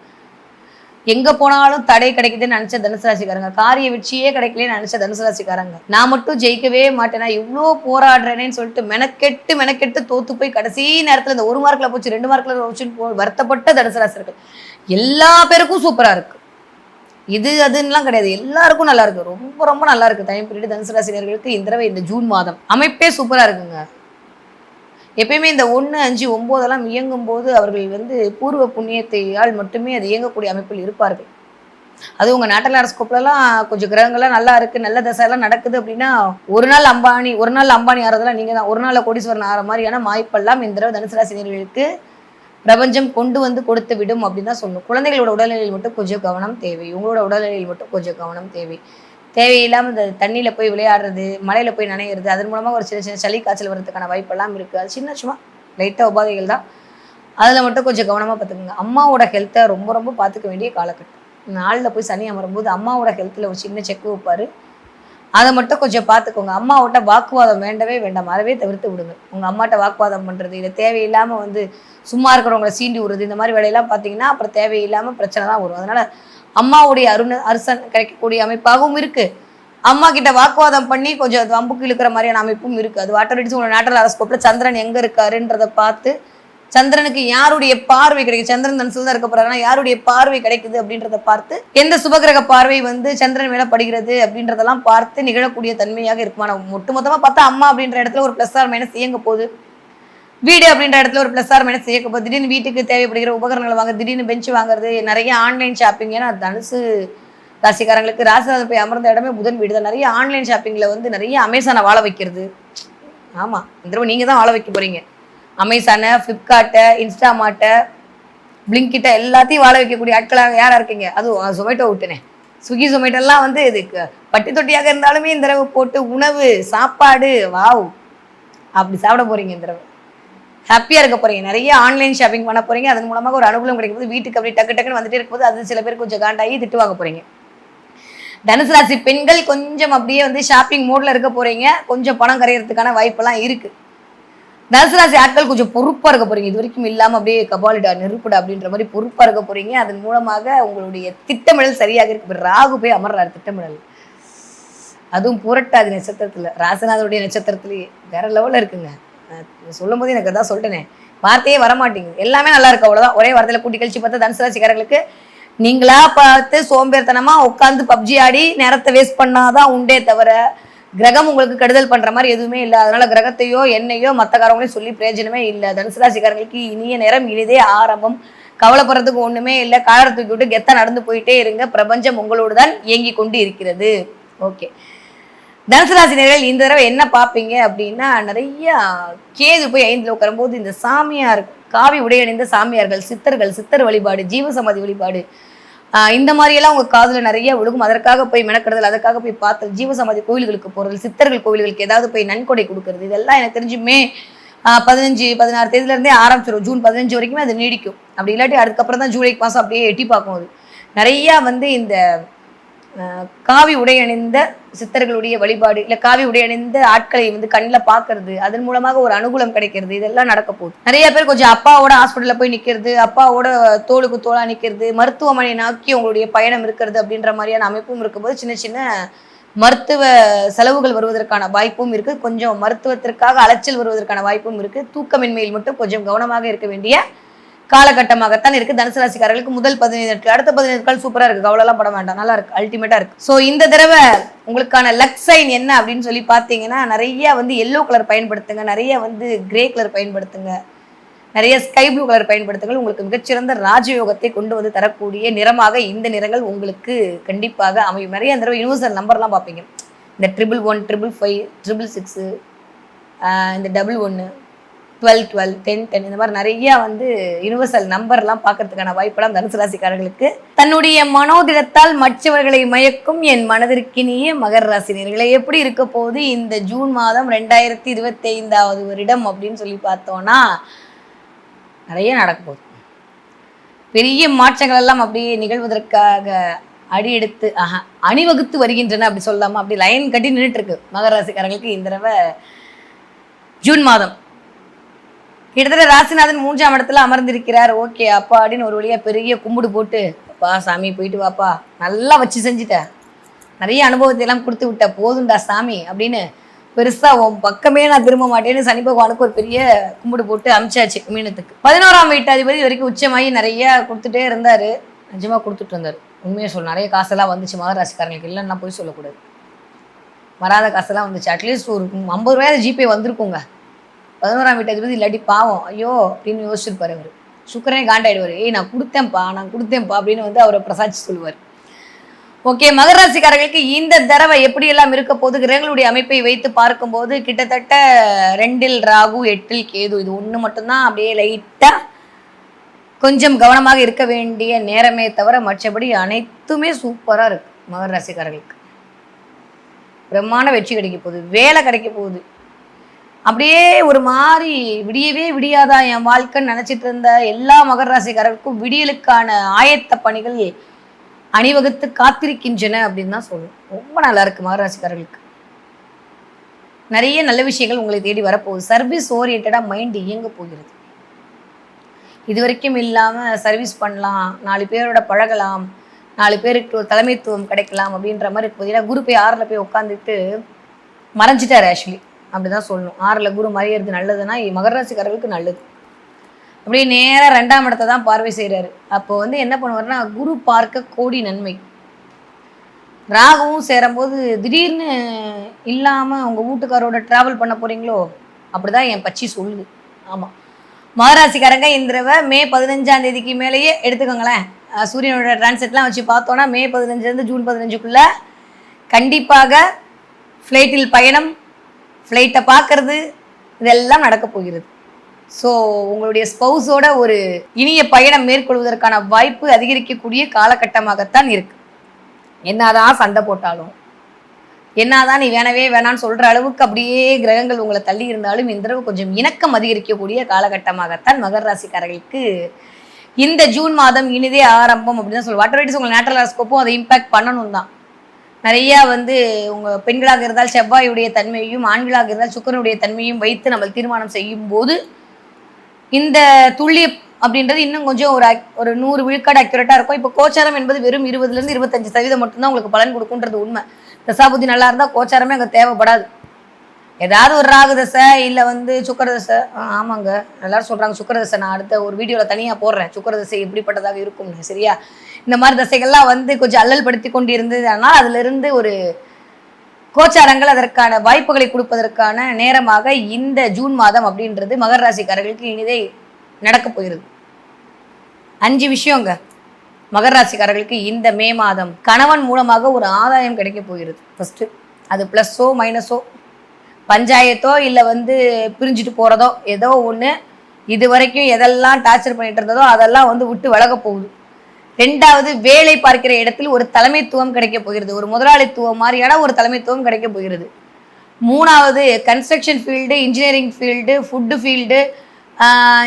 எங்க போனாலும் தடை கிடைக்குதுன்னு நினைச்ச தனுசு ராசிக்காரங்க, காரிய வெற்றியே கிடைக்கலன்னு நினைச்ச தனுசு ராசிக்காரங்க, நான் மட்டும் ஜெயிக்கவே மாட்டேனா இவ்வளோ போராடுறேனேன்னு சொல்லிட்டு மெனக்கெட்டு தோத்து போய் கடைசி நேரத்தில் இந்த 1 மார்க்கில் போச்சு 2 மார்க்கில் போச்சுன்னு வருத்தப்பட்ட தனுசு ராசிர்கள் எல்லா பேருக்கும் சூப்பராக இருக்கு. இது அதுன்னெலாம் கிடையாது, எல்லாருக்கும் நல்லா இருக்கு. ரொம்ப ரொம்ப நல்லா இருக்கு டைம் பீரியட் தனுசு ராசினியர்களுக்கு. இந்த தடவை இந்த ஜூன் மாதம் அமைப்பே சூப்பராக இருக்குங்க. எப்பயுமே இந்த 1, 5, 9 இயங்கும் போது அவர்கள் வந்து பூர்வ புண்ணியத்தையால் மட்டுமே அது இயங்கக்கூடிய அமைப்பில் இருப்பார்கள். அது உங்கள் நாட்டல் அரஸ்கோப்லாம் கொஞ்சம் கிரகங்கள்லாம் நல்லா இருக்குது, நல்ல தசையெல்லாம் நடக்குது அப்படின்னா ஒரு நாள் அம்பானி ஆகிறதெல்லாம் நீங்கள் தான். ஒரு நாளில் கோடீஸ்வரன் ஆகிற மாதிரியான வாய்ப்பெல்லாம் இந்த தடவை தனுசு ராசினியர்களுக்கு பிரபஞ்சம் கொண்டு வந்து கொடுத்து விடும் அப்படின்னு தான் சொல்லணும். குழந்தைகளோட உடல்நிலையில் மட்டும் கொஞ்சம் கவனம் தேவை. உங்களோட உடல்நிலையில் மட்டும் கொஞ்சம் கவனம் தேவை. தேவையில்லாமல் இந்த தண்ணியில் போய் விளையாடுறது, மழையில் போய் நனையிறது, அதன் மூலமாக ஒரு சின்ன சின்ன சளி காய்ச்சல் வரதுக்கான வாய்ப்பெல்லாம் இருக்குது. அது சின்ன சும்மா லைட்டாக உபாதைகள் தான். அதில் மட்டும் கொஞ்சம் கவனமாக பார்த்துக்கோங்க. அம்மாவோட ஹெல்த்தை ரொம்ப ரொம்ப பார்த்துக்க வேண்டிய காலகட்டம். நாளில் போய் சனி அமரும்போது அம்மாவோட ஹெல்த்தில் ஒரு சின்ன செக் வைப்பார். அதை மட்டும் கொஞ்சம் பார்த்துக்கோங்க. அம்மாவோட வாக்குவாதம் வேண்டவே வேண்டாம், அறவே தவிர்த்து விடுங்க. உங்கள் அம்மாட்ட வாக்குவாதம் பண்ணுறது, இதை தேவையில்லாமல் வந்து சும்மா இருக்கிறவங்களை சீண்டி விடுறது, இந்த மாதிரி வேலையெல்லாம் பார்த்தீங்கன்னா அப்புறம் தேவையில்லாமல் பிரச்சனை தான் வரும். அதனால் அம்மாவுடைய அரசன் கிடைக்கக்கூடிய அமைப்பாகவும் இருக்குது. அம்மா கிட்ட வாக்குவாதம் பண்ணி கொஞ்சம் வம்புக்கு இழுக்கிற மாதிரியான அமைப்பும் இருக்குது. அது ஆட்டோமேட்டிக்ஸ் உங்களோட நேட்டரல் ஹாரோஸ்கோப்பில் சந்திரன் எங்கே இருக்காருன்றதை பார்த்து சந்திரனுக்கு யாருடைய பார்வை கிடைக்கும், சந்திரன் தனுசுல தான் இருக்க போறாருன்னா யாருடைய பார்வை கிடைக்குது அப்படின்றத பார்த்து, எந்த சுபகிரக பார்வை வந்து சந்திரன் மேல படுகிறது அப்படின்றதெல்லாம் பார்த்து நிகழக்கூடிய தன்மையாக இருக்குமா. ஒட்டுமொத்தமா பார்த்தா அம்மா அப்படின்ற இடத்துல ஒரு பிளஸ் ஆர் மைனஸ் இயங்க போகுது, வீடு அப்படின்ற இடத்துல ஒரு பிளஸ் ஆர் மைனஸ் இயக்க போகுது. திடீர்னு வீட்டுக்கு தேவைப்படுகிற உபகரணங்கள் வாங்க, திடீர்னு பெஞ்ச் வாங்குறது, நிறைய ஆன்லைன் ஷாப்பிங். ஏன்னா தனுசு ராசிக்காரங்களுக்கு ராசிநாதன் போய் அமர்ந்த இடமே புதன் வீடு தான். நிறைய ஆன்லைன் ஷாப்பிங்ல வந்து நிறைய அமேசானை வாழ வைக்கிறது. ஆமா, இந்த தடவை நீங்க தான் வாழ வைக்க போறீங்க. அமேசானை, ஃப்ளிப்கார்ட்டை, இன்ஸ்டாமார்ட்டை, பிளிங்கிட்ட எல்லாத்தையும் வாழ வைக்கக்கூடிய ஆட்களாக யாராக இருக்கீங்க? அதுவும் ஜொமேட்டோ விட்டுனே, ஸ்விக்கி ஜொமேட்டோலாம் வந்து இதுக்கு பட்டி தொட்டியாக இருந்தாலுமே இந்த தடவை போட்டு உணவு சாப்பாடு வாவ் அப்படி சாப்பிட போகிறீங்க. இந்த தடவை ஹாப்பியாக இருக்க போகிறீங்க. நிறைய ஆன்லைன் ஷாப்பிங் பண்ண போகிறீங்க. அதன் மூலமாக ஒரு அனுகூலம் கிடைக்கும்போது வீட்டுக்கு அப்படி டக்கு டக்குன்னு வந்துட்டே இருக்கும்போது அது சில பேர் கொஞ்சம் காண்டாகி திட்டு வாங்க போகிறீங்க. தனுசு ராசி பெண்கள் கொஞ்சம் அப்படியே வந்து ஷாப்பிங் மோடில் இருக்க போகிறீங்க. கொஞ்சம் பணம் கரையிறதுக்கான வாய்ப்பெல்லாம் இருக்குது. தனுசு ராசி ஆட்கள் கொஞ்சம் பொறுப்பாக இருக்க போறீங்க. இது வரைக்கும் இல்லாமல் அப்படியே கபாலிடா நெருப்புடா அப்படின்ற மாதிரி பொறுப்பாக இருக்க போறீங்க. அதன் மூலமாக உங்களுடைய திட்டமிடல் சரியாக இருக்கு. ராகு போய் அமர்றாரு திட்டமிடல், அதுவும் புரட்டாதி நட்சத்திரத்தில், ராசிநாதனுடைய நட்சத்திரத்திலேயே வேற லெவலில் இருக்குங்க. சொல்லும் போது எனக்கு அதான் சொல்லிட்டேனே, வார்த்தையே வரமாட்டேங்குது. எல்லாமே நல்லா இருக்கு, அவ்வளோதான். ஒரே வார்த்தையில் கூட்டி கழிச்சு பார்த்தா தனுசு ராசிக்காரர்களுக்கு நீங்களா பார்த்து சோம்பேறித்தனமா உட்காந்து பப்ஜி ஆடி நேரத்தை வேஸ்ட் பண்ணாதான் உண்டே தவிர கிரகம் உங்களுக்கு கெடுதல் பண்ற மாதிரி எதுவுமே இல்லை. அதனால கிரகத்தையோ என்னையோ மற்றக்காரங்களையும் சொல்லி பிரயோஜனமே இல்லை. தனுசு ராசிக்காரங்களுக்கு இனிய நேரம், இனிதே ஆரம்பம். கவலைப்படுறதுக்கு ஒண்ணுமே இல்லை. காலரை தூக்கி விட்டு கெத்த நடந்து போயிட்டே இருங்க. பிரபஞ்சம் உங்களோடு தான் இயங்கி கொண்டு இருக்கிறது. ஓகே, தனுசு ராசினியர்கள் இந்த தடவை என்ன பார்ப்பீங்க அப்படின்னா, நிறைய கேது போய் 5ல் உட்காரும்போது இந்த சாமியார், காவி உடையணிந்த சாமியார்கள், சித்தர்கள், சித்தர் வழிபாடு, ஜீவசமாதி வழிபாடு, இந்த மாதிரியெல்லாம் உங்கள் காதில் நிறைய விழுகும். அதற்காக போய் மெனக்கெடுதல், அதற்காக போய் பார்த்து ஜீவசமாதி கோயில்களுக்கு போகிறது, சித்தர்கள் கோயில்களுக்கு ஏதாவது போய் நன்கொடை கொடுக்கறது, இதெல்லாம் எனக்கு தெரிஞ்சு மே 15-16 தேதியிலேருந்தே ஆரம்பிச்சிடும். ஜூன் 15 வரைக்குமே அது நீடிக்கும். அப்படி இல்லாட்டி அதுக்கப்புறம் தான் ஜூலை மாதம் அப்படியே எட்டி பார்க்கும். அது நிறையா வந்து இந்த காவி உடை அணிந்த சித்தர்களுடைய வழிபாடு, இல்லை காவி உடை அணிந்த ஆட்களை வந்து கண்ணில் பார்க்கறது, அதன் மூலமாக ஒரு அனுகூலம் கிடைக்கிறது, இதெல்லாம் நடக்க போகுது. நிறைய பேர் கொஞ்சம் அப்பாவோட ஹாஸ்பிட்டலில் போய் நிற்கிறது, அப்பாவோட தோளுக்கு தோளா நிற்கிறது, மருத்துவமனை நோக்கி உங்களுடைய பயணம் இருக்கிறது அப்படின்ற மாதிரியான அமைப்பும் இருக்கும்போது சின்ன சின்ன மருத்துவ செலவுகள் வருவதற்கான வாய்ப்பும் இருக்குது. கொஞ்சம் மருத்துவத்திற்காக அலைச்சல் வருவதற்கான வாய்ப்பும் இருக்குது. தூக்கமின்மையில் மட்டும் கொஞ்சம் கவனமாக இருக்க வேண்டிய காலகட்டமாகத்தான் இருக்கு. தனுசு ராசிக்காரர்களுக்கு முதல் 15 நாட்கள், அடுத்த 15 நாட்கள் சூப்பரா இருக்கு. கவலைலாம் பட வேண்டாம், நல்லா இருக்கு, அல்டிமேட்டா இருக்கு. ஸோ இந்த தடவை உங்களுக்கான லக் சைன் என்ன அப்படின்னு சொல்லி பார்த்தீங்கன்னா, நிறைய வந்து எல்லோ கலர் பயன்படுத்துங்க, நிறைய வந்து கிரே கலர் பயன்படுத்துங்க, நிறைய ஸ்கை ப்ளூ கலர் பயன்படுத்துங்கள். உங்களுக்கு மிகச்சிறந்த ராஜயோகத்தை கொண்டு வந்து தரக்கூடிய நிறமாக இந்த நிறங்கள் உங்களுக்கு கண்டிப்பாக அமையும். நிறைய தடவை யூனிவர்சல் நம்பர்லாம் பார்ப்பீங்க. இந்த 111, 555, 666, இந்த 11, 12, 12, 10, 10, இந்த மாதிரி நிறைய வந்து யூனிவர்சல் நம்பர்லாம் பார்க்கறதுக்கான வாய்ப்பெல்லாம் தனுசு ராசிக்காரர்களுக்கு. தன்னுடைய மனோதிடத்தால் மற்றவர்களை மயக்கும் என் மனதிற்கினிய மகர ராசினியர்களை எப்படி இருக்க போது இந்த ஜூன் மாதம் 2025வது வருடம் அப்படின்னு சொல்லி பார்த்தோம்னா, நிறைய நடக்க போகுது. பெரிய மாற்றங்கள் எல்லாம் அப்படியே நிகழ்வதற்காக அடி எடுத்து அணிவகுத்து வருகின்றன அப்படி சொல்லாமல் அப்படி லைன் கட்டி நின்றுட்டு இருக்கு மகர ராசிக்காரங்களுக்கு இந்த தடவை ஜூன் மாதம். கிட்டத்தட்ட ராசிநாதன் 3ஆம் இடத்துல அமர்ந்திருக்கிறார். ஓகே அப்பா அப்படின்னு ஒரு வழியாக பெரிய கும்பிடு போட்டு, அப்பா சாமி போயிட்டு வாப்பா, நல்லா வச்சு செஞ்சுட்ட, நிறைய அனுபவத்தை எல்லாம் கொடுத்து விட்ட, போதுண்டா சாமி அப்படின்னு பெருசா உன் பக்கமே நான் திரும்ப மாட்டேன்னு சனி பகவானுக்கு ஒரு பெரிய கும்பிடு போட்டு அமிச்சாச்சு மீனத்துக்கு. 11ஆம் வீட்டு அதிபதி வரைக்கும் உச்சமாகி நிறைய கொடுத்துட்டே இருந்தாரு. நிஜமா கொடுத்துட்டு இருந்தாரு. உண்மையை சொல்ல நிறைய காசெல்லாம் வந்துச்சு மகர ராசிக்காரங்களுக்கு, இல்லைன்னா போய் சொல்லக்கூடாது. வராத காசெல்லாம் வந்துச்சு. அட்லீஸ்ட் ஒரு 50 ரூபாய் ஜிபே வந்திருக்குங்க. 11ஆம் வீட்டு அதிபதி இல்லாட்டி பாவம் ஐயோ அப்படின்னு யோசிச்சிருப்பாரு அவர். சுக்கரனே காண்டாயிடுவார். நான் கொடுத்தேன்ப்பா அப்படின்னு வந்து அவரை பிரசாட்சி சொல்லுவார். ஓகே, மகர ராசிக்காரர்களுக்கு இந்த தடவை எப்படியெல்லாம் இருக்க போது கிரகங்களுடைய அமைப்பை வைத்து பார்க்கும்போது கிட்டத்தட்ட 2ல் ராகு 8ல் கேது, இது ஒன்று மட்டும்தான் அப்படியே லைட்டாக கொஞ்சம் கவனமாக இருக்க வேண்டிய நேரமே தவிர மற்றபடி அனைத்துமே சூப்பராக இருக்கு. மகர ராசிக்காரர்களுக்கு பிரம்மாண்ட வெற்றி கிடைக்க போகுது, வேலை கிடைக்க போகுது. அப்படியே ஒரு மாதிரி விடியவே விடியாதா என் வாழ்க்கைன்னு நினைச்சிட்டு இருந்த எல்லா மகர ராசிக்காரர்களுக்கும் விடியலுக்கான ஆயத்த பணிகள் அணிவகுத்து காத்திருக்கின்றன அப்படின்னு தான் சொல்லணும். ரொம்ப நல்லா இருக்கு மகர ராசிக்காரர்களுக்கு. நிறைய நல்ல விஷயங்கள் உங்களை தேடி வரப்போகுது. சர்வீஸ் ஓரியன்டா மைண்ட் இயங்க போகிறது. இது வரைக்கும் இல்லாமல் சர்வீஸ் பண்ணலாம், 4 பேரோட பழகலாம், 4 பேருக்கு ஒரு தலைமைத்துவம் கிடைக்கலாம் அப்படின்ற மாதிரி இருக்கு. பார்த்தீங்கன்னா குரு போய் 6ல் போய் உட்காந்துட்டு மறைஞ்சிட்டார். ஆக்சுவலி அப்படிதான் சொல்லணும். 6ல் குரு மறையிறது நல்லதுன்னா மகர ராசிக்காரர்களுக்கு நல்லது. அப்படியே நேராக 2ஆம் இடத்தை தான் பார்வை செய்கிறாரு. அப்போ வந்து என்ன பண்ணுவாருன்னா, குரு பார்க்க கோடி நன்மை. ராகுவும் சேரும்போது திடீர்னு இல்லாமல் உங்கள் வீட்டுக்காரோட ட்ராவல் பண்ண போகிறீங்களோ அப்படிதான் என் பச்சி சொல்லுது. ஆமாம், மகராசிக்காரங்க இந்த தடவை மே 15ஆம் தேதிக்கு மேலேயே எடுத்துக்கோங்களேன். சூரியனோட டிரான்சிட்லாம் வச்சு பார்த்தோன்னா மே 15 ஜூன் 15க்குள்ளே கண்டிப்பாக ஃப்ளைட்டில் பயணம், ஃப்ளைட்டை பார்க்கறது இதெல்லாம் நடக்க போகிறது. ஸோ உங்களுடைய ஸ்பௌஸோட ஒரு இனிய பயணம் மேற்கொள்வதற்கான வாய்ப்பு அதிகரிக்கக்கூடிய காலகட்டமாகத்தான் இருக்கு. என்னதான் சண்டை போட்டாலும், என்னதான் நீ வேணவே வேணான்னு சொல்ற அளவுக்கு அப்படியே கிரகங்கள் உங்களை தள்ளி இருந்தாலும் இந்த தடவை கொஞ்சம் இணக்கம் அதிகரிக்கக்கூடிய காலகட்டமாகத்தான் மகர ராசிக்காரர்களுக்கு இந்த ஜூன் மாதம் இனிதே ஆரம்பம் அப்படின்னு தான் சொல்லுவோம். வாட்டர் உங்கள் நேச்சுரல் ஹாரோஸ்கோப்பும் அதை இம்பாக்ட் பண்ணணும் தான். நிறையா வந்து உங்கள் பெண்களாக இருந்தால் செவ்வாயுடைய தன்மையையும், ஆண்களாக இருந்தால் சுக்கிரனுடைய தன்மையும் வைத்து நம்ம தீர்மானம் செய்யும் போது இந்த துல்லிய அப்படின்றது இன்னும் கொஞ்சம் ஒரு 100 விழுக்காடு அக்யூரேட்டாக இருக்கும். இப்போ கோச்சாரம் என்பது வெறும் 20% 25% மட்டும்தான் உங்களுக்கு பலன் கொடுக்குன்றது உண்மை. தசாபுத்தி நல்லா இருந்தால் கோச்சாரமே அங்கே தேவைப்படாது. ஏதாவது ஒரு ராகு தசை இல்லை வந்து சுக்கர தசை. ஆமாங்க, எல்லாரும் சொல்கிறாங்க சுக்கர தசை. நான் அடுத்த ஒரு வீடியோவில் தனியாக போடுறேன் சுக்கர தசை எப்படிப்பட்டதாக இருக்கும்னு. சரியா? இந்த மாதிரி தசைகள்லாம் வந்து கொஞ்சம் அல்லல் படுத்தி கொண்டு இருந்தது. ஆனால் அதிலிருந்து ஒரு கோச்சாரங்கள் அதற்கான வாய்ப்புகளை கொடுப்பதற்கான நேரமாக இந்த ஜூன் மாதம் அப்படின்றது மகர ராசிக்காரர்களுக்கு இனிதே நடக்க போகிறது. 5 விஷயங்க மகர ராசிக்காரர்களுக்கு இந்த மே மாதம் கணவன் மூலமாக ஒரு ஆதாயம் கிடைக்க போகிறது. ஃபர்ஸ்ட் அது ப்ளஸ்ஸோ மைனஸோ, பஞ்சாயத்தோ இல்லை வந்து பிரிஞ்சுட்டு போகிறதோ ஏதோ ஒன்று. இது வரைக்கும் எதெல்லாம் டார்ச்சர் பண்ணிட்டு இருந்ததோ அதெல்லாம் வந்து விட்டு விலக போகுது. 2வது வேலை பார்க்கிற இடத்தில் ஒரு தலைமைத்துவம் கிடைக்க போகிறது. ஒரு முதலாளித்துவம் மாதிரியான ஒரு தலைமைத்துவம் கிடைக்க போகிறது. 3வது construction field, engineering field, food field,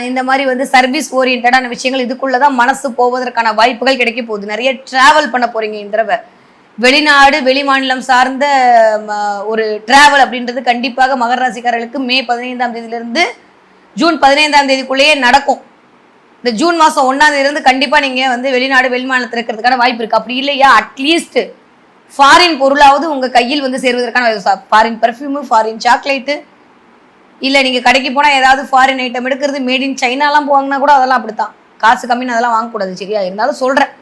இந்த மாதிரி வந்து சர்வீஸ் ஓரியன்டான விஷயங்கள் இதுக்குள்ளதான் மனசு போவதற்கான வாய்ப்புகள் கிடைக்க போகுது. நிறைய டிராவல் பண்ண போறீங்க இந்த தடவை. வெளிநாடு வெளி மாநிலம் சார்ந்த ஒரு டிராவல் அப்படின்றது கண்டிப்பாக மகர ராசிக்காரர்களுக்கு மே 15ஆம் தேதியிலிருந்து ஜூன் 15ஆம் தேதிக்குள்ளேயே நடக்கும். இந்த ஜூன் மாதம் 1ஆம் தேதியிலிருந்து கண்டிப்பாக நீங்கள் வந்து வெளிநாடு வெளி மாநிலத்தில் இருக்கிறதுக்கான வாய்ப்பு இருக்குது. அப்படி இல்லையா அட்லீஸ்ட் ஃபாரின் பொருளாவது உங்கள் கையில் வந்து சேர்வதற்கான ஃபாரின் பர்ஃப்யூமு, ஃபாரின் சாக்லேட்டு, இல்லை நீங்கள் கடைக்கு போனால் ஏதாவது ஃபாரின் ஐட்டம் எடுக்கிறது, மேட் இன் சைனாலாம் போவாங்கன்னா கூட அதெல்லாம் அப்படித்தான். காசு கம்மின்னு அதெல்லாம் வாங்கக்கூடாது. சரியா? இருந்தாலும் சொல்கிறேன்,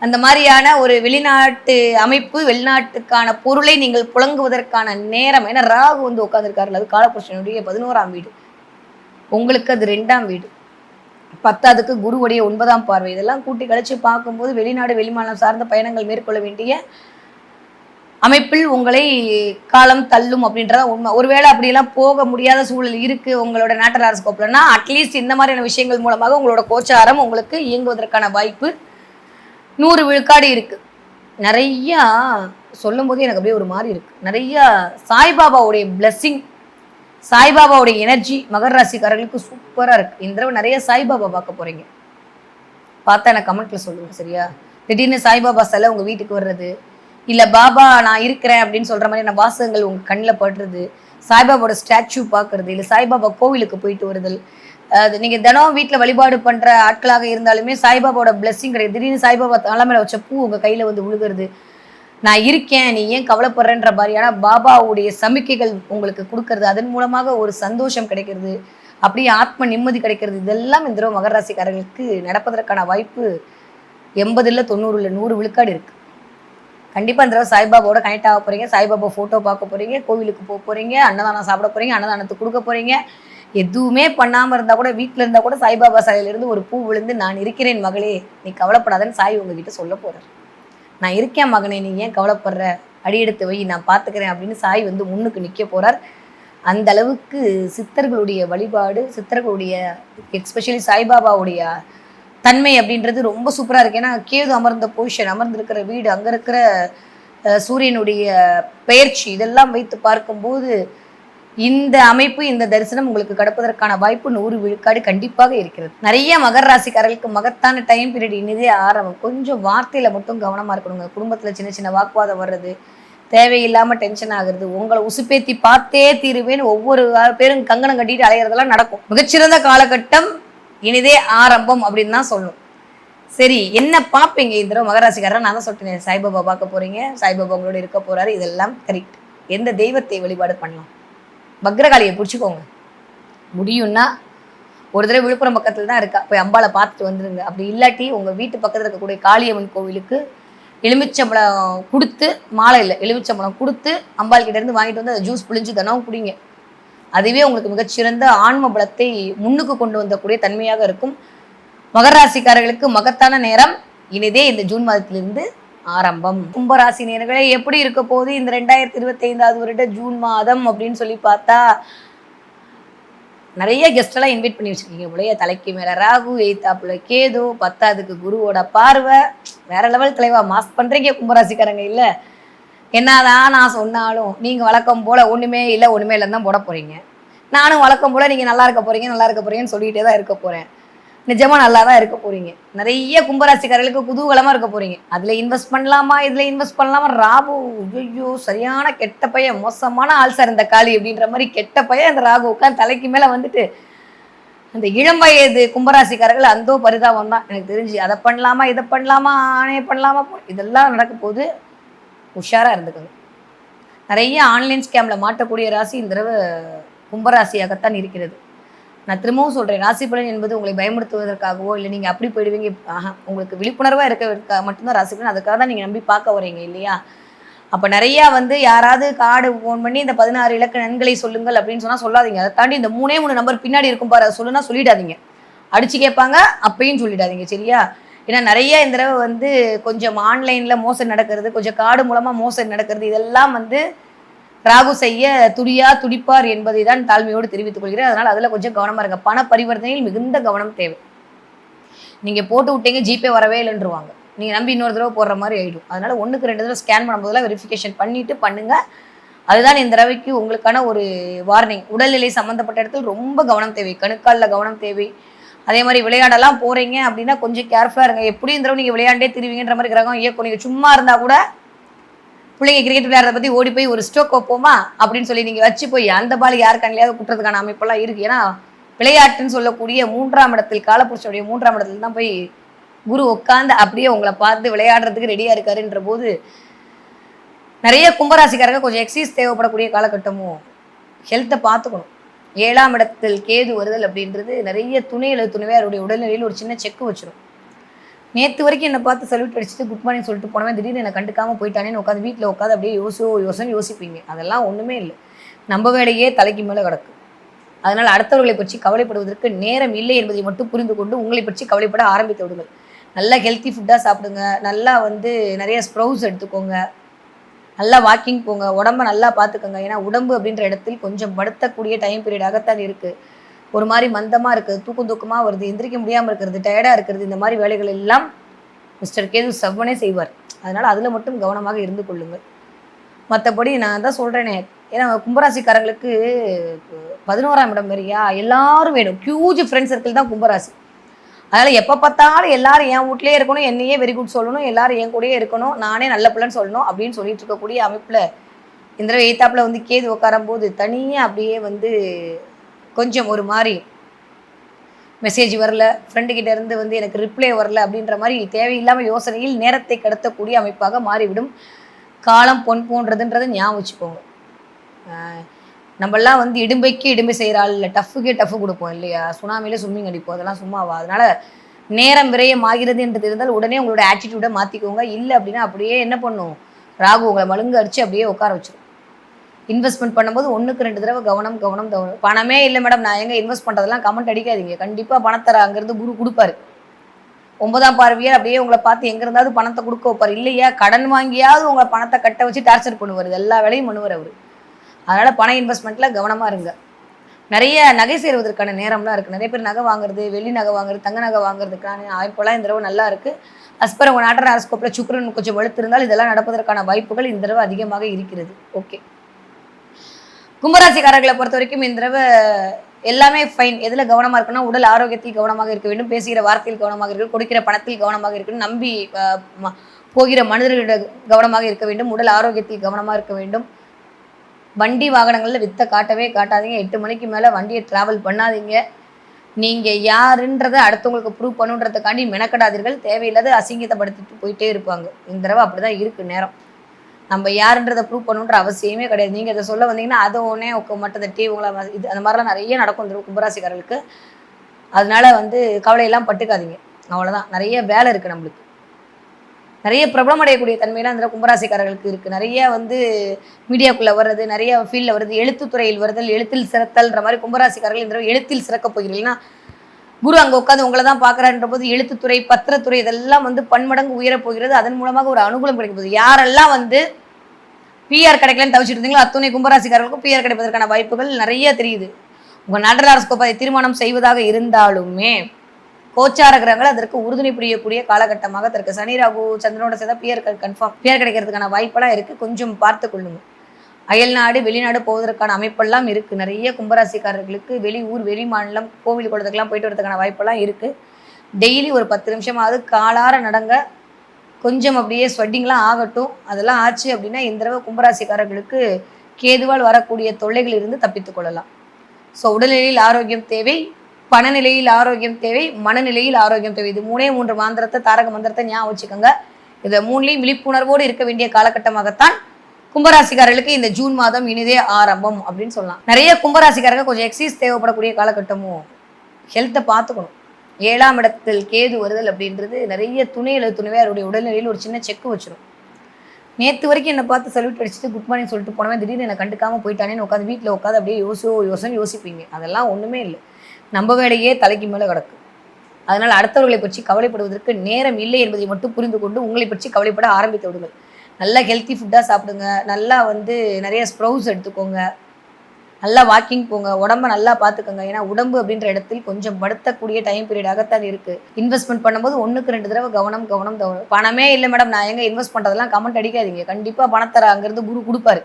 அந்த மாதிரியான ஒரு வெளிநாட்டு அமைப்பு, வெளிநாட்டுக்கான பொருளை நீங்கள் புழங்குவதற்கான நேரம். ஏன்னா ராகு வந்து உட்காந்துருக்காருல, அது காலபுருஷனுடைய 11ஆம் வீடு, உங்களுக்கு அது 2ஆம் வீடு, 10க்கு குருவுடைய 9ஆம் பார்வை. இதெல்லாம் கூட்டி கழிச்சு பார்க்கும்போது வெளிநாடு வெளிமாநிலம் சார்ந்த பயணங்கள் மேற்கொள்ள வேண்டிய அமைப்பில் உங்களை காலம் தள்ளும் அப்படின்றத உண்மை. ஒருவேளை அப்படியெல்லாம் போக முடியாத சூழல் இருக்குது உங்களோட நேச்சுரல் ஹாரோஸ்கோப்லன்னா, அட்லீஸ்ட் இந்த மாதிரியான விஷயங்கள் மூலமாக உங்களோட கோச்சாரம் உங்களுக்கு இயங்குவதற்கான வாய்ப்பு 100 விழுக்காடு இருக்குது. நிறையா சொல்லும் போது எனக்கு அப்படியே ஒரு மாதிரி இருக்குது. நிறையா சாய்பாபாவுடைய பிளெஸ்ஸிங், சாய்பாபாவுடைய எனர்ஜி மகர ராசிக்காரர்களுக்கு சூப்பராக இருக்குது. இந்த தடவை நிறைய சாய்பாபா பார்க்க போகிறீங்க. பார்த்தா எனக்கு கமெண்ட்டில் சொல்லுங்கள். சரியா? திடீர்னு சாய்பாபா சிலை உங்கள் வீட்டுக்கு வர்றது, இல்லை பாபா நான் இருக்கிறேன் அப்படின்னு சொல்கிற மாதிரியான வாசகங்கள் உங்கள் கண்ணில் படுறது, சாய்பாபாவோட ஸ்டாச்சு பார்க்குறது, இல்லை சாய்பாபா கோவிலுக்கு போயிட்டு வருதல், அது நீங்கள் தினம் வீட்டில் வழிபாடு பண்ணுற ஆட்களாக இருந்தாலுமே சாய்பாபாவோட பிளெஸ்ஸிங் கிடையாது. திடீர்னு சாய்பாபா தலைமையில் வச்ச பூ உங்கள் கையில் வந்து விழுகிறது, நான் இருக்கேன் நீ ஏன் கவலைப்படுறேன்ற மாதிரியான பாபாவுடைய சமிக்கைகள் உங்களுக்கு கொடுக்கறது, அதன் மூலமாக ஒரு சந்தோஷம் கிடைக்கிறது, அப்படியே ஆத்ம நிம்மதி கிடைக்கிறது. இதெல்லாம் இந்த தடவை மகர ராசிக்காரர்களுக்கு நடப்பதற்கான வாய்ப்பு 80 இல்லை 90 இல்லை 100 விழுக்காடு இருக்குது. கண்டிப்பாக இந்த தடவை சாய்பாபாவோட கனெக்ட் ஆக போகிறீங்க. சாய்பாபா ஃபோட்டோ பார்க்க போகிறீங்க, கோவிலுக்கு போக போகிறீங்க, அன்னதானம் சாப்பிட போகிறீங்க, அன்னதானத்துக்கு கொடுக்க போகிறீங்க. எதுவுமே பண்ணாமல் இருந்தால் கூட, வீட்டில் இருந்தால் கூட சாய்பாபா சாயிலிருந்து ஒரு பூ விழுந்து நான் இருக்கிறேன் மகளே நீ கவலைப்படாதன்னு சாய் உங்ககிட்ட சொல்ல போகிறார். நான் இருக்கேன் மகனே நீ ஏன் கவலைப்படுற, அடியெடுத்து வை நான் பார்த்துக்கிறேன் அப்படின்னு சாய் வந்து முன்னுக்கு நிற்க போகிறார். அந்த அளவுக்கு சித்தர்களுடைய வழிபாடு, சித்தர்களுடைய எஸ்பெஷலி சாய்பாபாவுடைய தன்மை அப்படின்றது ரொம்ப சூப்பராக இருக்குது. ஏன்னா கேது அமர்ந்த பொசிஷன், அமர்ந்திருக்கிற வீடு, அங்கே இருக்கிற சூரியனுடைய பெயர்ச்சி இதெல்லாம் வைத்து பார்க்கும்போது இந்த அமைப்பு, இந்த தரிசனம் உங்களுக்கு கடப்பதற்கான வாய்ப்பு 100 விழுக்காடு கண்டிப்பாக இருக்கிறது. நிறைய மகர ராசிக்காரர்களுக்கு மகத்தான டைம் பீரியட் இனிதே ஆரம்பம். கொஞ்சம் வார்த்தையில மட்டும் கவனமா இருக்கணுங்க. குடும்பத்துல சின்ன சின்ன வாக்குவாதம் வர்றது, தேவையில்லாம டென்ஷன் ஆகுறது, உங்களை உசுப்பேத்தி பார்த்தே தீருவேன்னு ஒவ்வொரு பேரும் கங்கணம் கட்டிட்டு அலையிறதெல்லாம் நடக்கும். மிகச்சிறந்த காலகட்டம் இனிதே ஆரம்பம் அப்படின்னு தான் சொல்லணும். சரி, என்ன பார்ப்பீங்க இந்த தடவை மகராசிக்காரன்? நான் தான் சொல்லிட்டேன், சாய்பாபா பார்க்க போறீங்க, சாய்பாபா உங்களோட இருக்க போறாரு, இதெல்லாம் கரெக்ட். எந்த தெய்வத்தை வழிபாடு பண்ணலாம்? பக்ரகாளியை பிடிச்சிக்கோங்க. முடியும்னா ஒரு தடவை விழுப்புரம் பக்கத்துல தான் இருக்கா, போய் அம்பாளை பார்த்துட்டு வந்துடுங்க. அப்படி இல்லாட்டி உங்க வீட்டு பக்கத்துல இருக்கக்கூடிய காளியம்மன் கோவிலுக்கு எலுமிச்சம்பழம் கொடுத்து, மாலை இல்லை எலுமிச்சம்பழம் கொடுத்து அம்பாள் கிட்ட இருந்து வாங்கிட்டு வந்து அதை ஜூஸ் புளிஞ்சு தினம் குடிங்க. அதுவே உங்களுக்கு மிகச்சிறந்த ஆன்ம பலத்தை முன்னுக்கு கொண்டு வந்தக்கூடிய தன்மையாக இருக்கும். மகர ராசிக்காரர்களுக்கு மகத்தான நேரம் இனிதே இந்த ஜூன் மாதத்திலிருந்து ஆரம்பம். கும்பராசி நேயர்களே, எப்படி இருக்க போது இந்த 2025 வருட ஜூன் மாதம் அப்படின்னு சொல்லி பார்த்தா, நிறைய கெஸ்ட் எல்லாம் இன்வைட் பண்ணி வச்சிருக்கீங்க போலயே. தலைக்கு மேல ராகு, எய்தாப்புல கேது, 10க்கு குருவோட பார்வை, வேற லெவல் தலைவா மாஸ் பண்றீங்க கும்பராசிக்காரங்க. இல்ல என்னதான் நான் சொன்னாலும் நீங்க வழக்கம் போல ஒண்ணுமே இல்லைன்னு தான் போட போறீங்க. நானும் வழக்கம் போல நீங்க நல்லா இருக்க போறீங்கன்னு சொல்லிட்டே தான் இருக்க போறேன். நிஜமா நல்லா தான் இருக்க போறீங்க. நிறைய கும்பராசிக்காரர்களுக்கு குதூகலமா இருக்க போறீங்க. அதுல இன்வெஸ்ட் பண்ணலாமா, இதுல இன்வெஸ்ட் பண்ணலாமா? ராகு ஐயோ சரியான கெட்ட பையன், மோசமான ஆள் சார் இந்த காளி அப்படின்ற மாதிரி கெட்ட பையன் இந்த ராகு உட்காந்து தலைக்கு மேல வந்துட்டு அந்த இளம் வயது கும்பராசிக்காரர்கள் அந்தோ பரிதாபம் தான் எனக்கு தெரிஞ்சு. அதை பண்ணலாமா, இதை பண்ணலாமா, ஆனே பண்ணலாமா, இதெல்லாம் நடக்க போது. உஷாரா இருந்துக்கோங்க. நிறைய ஆன்லைன் ஸ்கேம்ல மாட்டக்கூடிய ராசி இந்த தடவை கும்பராசியாகத்தான் இருக்கிறது. நான் திரும்பவும் சொல்கிறேன், ராசி பலன் என்பது உங்களை பயமுறுத்துவதற்காகவோ இல்லை நீங்கள் அப்படி போயிடுவீங்க, உங்களுக்கு விழிப்புணர்வாக இருக்க மட்டும்தான் ராசி பலன். அதுக்காக தான் நீங்கள் நம்பி பார்க்க வரீங்க இல்லையா? அப்போ நிறையா யாராவது கார்டு ஃபோன் பண்ணி இந்த 16 இலக்க நன்களை சொல்லுங்கள் அப்படின்னு சொன்னால் சொல்லாதீங்க. அதை தாண்டி இந்த 3 நம்பர் பின்னாடி இருக்கும் பாரு, அதை சொல்லுன்னா சொல்லிடாதீங்க. அடிச்சு கேட்பாங்க அப்பயும் சொல்லிடாதீங்க, சரியா? ஏன்னா நிறைய இந்த தடவை கொஞ்சம் ஆன்லைனில் மோசடி நடக்கிறது, கொஞ்சம் கார்டு மூலமாக மோசடி நடக்கிறது, இதெல்லாம் ராகு செய்ய துடிப்பார் என்பதை தான் தாழ்மையோடு தெரிவித்துக் கொள்கிறேன். அதனால் அதில் கொஞ்சம் கவனமாக இருங்க. பண பரிவர்த்தனையில் மிகுந்த கவனம் தேவை. நீங்கள் போட்டு விட்டீங்க ஜிபே வரவே இல்லைன்றுவாங்க, நீங்கள் நம்பி இன்னொரு தடவை போடுற மாதிரி ஆகிடும். அதனால் 1க்கு 2 தடவை ஸ்கேன் பண்ணும்போதெல்லாம் வெரிஃபிகேஷன் பண்ணிவிட்டு பண்ணுங்கள். அதுதான் இந்த தடவைக்கு உங்களுக்கான ஒரு வார்னிங். உடல்நிலை சம்மந்தப்பட்ட இடத்துல ரொம்ப கவனம் தேவை. கணுக்காலில் கவனம் தேவை. அதே மாதிரி விளையாடலாம் போகிறீங்க அப்படின்னா கொஞ்சம் கேர்ஃபுல்லாக இருங்க. எப்படி இந்த தடவை நீங்கள் விளையாண்டே திருவீங்கன்ற மாதிரி கிரகம் இயக்கும். நீங்கள் சும்மா இருந்தால் கூட பிள்ளைங்க கிரிக்கெட் விளையாடுறத பற்றி ஓடி போய் ஒரு ஸ்ட்ரோக் வைப்போமா அப்படின்னு சொல்லி நீங்கள் வச்சு போய் அந்த பால் யார் கண்ணிலையாவது குட்டுறதுக்கான அமைப்பெல்லாம் இருக்குது. ஏன்னா விளையாட்டுன்னு சொல்லக்கூடிய 3ஆம் இடத்தில், காலப்புருஷனுடைய 3ஆம் இடத்துல தான் போய் குரு உட்காந்து அப்படியே உங்களை பார்த்து விளையாடுறதுக்கு ரெடியாக இருக்காருன்ற போது நிறைய கும்பராசிக்காரங்க கொஞ்சம் எக்ஸசைஸ் தேவைப்படக்கூடிய காலகட்டமும். ஹெல்த்தை பார்த்துக்கணும். 7ஆம் இடத்தில் கேது வருதல் அப்படின்றது நிறைய துணையாருடைய உடல்நிலையில் ஒரு சின்ன செக்கு வச்சிடும். நேற்று வரைக்கும் என்னை பார்த்து சல்யூட் அடிச்சுட்டு குட் மார்னிங் சொல்லிட்டு போனவன் திடீர்னு என்னை கண்டுக்காமல் போயிட்டானேன்னு உட்காந்து வீட்டில் உட்காந்து அப்படியே யோசிப்பீங்க. அதெல்லாம் ஒன்றுமே இல்லை. நம்ம வேலையே தலைக்கு மேலே கிடக்கு. அதனால் அடுத்தவர்களை பற்றி கவலைப்படுவதற்கு நேரம் இல்லை என்பதை மட்டும் புரிந்து கொண்டு உங்களை பற்றி கவலைப்பட ஆரம்பித்து விடுங்கள். நல்லா ஹெல்த்தி ஃபுட்டாக சாப்பிடுங்க. நல்லா நிறைய ஸ்ப்ரவுட்ஸ் எடுத்துக்கோங்க. நல்லா வாக்கிங் போங்க. உடம்பை நல்லா பார்த்துக்கோங்க. ஏன்னா உடம்பு அப்படின்ற இடத்தில் கொஞ்சம் படுத்தக்கூடிய டைம் பீரியடாகத்தான் இருக்குது. ஒரு மாதிரி மந்தமாக இருக்குது, தூக்கமாக வருது, எந்திரிக்க முடியாமல் இருக்கிறது, டயர்டாக இருக்கிறது, இந்த மாதிரி வேலைகள் எல்லாம் மிஸ்டர் கேது செவ்வனே செய்வார். அதனால் அதில் மட்டும் கவனமாக இருந்து கொள்ளுங்கள். மற்றபடி நான் தான் சொல்கிறேனே, ஏன்னா கும்பராசிக்காரங்களுக்கு 11ஆம் இடம் வேறையா, எல்லாரும் வேணும். ஹியூஜ் ஃப்ரெண்ட்ஸ் சர்க்கிள் தான் கும்பராசி. அதனால் எப்போ பார்த்தாலும் எல்லாரும் என் வீட்லேயே இருக்கணும், என்னையே வெரி குட் சொல்லணும், எல்லாரும் என் கூடயே இருக்கணும், நானே நல்ல பிள்ளைன்னு சொல்லணும் அப்படின்னு சொல்லிட்டு இருக்கக்கூடிய அமைப்பில் இந்த தடவை எய்த்தாப்பில் கேது உட்காரும்போது தனியாக அப்படியே கொஞ்சம் ஒரு மாதிரி மெசேஜ் வரல, ஃப்ரெண்டுக்கிட்ட இருந்து எனக்கு ரிப்ளை வரல அப்படின்ற மாதிரி தேவையில்லாமல் யோசனையில் நேரத்தை கடத்தக்கூடிய அமைப்பாக மாறிவிடும். காலம் பொன் போன்றதுன்றதை ஞாபகம் வச்சுக்கோங்க. நம்மளாம் இடும்பைக்கு இடும்பை செய்கிறாள், இல்லை டஃப்புக்கே டஃப்பு கொடுப்போம் இல்லையா? சுனாமியில் ஸ்விம்மிங் அடிப்போம், அதெல்லாம் சும்மாவா? அதனால் நேரம் விரயம் ஆகிறது என்றது இருந்தால் உடனே உங்களோட ஆட்டிடியூடை மாற்றிக்கோங்க. இல்லை அப்படின்னா அப்படியே என்ன பண்ணும், ராகு உங்களை மழுங்கு அடித்து அப்படியே உட்கார வச்சிடும். இன்வெஸ்ட்மெண்ட் பண்ணும்போது 1க்கு 2 தடவை கவனம். பணமே இல்லை மேடம் நான் எங்கே இன்வெஸ்ட் பண்ணுறதெல்லாம் கமெண்ட் அடிக்காதீங்க. கண்டிப்பாக பணத்தை அங்கேருந்து குரு கொடுப்பாரு. 9ஆம் பார்வையார் அப்படியே உங்களை பார்த்து எங்கே இருந்தாவது பணத்தை கொடுக்க வைப்பார். இல்லையா கடன் வாங்கியாவது உங்களை பணத்தை கட்ட வச்சு டார்ச்சர் பண்ணுவார். எல்லா வேலையும் பண்ணுவார் அவர். அதனால் பண இன்வெஸ்ட்மெண்ட்டில் கவனமாக இருங்க. நிறைய நகை சேருவதற்கான நேரம்லாம் இருக்குது. நிறைய பேர் நகை வாங்குறது, வெள்ளி நகை வாங்குறது, தங்க நகை வாங்குறதுக்கான வாய்ப்பெல்லாம் இந்த தடவை நல்லா இருக்குது. அஸ்பர் உங்கள் நாட்டர் ஹாரோஸ்கோப்பில் சுக்கிரன் கொஞ்சம் வலுத்திருந்தால் இதெல்லாம் நடப்பதற்கான வாய்ப்புகள் இந்த தடவை அதிகமாக இருக்கிறது. ஓகே, கும்பராசிக்காரர்களை பொறுத்த வரைக்கும் இந்த தடவை எல்லாமே ஃபைன். எதில் கவனமாக இருக்குன்னா, உடல் ஆரோக்கியத்தில் கவனமாக இருக்க வேண்டும், பேசுகிற வார்த்தையில் கவனமாக இருக்கணும், கொடுக்கிற பணத்தில் கவனமாக இருக்கணும், நம்பி போகிற மனிதர்களிடம் கவனமாக இருக்க வேண்டும், உடல் ஆரோக்கியத்தில் கவனமாக இருக்க வேண்டும். வண்டி வாகனங்களில் வித்த காட்டவே காட்டாதீங்க. 8 மணிக்கு மேலே வண்டியை ட்ராவல் பண்ணாதீங்க. நீங்கள் யாருன்றதை அடுத்தவங்களுக்கு ப்ரூவ் பண்ணுன்றதுக்காண்டி மெனக்கடாதீர்கள். தேவையில்லாத அசிங்கத்தைப்படுத்திட்டு போயிட்டே இருப்பாங்க. இந்த தடவை அப்படி தான் இருக்குது நேரம். நம்ம யாருன்றதை ப்ரூவ் பண்ணுன்ற அவசியமே கிடையாது. நீங்கள் இதை சொல்ல வந்தீங்கன்னா அதை ஒன்றே மட்டும் தட்டி உங்களை இது அந்த மாதிரிலாம் நிறைய நடக்கும் இந்த கும்பராசிக்காரர்களுக்கு. அதனால கவலையெல்லாம் பட்டுக்காதீங்க. அவ்வளோதான். நிறைய வேலை இருக்குது நம்மளுக்கு. நிறைய பிரபலம் அடையக்கூடிய தன்மையெல்லாம் இந்த கும்பராசிக்காரர்களுக்கு இருக்குது. நிறைய மீடியாக்குள்ளே வர்றது, நிறைய ஃபீல்டில் வருது, எழுத்துத்துறையில் வருதல், எழுத்தில் சிறத்தல்ன்ற மாதிரி கும்பராசிக்காரர்கள் இந்த எழுத்தில் சிறக்க போகிறீங்கன்னா குரு அங்கே உட்காந்து உங்களை தான் பார்க்குறாருன்ற போது எழுத்துத்துறை, பத்திரத்துறை இதெல்லாம் பன்மடங்கு உயரப் போகிறது. அதன் மூலமாக ஒரு அனுகூலம் கிடைக்க போகுது. யாரெல்லாம் பிஆர் கிடைக்கலன்னு தவிச்சிட்டு இருந்தீங்களோ அத்துணை கும்பராசிக்காரர்களுக்கும் பிஆர் கிடைப்பதற்கான வாய்ப்புகள் நிறைய தெரியுது. உங்கள் நாட்டர் ஹாரோஸ்கோப்பை திருமணம் செய்வதாக இருந்தாலுமே கோச்சார கிரகங்கள் அதற்கு உறுதுணை புரியக்கூடிய காலகட்டமாக இருக்கு. சனி ராகு சந்திரனோட சேர்ந்தா பிஆர் கிடைக்கிறதுக்கான வாய்ப்பெல்லாம் இருக்குது. கொஞ்சம் பார்த்து கொள்ளுங்க. அயல்நாடு வெளிநாடு போவதற்கான அமைப்பெல்லாம் இருக்குது. நிறைய கும்பராசிக்காரர்களுக்கு வெளியூர் வெளி மாநிலம் கோவில் குளத்துக்கெல்லாம் போயிட்டு வரதுக்கான வாய்ப்பெல்லாம் இருக்குது. டெய்லி ஒரு 10 நிமிஷமாவது காலார நடங்க. கொஞ்சம் அப்படியே ஸ்வெட்டிங்லாம் ஆகட்டும். அதெல்லாம் ஆச்சு அப்படின்னா இந்த தடவை கும்பராசிக்காரர்களுக்கு கேதுவால் வரக்கூடிய தொல்லைகள் இருந்து தப்பித்துக் கொள்ளலாம். ஸோ உடல்நிலையில் ஆரோக்கியம் தேவை, பணநிலையில் ஆரோக்கியம் தேவை, மனநிலையில் ஆரோக்கியம் தேவை. இது 3 மாந்திரத்தை தாரக மந்திரத்தை ஞாபகம் வச்சுக்கோங்க. இதை 3லையும் விழிப்புணர்வோடு இருக்க வேண்டிய காலகட்டமாகத்தான் கும்பராசிக்காரர்களுக்கு இந்த ஜூன் மாதம் இனிதே ஆரம்பம் அப்படின்னு சொல்லலாம். நிறைய கும்பராசிக்காரர்கள் கொஞ்சம் எக்ஸசைஸ் தேவைப்படக்கூடிய காலகட்டமும். ஹெல்த்தை பார்த்துக்கணும். 7ஆம் இடத்தில் கேது வருதல் அப்படின்றது நிறைய துணைவே அவருடைய உடல்நிலையில் ஒரு சின்ன செக்கு வச்சிடும். நேற்று வரைக்கும் என்னை பார்த்து சல்யூட் அடிச்சுட்டு குட் மார்னிங் சொல்லிட்டு போனவன் திடீர்னு என்னை கண்டுக்காமல் போயிட்டானேன்னு உட்காந்து வீட்டில் உட்காந்து அப்படியே யோசிப்பீங்க. அதெல்லாம் ஒன்றுமே இல்லை. நம்ம வேலையே தலைக்கு மேலே கிடக்கு. அதனால் அடுத்தவர்களை பற்றி கவலைப்படுவதற்கு நேரம் இல்லை என்பதை மட்டும் புரிந்து கொண்டு உங்களை பற்றி கவலைப்பட ஆரம்பித்து விடுங்கள். நல்லா ஹெல்த்தி ஃபுட்டாக சாப்பிடுங்க. நல்லா நிறைய ஸ்ப்ரவுட்ஸ் எடுத்துக்கோங்க. நல்லா வாக்கிங் போங்க. உடம்ப நல்லா பார்த்துக்கோங்க. ஏன்னா உடம்பு அப்படின்ற இடத்தில் கொஞ்சம் படுத்தக்கூடிய டைம் பீரியடாகத்தான் இருக்குது. இன்வெஸ்ட்மெண்ட் பண்ணும்போது 1க்கு 2 தடவை கவனம். பணமே இல்லை மேடம் நான் எங்கே இன்வெஸ்ட் பண்ணுறதெல்லாம் கமெண்ட் அடிக்காதீங்க. கண்டிப்பாக பணத்தர அங்கேருந்து குரு கொடுப்பாரு.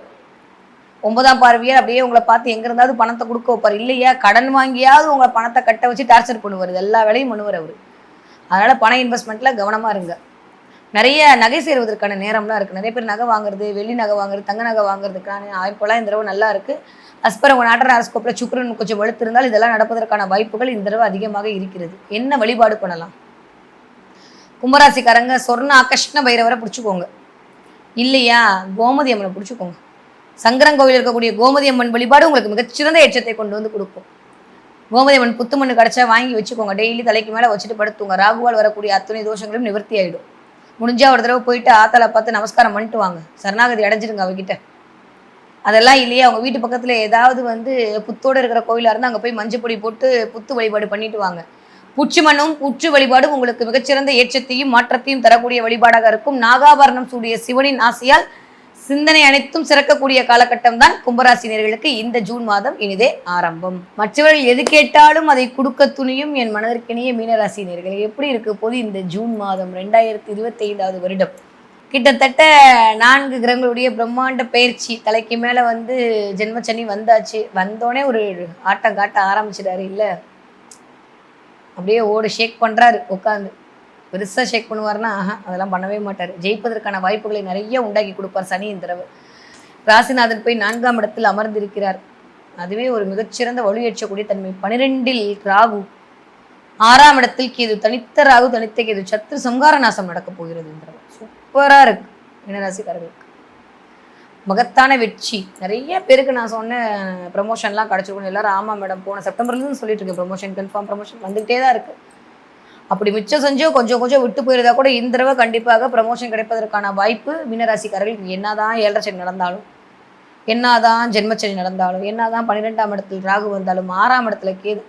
9ஆம் பார்வையார் அப்படியே உங்களை பார்த்து எங்கே இருந்தாவது பணத்தை கொடுக்க வைப்பார். இல்லையா கடன் வாங்கியாவது உங்களை பணத்தை கட்ட வச்சு டார்ச்சர் பண்ணுவார். எல்லா வேலையும் பண்ணுவார் அவர். அதனால் பண இன்வெஸ்ட்மெண்ட்டில் கவனமாக இருங்க. நிறைய நகை சேருவதற்கான நேரம்லாம் இருக்குது. நிறைய பேர் நகை வாங்குறது, வெள்ளி நகை வாங்குறது, தங்க நகை வாங்குறதுக்கான வாய்ப்பெல்லாம் இந்த தடவை நல்லா இருக்குது. அஸ்பர் உங்கள் நாட்டர் ஹாரோஸ்கோப்பில் சுக்கிரன் கொஞ்சம் வலுத்திருந்தால் இதெல்லாம் நடப்பதற்கான வாய்ப்புகள் இந்த தடவை அதிகமாக இருக்கிறது. என்ன வழிபாடு பண்ணலாம்? கும்பராசிக்காரங்க சொர்ண ஆகர்ஷ்ண பைரவரை பிடிச்சிக்கோங்க. இல்லையா கோமதி அம்மனை பிடிச்சிக்கோங்க. சங்கரங்கோவில் இருக்கக்கூடிய கோமதி அம்மன் வழிபாடு உங்களுக்கு மிகச்சிறந்த ஏற்றத்தை கொண்டு கொடுக்கும். கோமதி அம்மன் புத்துமண்ணு கிடச்சா வாங்கி வச்சுக்கோங்க. டெய்லி தலைக்கு மேலே வச்சுட்டு படுத்துங்க. ராகுவால் வரக்கூடிய அத்தனை தோஷங்களும் நிவர்த்தி ஆகிடும். முடிஞ்சால் ஒரு தடவை போயிட்டு ஆத்தால பார்த்து நமஸ்காரம் பண்ணிட்டு வாங்க. சரணாகதி அடைஞ்சிருங்க அவகிட்ட. அதெல்லாம் இல்லையா அவங்க வீட்டு பக்கத்தில் ஏதாவது புத்தோடு இருக்கிற கோயிலாக இருந்தால் அங்கே போய் மஞ்சள் பொடி போட்டு புத்து வழிபாடு பண்ணிட்டு வாங்க. புற்று மண்ணும் புற்று வழிபாடும் உங்களுக்கு மிகச்சிறந்த ஏற்றத்தையும் மாற்றத்தையும் தரக்கூடிய வழிபாடாக இருக்கும். நாகாபரணம் சூடிய சிவனின் ஆசையால் சிந்தனை அனைத்தும் சிறக்கக்கூடிய காலகட்டம் தான் கும்பராசினியர்களுக்கு இந்த ஜூன் மாதம் இனிதே ஆரம்பம். மற்றவர்கள் எது கேட்டாலும் அதை கொடுக்க துணியும் என் மனதிற்கினிய மீனராசினியர்கள். எப்படி இருக்கு போது இந்த ஜூன் மாதம் 2025வது வருடம் கிட்டத்தட்ட 4 கிரகங்களுடைய பிரம்மாண்ட பயிற்சி தலைக்கு மேலே ஜென்மச்சனி வந்தாச்சு. வந்தோடனே ஒரு ஆட்டம் காட்ட ஆரம்பிச்சிட்டாரு. இல்லை அப்படியே ஷேக் பண்ணுறாரு உட்காந்து. பெருசாக ஷேக் பண்ணுவார்னா அதெல்லாம் பண்ணவே மாட்டார். ஜெயிப்பதற்கான வாய்ப்புகளை நிறைய உண்டாக்கி கொடுப்பார் சனி. இந்த தடவை ராசிநாதன் போய் 4ஆம் இடத்தில் அமர்ந்திருக்கிறார். அதுவே ஒரு மிகச்சிறந்த வலுயேற்றக்கூடிய தன்மை. 12இல் ராகு, 6ஆம் இடத்தில் கேது. தனித்த ராகு தனித்த கேது. சத்ரு சம்ஹார நாசம் நடக்க போகிறது. இந்த தடவை சூப்பராக இருக்கு மீனராசிக்காரர்களுக்கு. மகத்தான வெற்றி. நிறைய பேருக்கு நான் சொன்ன ப்ரமோஷன்லாம் கிடச்சிருக்கணும். எல்லாரும் ஆமாம் மேடம் போன செப்டம்பர்லேருந்து சொல்லிட்டு இருக்கேன் ப்ரமோஷன் கன்ஃபார்ம் ப்ரமோஷன் வந்துகிட்டே தான் இருக்குது. அப்படி மிச்சம் செஞ்சோ கொஞ்சம் விட்டு போயிருந்தா கூட இந்த தடவை கண்டிப்பாக ப்ரமோஷன் கிடைப்பதற்கான வாய்ப்பு மீனராசிக்காரர்களுக்கு. என்னதான் 7.5 சனி நடந்தாலும், என்னதான் ஜென்மச்சனி நடந்தாலும், என்னதான் 12ஆம் இடத்தில் ராகு வந்தாலும், 6ஆம் இடத்துல கேது,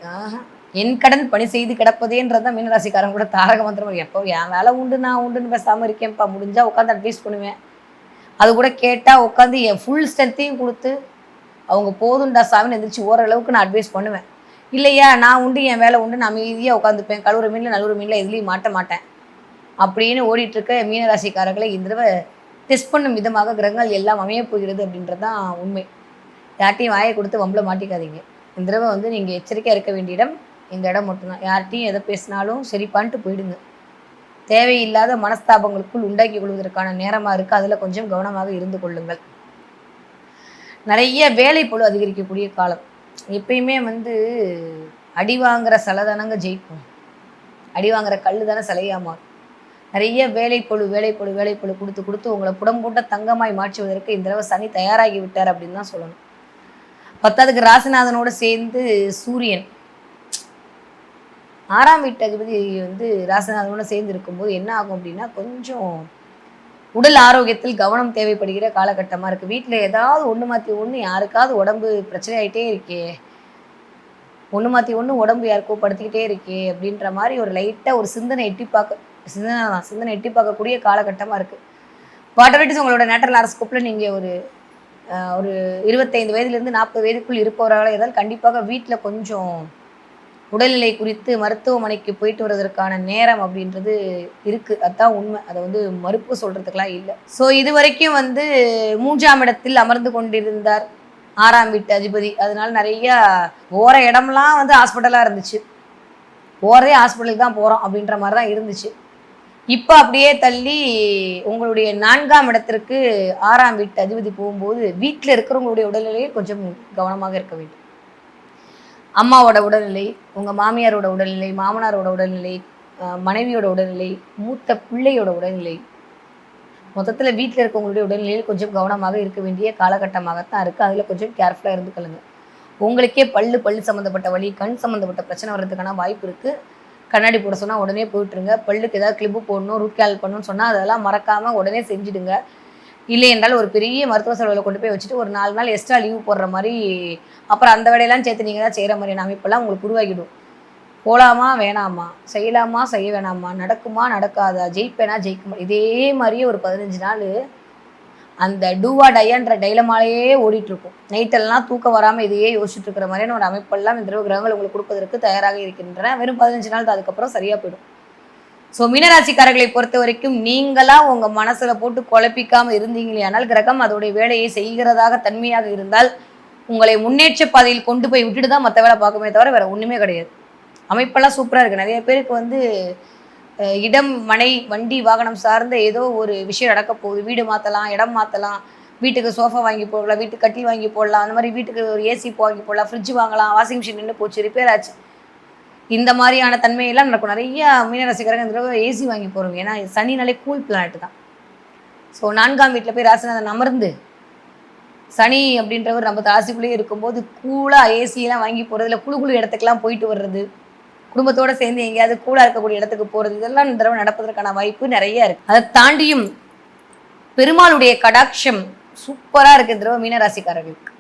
என் கடன் பணி செய்து கிடப்பதேன்றதான் மீனராசிக்காரங்க கூட தாரக மந்திரம். எப்போ என் வேலை உண்டு நான் உண்டுன்னு பேசாமல் இருக்கேன்ப்பா. முடிஞ்சால் உட்காந்து அட்வைஸ் பண்ணுவேன். அது கூட கேட்டால் உட்காந்து என் ஃபுல் ஸ்ட்ரென்த்தையும் கொடுத்து அவங்க போதுண்டா சாமின்னு எந்திரிச்சு ஓரளவுக்கு நான் அட்வைஸ் பண்ணுவேன். இல்லையா நான் உண்டு என் வேலை உண்டு நான் அமைதியாக உட்காந்துப்பேன், கழுவுற மீனில் நழுவுற மீனில் எதுலேயும் மாட்ட மாட்டேன் அப்படின்னு ஓடிட்டுருக்க மீனராசிக்காரர்களை இந்த தடவை டெஸ்ட் பண்ணும் விதமாக கிரகங்கள் எல்லாம் அமையப் போகிறது அப்படின்றது தான் உண்மை. யார்ட்டையும் வாயை கொடுத்து வம்பளை மாட்டிக்காதீங்க. இந்த தடவை வந்து நீங்கள் எச்சரிக்கையாக இருக்க வேண்டிய இடம் இந்த இடம் மட்டும்தான். யார்ட்டையும் எதை பேசினாலும் சரிப்பான்ட்டு போயிடுங்க. தேவையில்லாத மனஸ்தாபங்களுக்குள் உண்டாக்கி கொள்வதற்கான நேரமாக இருக்குது, அதில் கொஞ்சம் கவனமாக இருந்து கொள்ளுங்கள். நிறைய வேலை பளு அதிகரிக்கக்கூடிய காலம். எப்பயுமே வந்து அடி வாங்குற சலதானங்க ஜெயிக்கும், அடி வாங்குற கல் தானே சிலையாமாறும். நிறைய வேலைப்பழு கொடுத்து உங்களை புடம் போட்ட தங்கமாய் மாற்றுவதற்கு இந்த தடவை சனி தயாராகி விட்டார் அப்படின்னு தான் சொல்லணும். பத்தாவதுக்கு ராசிநாதனோடு சேர்ந்து சூரியன் 6ஆம் வீட்டு அதிபதி வந்து ராசிநாதனோட சேர்ந்து இருக்கும்போது என்ன ஆகும் அப்படின்னா கொஞ்சம் உடல் ஆரோக்கியத்தில் கவனம் தேவைப்படுகிற காலகட்டமாக இருக்குது. வீட்டில் ஏதாவது ஒன்று மாற்றி ஒன்று யாருக்காவது உடம்பு பிரச்சனை ஆகிட்டே இருக்கே, ஒன்று மாற்றி ஒன்று உடம்பு யாருக்கோ படுத்திக்கிட்டே இருக்கே அப்படின்ற மாதிரி ஒரு லைட்டாக ஒரு சிந்தனை எட்டி பார்க்கக்கூடிய காலகட்டமாக இருக்குது. வாட்டர் உங்களோட நேட்டரல் ஹாரோஸ்கோப்பில் நீங்கள் ஒரு 25 வயதுலேருந்து 40 வயதுக்குள் இருப்பவர்களாக இருந்தால் கண்டிப்பாக வீட்டில் கொஞ்சம் உடல்நிலை குறித்து மருத்துவமனைக்கு போயிட்டு வர்றதற்கான நேரம் அப்படின்றது இருக்குது. அதுதான் உண்மை, அதை வந்து மறுப்பு சொல்கிறதுக்கெலாம் இல்லை. ஸோ இது வரைக்கும் வந்து 3ஆம் இடத்தில் அமர்ந்து கொண்டிருந்தார் 6ஆம் வீட்டு அதிபதி. அதனால நிறையா போகிற இடம்லாம் வந்து ஹாஸ்பிட்டலாக இருந்துச்சு, போகிறதே ஹாஸ்பிட்டலுக்கு தான் போகிறோம் அப்படின்ற மாதிரி தான் இருந்துச்சு. இப்போ அப்படியே தள்ளி உங்களுடைய 4ஆம் இடத்திற்கு 6ஆம் வீட்டு அதிபதி போகும்போது வீட்டில் இருக்கிறவங்களுடைய உடல்நிலையை கொஞ்சம் கவனமாக இருக்க வேண்டும். அம்மாவோட உடல்நிலை, உங்கள் மாமியாரோட உடல்நிலை, மாமனாரோட உடல்நிலை, மனைவியோட உடல்நிலை, மூத்த பிள்ளையோட உடல்நிலை, மொத்தத்தில் வீட்டில் இருக்கவங்களுடைய உடல்நிலையில் கொஞ்சம் கவனமாக இருக்க வேண்டிய காலகட்டமாகத்தான் இருக்குது. அதில் கொஞ்சம் கேர்ஃபுல்லாக இருந்துக்கொள்ளுங்க. உங்களுக்கே பல்லு சம்மந்தப்பட்ட வலி, கண் சம்மந்தப்பட்ட பிரச்சனை வர்றதுக்கான வாய்ப்பு இருக்குது. கண்ணாடி போட சொன்னால் உடனே போயிட்டுருங்க. பல்லுக்கு ஏதாவது கிளிப்பு போடணும், ரூட் கேனல் பண்ணணும்னு சொன்னால் அதெல்லாம் மறக்காமல் உடனே செஞ்சுடுங்க. இல்லை என்றால் ஒரு பெரிய மருத்துவ செலவில் கொண்டு போய் வச்சுட்டு ஒரு 4 நாள் எக்ஸ்ட்ரா லீவ் போடுற மாதிரி, அப்புறம் அந்த வேலையெல்லாம் சேர்த்து நீங்கள் தான் செய்கிற மாதிரியான அமைப்பெல்லாம் உங்களுக்கு உருவாக்கிடும். போகலாமா வேணாமா, செய்யலாமா செய்ய வேணாமா, நடக்குமா நடக்காதா, ஜெயிப்பேனா ஜெயிக்குமா, இதே மாதிரியே ஒரு 15 நாள் அந்த டூவா டையான்ற டைலமாலேயே ஓடிட்டுருக்கும். நைட்டெல்லாம் தூக்கம் வராமல் இதையே யோசிச்சுட்டு இருக்கிற மாதிரியான ஒரு அமைப்பெல்லாம் இந்த தடவை கிரகங்கள் உங்களுக்கு கொடுப்பதற்கு தயாராக இருக்கின்றன. வெறும் 15 நாள் தான், அதுக்கப்புறம் சரியாக போயிடும். ஸோ மீனராசிக்காரர்களை பொறுத்த வரைக்கும் நீங்களாக உங்கள் மனசில் போட்டு குழப்பிக்காமல் இருந்தீங்களே ஆனால் கிரகம் அதோடைய வேலையை செய்கிறதாக தன்மையாக இருந்தால் உங்களை முன்னேற்ற பாதையில் கொண்டு போய் விட்டுட்டு தான் மற்ற வேலை பார்க்குமே தவிர வேறு ஒன்றுமே கிடையாது. அமைப்பெல்லாம் சூப்பராக இருக்குது. நிறைய பேருக்கு வந்து இடம், மனை, வண்டி, வாகனம் சார்ந்த ஏதோ ஒரு விஷயம் நடக்க போகுது. வீடு மாற்றலாம், இடம் மாற்றலாம், வீட்டுக்கு சோஃபா வாங்கி போடலாம், வீட்டுக்கு கட்டில் வாங்கி போடலாம், அந்த மாதிரி வீட்டுக்கு ஒரு ஏசி வாங்கி போடலாம், ஃப்ரிட்ஜ் வாங்கலாம், வாஷிங் மிஷின் நின்று போச்சு, ரிப்பேர் ஆச்சு, இந்த மாதிரியான தன்மையெல்லாம் நடக்கும். நிறைய மீனராசிக்காரங்க இந்த தடவை ஏசி வாங்கி போகிறோம். ஏன்னா சனினாலே கூல் பிளானட் தான். ஸோ 4ஆம் வீட்டில் போய் ராசிநாதன் அமர்ந்து சனி அப்படின்றவர் நம்ம ராசிக்குள்ளேயே இருக்கும்போது கூலாக ஏசியெல்லாம் வாங்கி போகிறது, இல்லை குழு இடத்துக்கெல்லாம் போயிட்டு வர்றது, குடும்பத்தோடு சேர்ந்து எங்கேயாவது கூலாக இருக்கக்கூடிய இடத்துக்கு போகிறது, இதெல்லாம் இந்த தடவை நடப்பதற்கான வாய்ப்பு நிறைய இருக்குது. அதை தாண்டியும் பெருமாளுடைய கடாட்சம் சூப்பராக இருக்குது இந்த தடவை மீனராசிக்காரர்களுக்கு.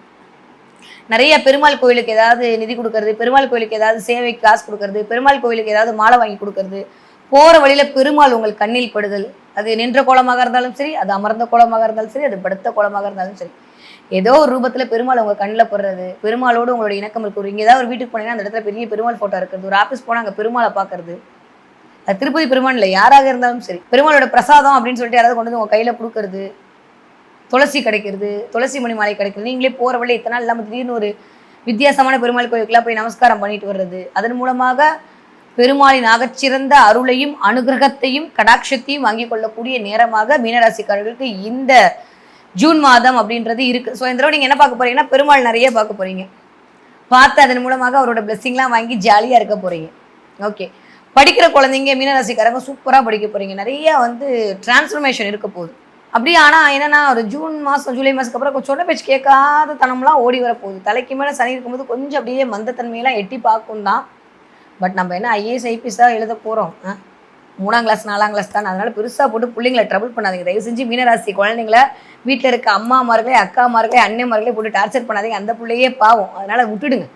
நிறைய பெருமாள் கோயிலுக்கு ஏதாவது நிதி கொடுக்கறது, பெருமாள் கோயிலுக்கு ஏதாவது சேவைக்கு காசு கொடுக்கறது, பெருமாள் கோயிலுக்கு ஏதாவது மாலை வாங்கி கொடுக்கறது, போகிற வழியில் பெருமாள் உங்கள் கண்ணில் படுதல், அது நின்ற கோலமாக இருந்தாலும் சரி, அது அமர்ந்த கோலமாக இருந்தாலும் சரி, அது படுத்த கோலமாக இருந்தாலும் சரி, ஏதோ ஒரு ரூபத்தில் பெருமாள் உங்கள் கண்ணில் படுறது, பெருமாளோடு உங்களோட இணக்கம் இருக்குது. இங்கே ஏதாவது ஒரு வீட்டுக்கு போனீங்கன்னா அந்த இடத்துல பெரிய பெருமாள் ஃபோட்டோ இருக்கிறது, ஒரு ஆஃபீஸ் போனால் அங்கே பெருமாளை பார்க்கறது, அது திருப்பதி பெருமாள் இல்லை யாராக இருந்தாலும் சரி, பெருமாளோட பிரசாதம் அப்படின்னு சொல்லிட்டு யாராவது கொண்டு வந்து உங்கள் கையில் கொடுக்கறது, துளசி கிடைக்கிறது, துளசி மணி மாலை கிடைக்கிறது, நீங்களே போகிற வழி இத்தனை நாள் இல்லாமல் திடீர்னு ஒரு வித்தியாசமான பெருமாள் கோயிலுக்குலாம் போய் நமஸ்காரம் பண்ணிட்டு வர்றது, அதன் மூலமாக பெருமாளின் ஆகச்சிறந்த அருளையும் அனுகிரகத்தையும் கடாட்சத்தையும் வாங்கி கொள்ளக்கூடிய நேரமாக மீனராசிக்காரர்களுக்கு இந்த ஜூன் மாதம் அப்படின்றது இருக்குது. ஸோ இந்த தடவை நீங்கள் என்ன பார்க்க போகிறீங்கன்னா பெருமாள் நிறைய பார்க்க போகிறீங்க, பார்த்து அதன் மூலமாக அவரோட பிளெஸ்ஸிங்லாம் வாங்கி ஜாலியாக இருக்க போகிறீங்க. ஓகே, படிக்கிற குழந்தைங்க மீனராசிக்காரங்க சூப்பராக படிக்க போகிறீங்க. நிறையா வந்து டிரான்ஸ்ஃபர்மேஷன் இருக்க போகுது. அப்படி ஆனால் என்னென்னா ஒரு ஜூன் மாதம் ஜூலை மாதத்துக்கு அப்புறம் கொஞ்சம் சொன்ன பேச்சு கேட்காத தனம்லாம் ஓடி வர போகுது. தலைக்கு மேலே சனி இருக்கும்போது கொஞ்சம் அப்படியே மந்தத்தன்மையெல்லாம் எட்டி பார்க்கும் தான். பட் நம்ம என்ன ஐஏஎஸ் ஐபிஎஸ் தான் எழுத போகிறோம், 3ஆம் கிளாஸ் 4ஆம் கிளாஸ் தான். அதனால் பெருசாக போட்டு பிள்ளைங்களை ட்ரபிள் பண்ணாதீங்க. தயவு செஞ்சு மீனராசி குழந்தைங்கள வீட்டில் இருக்க அம்மாமார்களே, அக்காமார்களே, அண்ணன்மார்களே போட்டு டார்ச்சர் பண்ணாதீங்க. அந்த பிள்ளையே பாவம், அதனால் விட்டுடுங்க.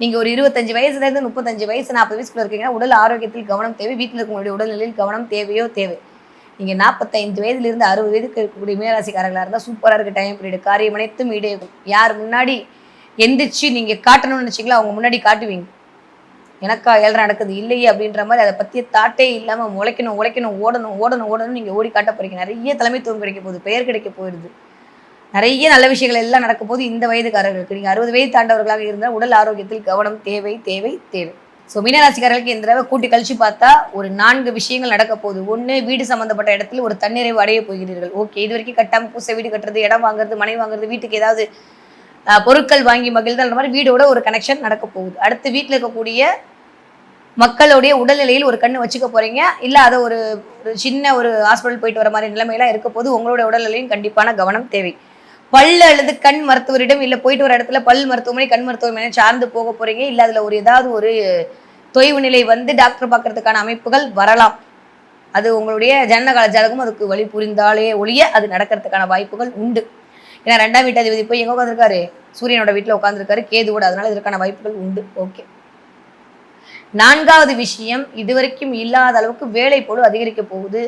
நீங்கள் ஒரு 25 வயசுலேருந்து 35 வயசு 40 வயசுக்குள்ள இருக்கீங்கன்னா உடல் ஆரோக்கியத்தில் கவனம் தேவை. வீட்டில் இருக்கவங்களுடைய உடல்நிலையில் கவனம் தேவையோ தேவை. நீங்கள் 45 வயதிலிருந்து 60 வயதுக்கு இருக்கக்கூடிய மீனராசிக்காரர்களாக இருந்தால் சூப்பராக இருக்குது டைம் பீரியட். காரியம் அனைத்தும் ஈடேகும். யார் முன்னாடி எந்திரிச்சு நீங்கள் காட்டணும்னு நினச்சிங்களோ அவங்க முன்னாடி காட்டுவீங்க. எனக்கா 7 நடக்குது இல்லையே அப்படின்ற மாதிரி அதை பற்றிய தாட்டே இல்லாமல் உழைக்கணும் ஓடணும் ஓடணும் ஓடணும் நீங்கள் ஓடி காட்ட போகிறீங்க. நிறைய தலைமைத்துவம் கிடைக்க போகுது, பெயர் கிடைக்க போயிடுது, நிறைய நல்ல விஷயங்கள் எல்லாம் நடக்க போது இந்த வயதுக்காரர்களுக்கு. நீங்கள் 60 வயது தாண்டவர்களாக இருந்தால் உடல் ஆரோக்கியத்தில் கவனம் தேவை தேவை தேவை. ஸோ மீனராசிக்காரர்களுக்கு இந்த தடவை கூட்டி கழிச்சு பார்த்தா ஒரு 4 விஷயங்கள் நடக்க போகுது. ஒன்று, வீடு சம்மந்தப்பட்ட இடத்துல ஒரு தன்னிறைவு அடைய போகிறீர்கள். ஓகே, இது வரைக்கும் கட்டாமல் பூசை வீடு கட்டுறது, இடம் வாங்குறது, மனை வாங்குறது, வீட்டுக்கு ஏதாவது பொருட்கள் வாங்கி மகிழ்தல் மாதிரி வீடோட ஒரு கனெக்ஷன் நடக்க போகுது. அடுத்து வீட்டில் இருக்கக்கூடிய மக்களுடைய உடல்நிலையில் ஒரு கண்ணு வச்சுக்க போறீங்க. இல்லை அதை ஒரு சின்ன ஒரு ஹாஸ்பிட்டல் போயிட்டு வர மாதிரி நிலைமையெல்லாம் இருக்க போது உங்களோட உடல்நிலையும் கண்டிப்பான கவனம் தேவை. பல் அல்லது கண் மருத்துவரிடம் இல்லை போயிட்டு வர இடத்துல பல் மருத்துவமனை கண் மருத்துவமனை சார்ந்து போக போறீங்க. இல்லை அதில் ஒரு ஏதாவது ஒரு தொய்வு நிலை வந்து டாக்டர் பார்க்கறதுக்கான அமைப்புகள் வரலாம். அது உங்களுடைய ஜனனகால ஜாதகம் அதுக்கு வழி புரிந்தாலே ஒழிய அது நடக்கிறதுக்கான வாய்ப்புகள் உண்டு. ஏன்னா 2ஆம் வீட்டாதிபதி போய் எங்கே உட்காந்துருக்காரு? சூரியனோட வீட்டில் உட்காந்துருக்காரு, கேதுவோட. அதனால இதற்கான வாய்ப்புகள் உண்டு. ஓகே, 4வது விஷயம், இதுவரைக்கும் இல்லாத அளவுக்கு வேலை போடு அதிகரிக்க போகுது.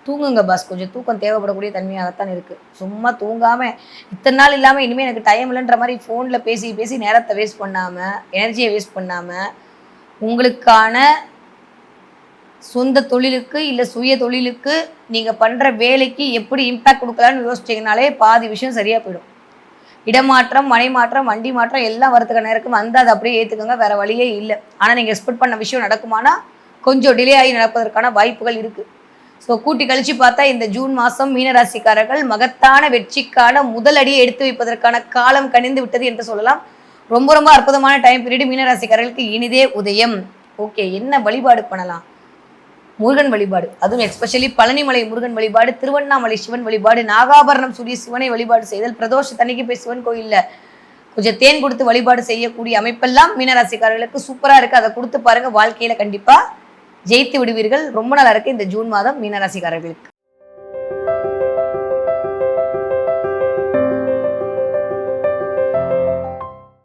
தூங்குங்க பாஸ், கொஞ்சம் தூக்கம் தேவைப்படக்கூடிய தன்மையாகத்தான் இருக்குது. சும்மா தூங்காமல் இத்தனை நாள் இல்லாமல் இனிமேல் எனக்கு டைம் இல்லைன்ற மாதிரி ஃபோனில் பேசி பேசி நேரத்தை வேஸ்ட் பண்ணாமல், எனர்ஜியை வேஸ்ட் பண்ணாமல், உங்களுக்கான சொந்த தொழிலுக்கு இல்லை சுய தொழிலுக்கு நீங்கள் பண்ணுற வேலைக்கு எப்படி இம்பேக்ட் கொடுக்கலான்னு யோசிச்சிங்கனாலே பாதி விஷயம் சரியாக போயிடும். இடமாற்றம், மனை மாற்றம், வண்டி மாற்றம் எல்லாம் வரதுக்கான நேரம் வந்து அதை அப்படியே ஏற்றுக்கோங்க, வேறு வழியே இல்லை. ஆனால் நீங்கள் எக்ஸ்பெக்ட் பண்ண விஷயம் நடக்குமானா கொஞ்சம் டிலே ஆகி நடப்பதற்கான வாய்ப்புகள் இருக்குது. ஸோ கூட்டி கழிச்சு பார்த்தா இந்த ஜூன் மாதம் மீனராசிக்காரர்கள் மகத்தான வெற்றிக்கான முதல் அடியை எடுத்து வைப்பதற்கான காலம் கணிந்து விட்டது என்று சொல்லலாம். ரொம்ப ரொம்ப அற்புதமான டைம் பீரியட் மீனராசிக்காரர்களுக்கு இனிதே உதயம். ஓகே, என்ன வழிபாடு பண்ணலாம்? முருகன் வழிபாடு, அதுவும் எஸ்பெஷலி பழனிமலை முருகன் வழிபாடு, திருவண்ணாமலை சிவன் வழிபாடு, நாகாபரணம் சூரிய சிவனை வழிபாடு செய்தல், பிரதோஷ தண்ணிக்கு போய் சிவன் கோயிலில் கொஞ்சம் தேன் கொடுத்து வழிபாடு செய்யக்கூடிய அமைப்பெல்லாம் மீனராசிக்காரர்களுக்கு சூப்பராக இருக்குது. அதை கொடுத்து பாருங்கள், வாழ்க்கையில் கண்டிப்பாக ஜெயித்து விடுவீர்கள். ரொம்ப நல்லா இருக்குது இந்த ஜூன் மாதம் மீனராசிக்காரர்களுக்கு.